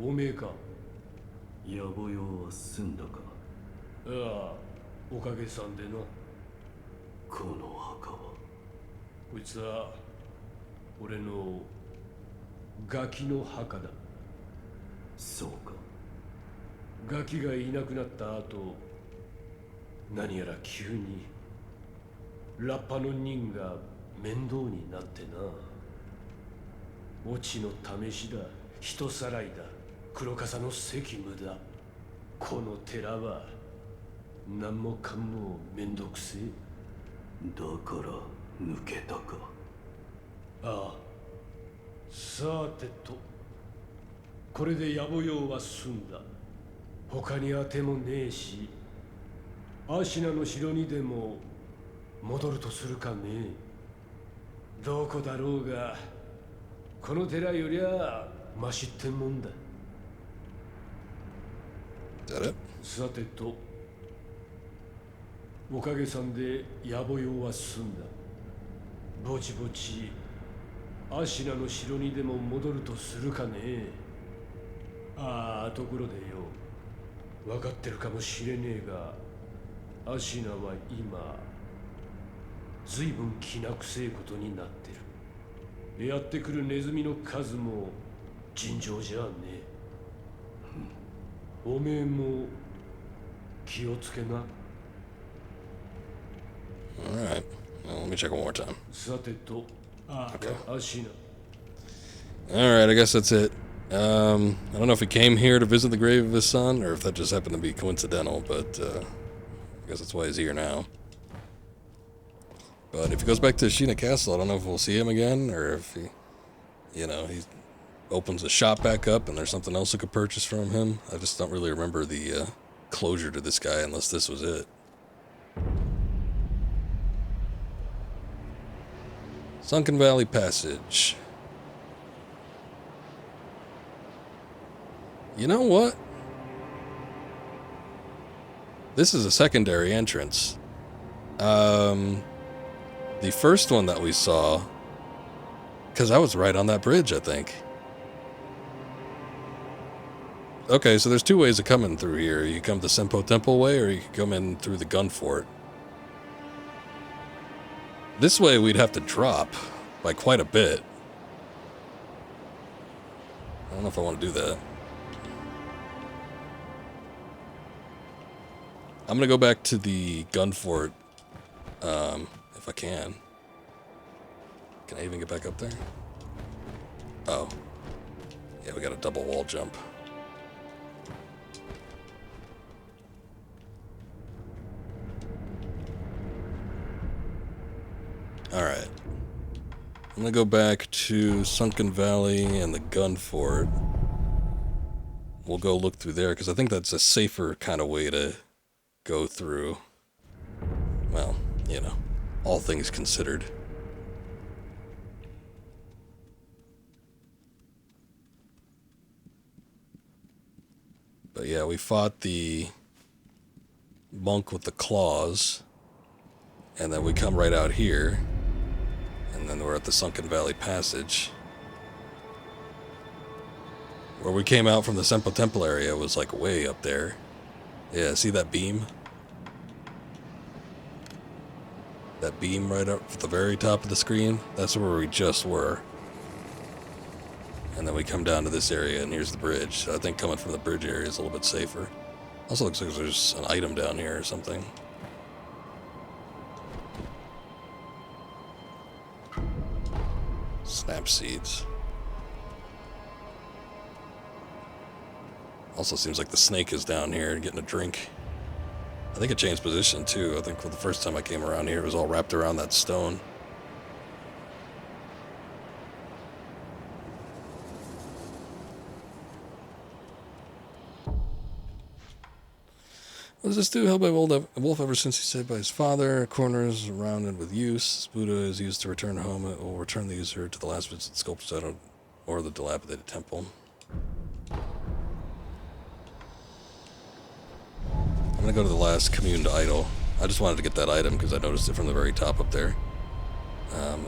おめえか。野暮用は済んだか。ああ、おかげさんでな。この墓は。こいつは俺のガキの墓だ。そうか。ガキがいなくなった後、何やら急にラッパの人が面倒になってな。オチの試しだ、人さらいだ、黒笠の責務だ。この寺は何もかもめんどくせえ。だから抜けたか。ああ、さてと、これで野暮用は済んだ。他に当てもねえし、アシナの城にでも戻るとするかね。どこだろうが、この寺よりゃマシってもんだ。さてと、おかげさんで野暮用は済んだ。ぼちぼちアシナの城にでも戻るとするかね。ああ、ところでよ、分かってるかもしれねえが、アシナは今ずいぶん気なくせえことになってる。やってくるネズミの数も尋常じゃねえ。おめえも気をつけな。 Alright. Well, let me check one more time. さてと、アシナ。 Alright, I guess that's it. I don't know if he came here to visit the grave of his son, or if that just happened to be coincidental, but I guess that's why he's here now. But if he goes back to Ashina Castle, I don't know if we'll see him again, or if he, he opens the shop back up and there's something else we could purchase from him. I just don't really remember the closure to this guy unless this was it. Sunken Valley Passage. You know what? This is a secondary entrance. The first one that we saw, because I was right on that bridge, I think. Okay, so there's two ways of coming through here. You come the Senpo Temple way, or you can come in through the gun fort. This way we'd have to drop by quite a bit. I don't know if I want to do that. I'm gonna go back to the gun fort, if I can. Can I even get back up there? Oh. Yeah, we got a double wall jump. Alright. I'm gonna go back to Sunken Valley and the gun fort. We'll go look through there, because I think that's a safer kind of way to go through. Well, all things considered. But yeah, we fought the monk with the claws, and then we come right out here, and then we're at the Sunken Valley Passage. Where we came out from the Sempo Temple area was like way up there. Yeah, see that beam? That beam right up at the very top of the screen? That's where we just were. And then we come down to this area, and here's the bridge. So I think coming from the bridge area is a little bit safer. Also looks like there's an item down here or something. Snap seeds. Also seems like the snake is down here getting a drink. I think it changed position too. I think for the first time I came around here, it was all wrapped around that stone. What does this do? Held by a wolf ever since he's saved by his father. Corners rounded with use. Buddha is used to return home. It will return the user to the last visit sculpture or the dilapidated temple. I'm gonna go to the last communed idol. I just wanted to get that item because I noticed it from the very top up there.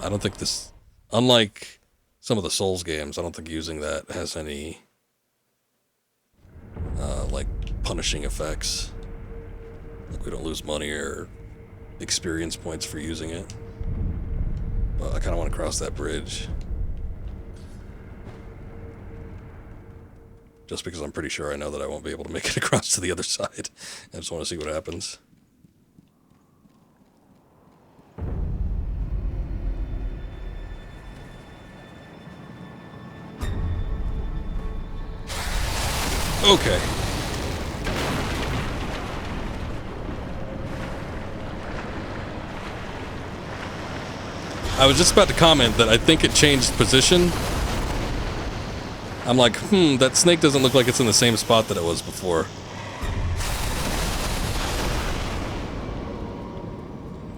I don't think this, unlike some of the Souls games, I don't think using that has any like punishing effects. Like we don't lose money or experience points for using it. But I kind of want to cross that bridge. Just because I'm pretty sure I know that I won't be able to make it across to the other side. I just want to see what happens. Okay. I was just about to comment that I think it changed position. I'm like, that snake doesn't look like it's in the same spot that it was before.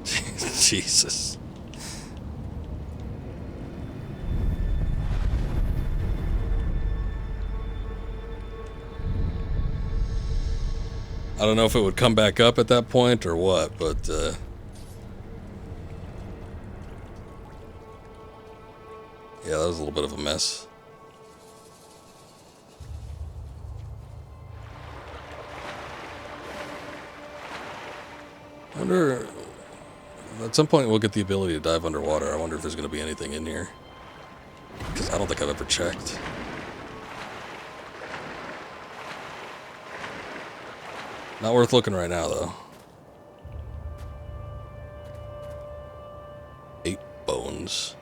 Jesus. I don't know if it would come back up at that point or what, but yeah, that was a little bit of a mess. I wonder, at some point we'll get the ability to dive underwater. I wonder if there's going to be anything in here. Because I don't think I've ever checked. Not worth looking right now, though. 8 bones.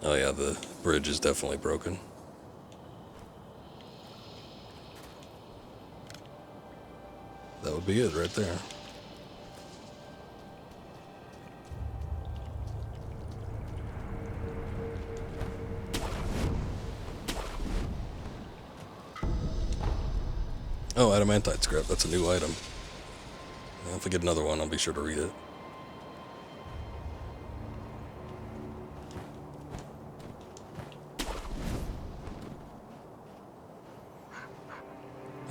Oh yeah, the bridge is definitely broken. That would be it right there. Oh, adamantite scrap. That's a new item. If I get another one, I'll be sure to read it.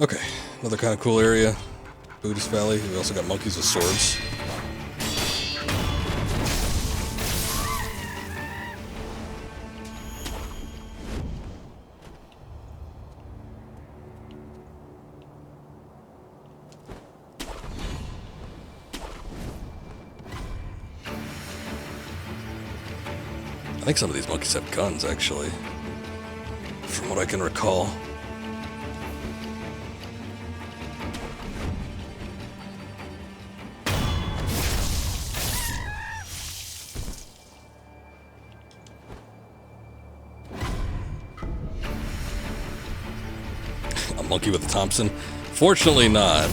Okay, another kind of cool area. Buddhist Valley. We also got monkeys with swords. I think some of these monkeys have guns, actually, from what I can recall. A monkey with a Thompson? Fortunately not.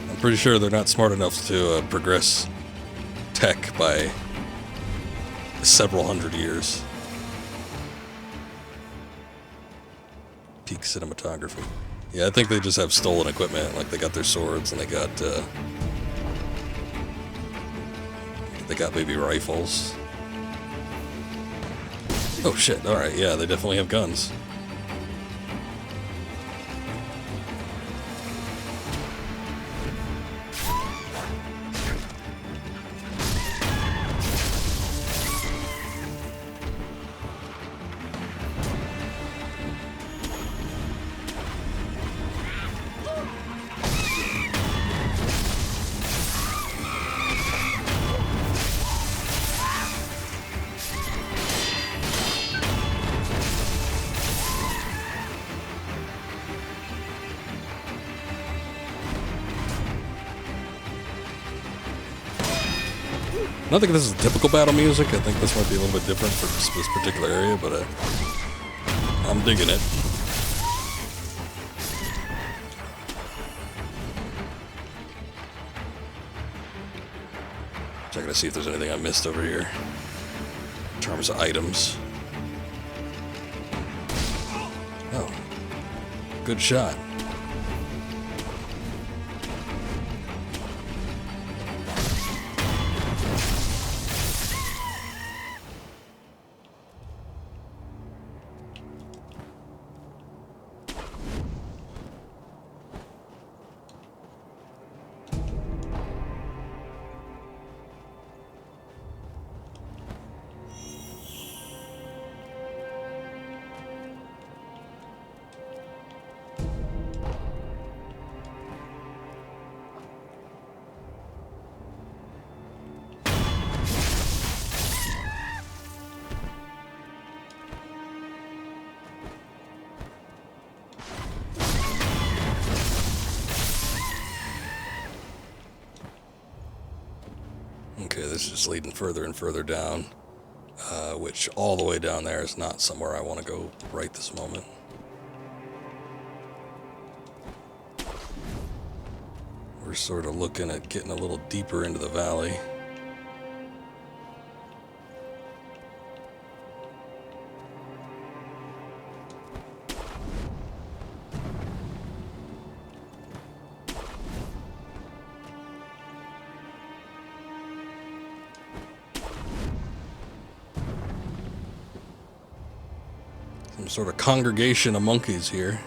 I'm pretty sure they're not smart enough to progress tech by several hundred years. Peak cinematography. Yeah, I think they just have stolen equipment. Like they got their swords and they got maybe rifles. Oh shit, alright, yeah, they definitely have guns. I don't think this is typical battle music. I think this might be a little bit different for this particular area, but I'm digging it. Checking to see if there's anything I missed over here in terms of items. Oh, good shot. Okay, this is just leading further and further down, which all the way down there is not somewhere I want to go right this moment. We're sort of looking at getting a little deeper into the valley. Some sort of congregation of monkeys here.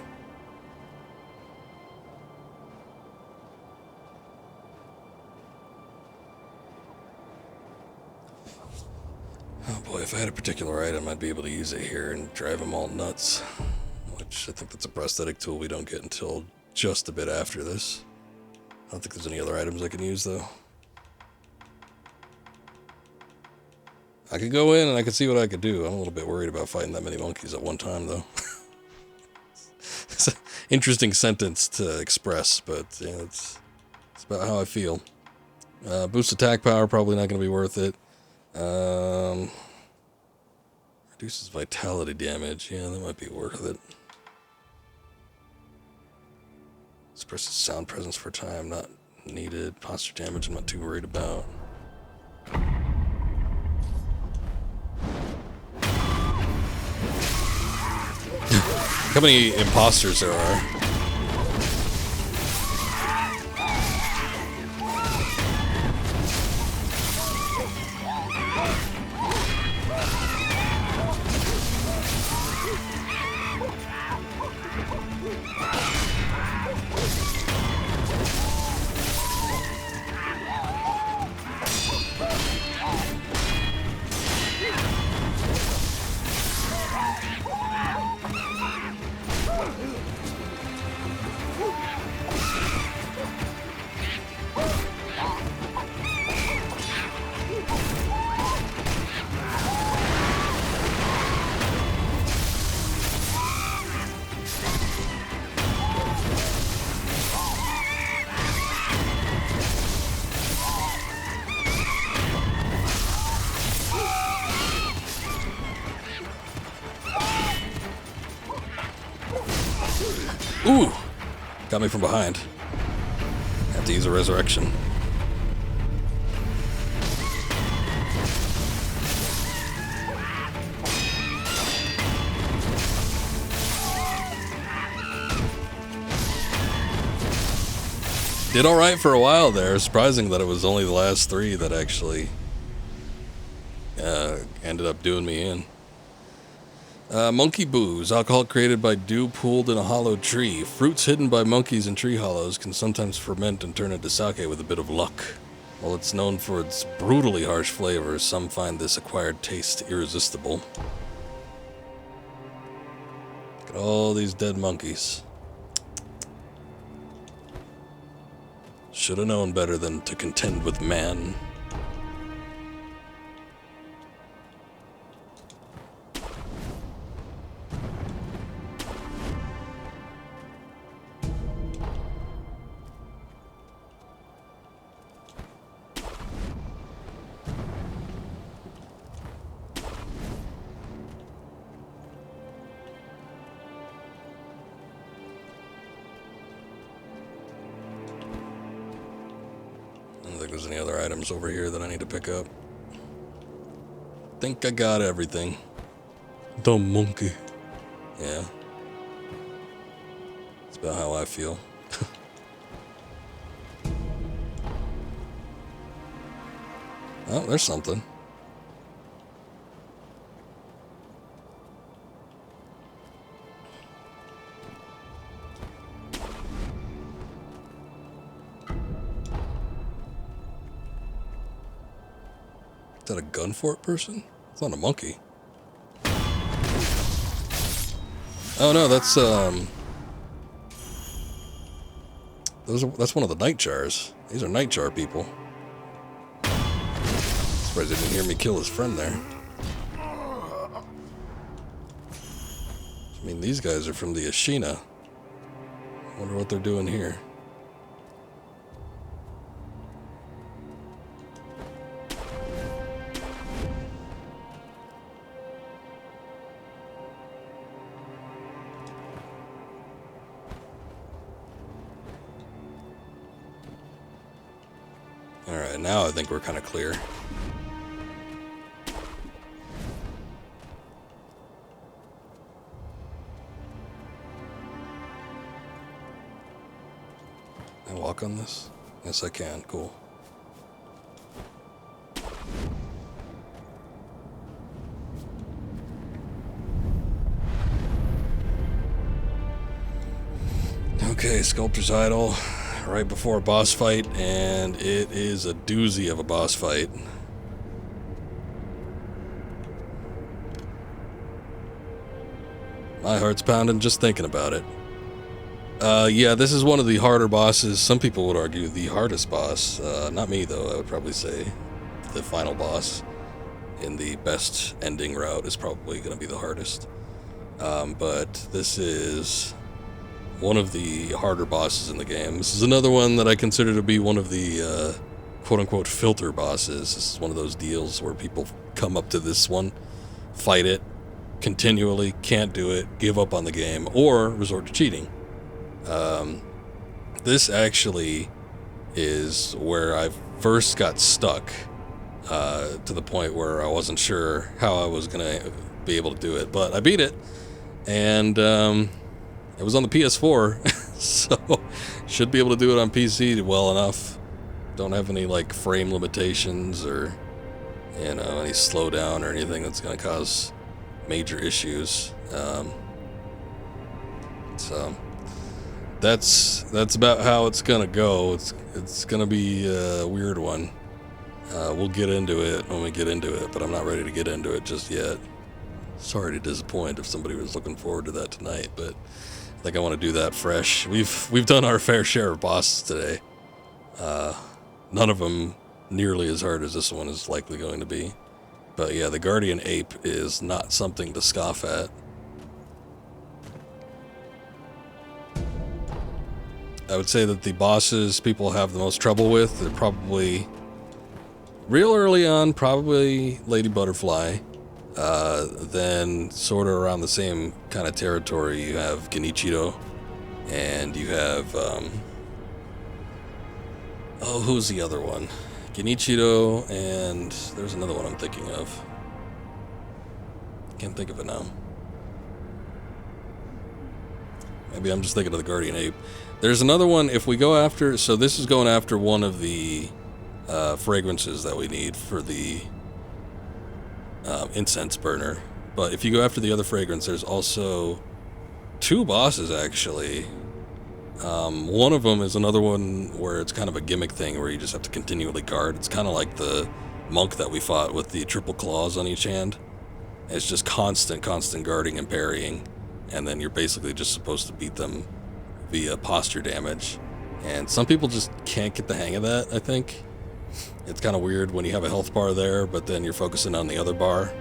Oh boy, if I had a particular item, I'd be able to use it here and drive them all nuts. Which I think that's a prosthetic tool we don't get until just a bit after this. I don't think there's any other items I can use though. I could go in and I could see what I could do. I'm a little bit worried about fighting that many monkeys at one time, though. It's an interesting sentence to express, but yeah, it's about how I feel. Boost attack power, probably not going to be worth it. Reduces vitality damage. Yeah, that might be worth it. Suppresses sound presence for time, not needed. Posture damage, I'm not too worried about. How many imposters there are? Ooh! Got me from behind. Have to use a resurrection. Did alright for a while there. Surprising that it was only the last three that actually ended up doing me in. Monkey booze. Alcohol created by dew pooled in a hollow tree. Fruits hidden by monkeys in tree hollows can sometimes ferment and turn into sake with a bit of luck. While it's known for its brutally harsh flavors, some find this acquired taste irresistible. Look at all these dead monkeys. Should have known better than to contend with man. I don't think there's any other items over here that I need to pick up. Think I got everything. Dumb monkey. Yeah. That's about how I feel. Oh, there's something. Is that a gun fort person? It's not a monkey. Oh no, that's that's one of the nightjars. These are nightjar people. Surprised they didn't hear me kill his friend there. I mean, these guys are from the Ashina. Wonder what they're doing here. Alright, now I think we're kind of clear. Can I walk on this? Yes, I can. Cool. Okay, Sculptor's Idol. Right before a boss fight, and it is a doozy of a boss fight. My heart's pounding just thinking about it. Yeah, this is one of the harder bosses. Some people would argue the hardest boss. Not me, though. I would probably say the final boss in the best ending route is probably going to be the hardest. But this is one of the harder bosses in the game. This is another one that I consider to be one of the quote-unquote filter bosses. This is one of those deals where people come up to this one, fight it continually, can't do it, give up on the game, or resort to cheating. This actually is where I first got stuck to the point where I wasn't sure how I was going to be able to do it. But I beat it, and it was on the PS4, so should be able to do it on PC well enough. Don't have any like frame limitations or, you know, any slowdown or anything that's going to cause major issues. So that's about how it's going to go. It's going to be a weird one. We'll get into it when we get into it, but I'm not ready to get into it just yet. Sorry to disappoint if somebody was looking forward to that tonight, but I think I want to do that fresh. We've done our fair share of bosses today. None of them nearly as hard as this one is likely going to be. But yeah, the Guardian Ape is not something to scoff at. I would say that the bosses people have the most trouble with, they're probably real early on, probably Lady Butterfly. Then sort of around the same kind of territory, you have Genichiro, and you have, oh, who's the other one? Genichiro, and there's another one I'm thinking of. Can't think of it now. Maybe I'm just thinking of the Guardian Ape. There's another one, if we go after, so this is going after one of the fragrances that we need for the incense burner. But if you go after the other fragrance, there's also 2 bosses, actually. One of them is another one where it's kind of a gimmick thing where you just have to continually guard. It's kind of like the monk that we fought with the triple claws on each hand. It's just constant guarding and parrying. And then you're basically just supposed to beat them via posture damage. And some people just can't get the hang of that, I think. It's kind of weird when you have a health bar there, but then you're focusing on the other bar.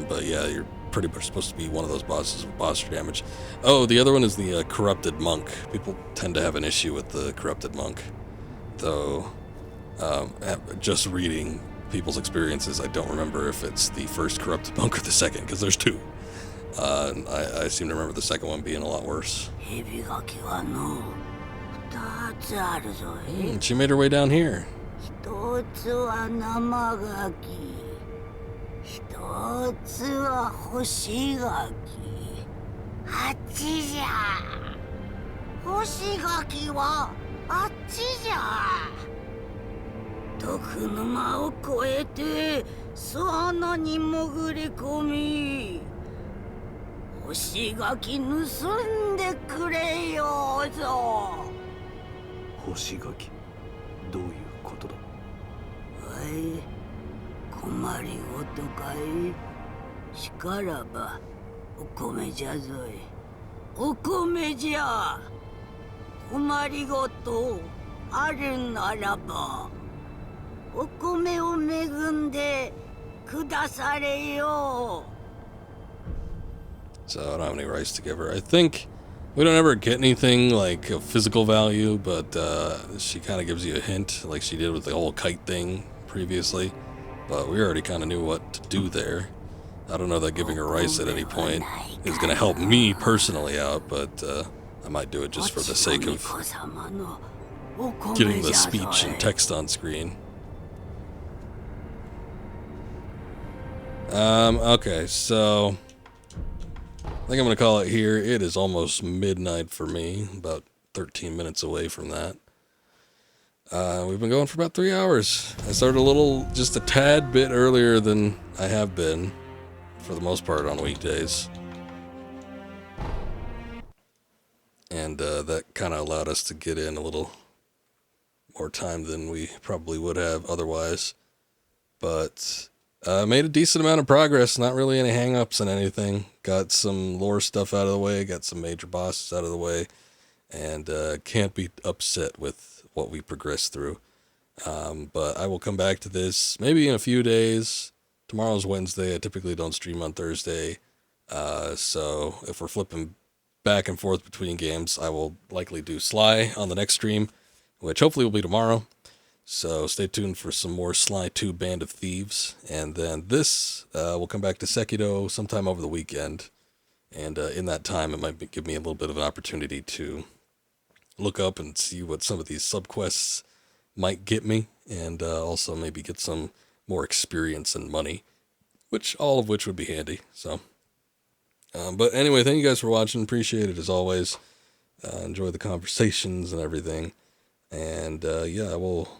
But yeah, you're pretty much supposed to be one of those bosses with posture damage. Oh, the other one is the corrupted monk. People tend to have an issue with the corrupted monk. Though, just reading people's experiences, I don't remember if it's the first corrupted monk or the second, because there's 2. I seem to remember the second one being a lot worse. She made her way down here. 一つは生ガキ、一つは干しガキ。あっちじゃ。干しガキはあっちじゃ。毒沼を越えて巣穴に潜り込み、干しガキ盗んでくれようぞ。干し柿、どういうことだ。はい、困りごとかい。しからばお米じゃぞい。お米じゃ。困りごとあるならばお米を恵んでくだされよ。 So I don't have any rice to give her. I think we don't ever get anything like of physical value, but she kind of gives you a hint, like she did with the whole kite thing previously. But we already kind of knew what to do there. I don't know that giving her rice at any point is going to help me personally out, but I might do it just for the sake of getting the speech and text on screen. Okay, so I think I'm going to call it here. It is almost midnight for me, about 13 minutes away from that. We've been going for about 3 hours. I started just a tad bit earlier than I have been, for the most part, on weekdays. And that kind of allowed us to get in a little more time than we probably would have otherwise. But made a decent amount of progress, not really any hang-ups and anything. Got some lore stuff out of the way, got some major bosses out of the way, and can't be upset with what we progressed through. But I will come back to this maybe in a few days. Tomorrow's Wednesday. I typically don't stream on Thursday. So if we're flipping back and forth between games, I will likely do Sly on the next stream, which hopefully will be tomorrow. So stay tuned for some more Sly 2 Band of Thieves. And then this will come back to Sekiro sometime over the weekend. And in that time, it might give me a little bit of an opportunity to look up and see what some of these subquests might get me. And also maybe get some more experience and money, all of which would be handy. So, but anyway, thank you guys for watching. Appreciate it as always. Enjoy the conversations and everything. And yeah, I will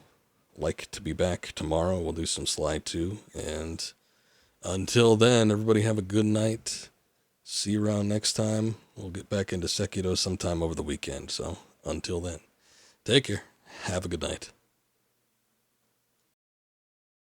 like to be back tomorrow. We'll do some Sly 2. And until then, everybody have a good night. See you around next time. We'll get back into Sekiro sometime over the weekend. So until then, take care. Have a good night.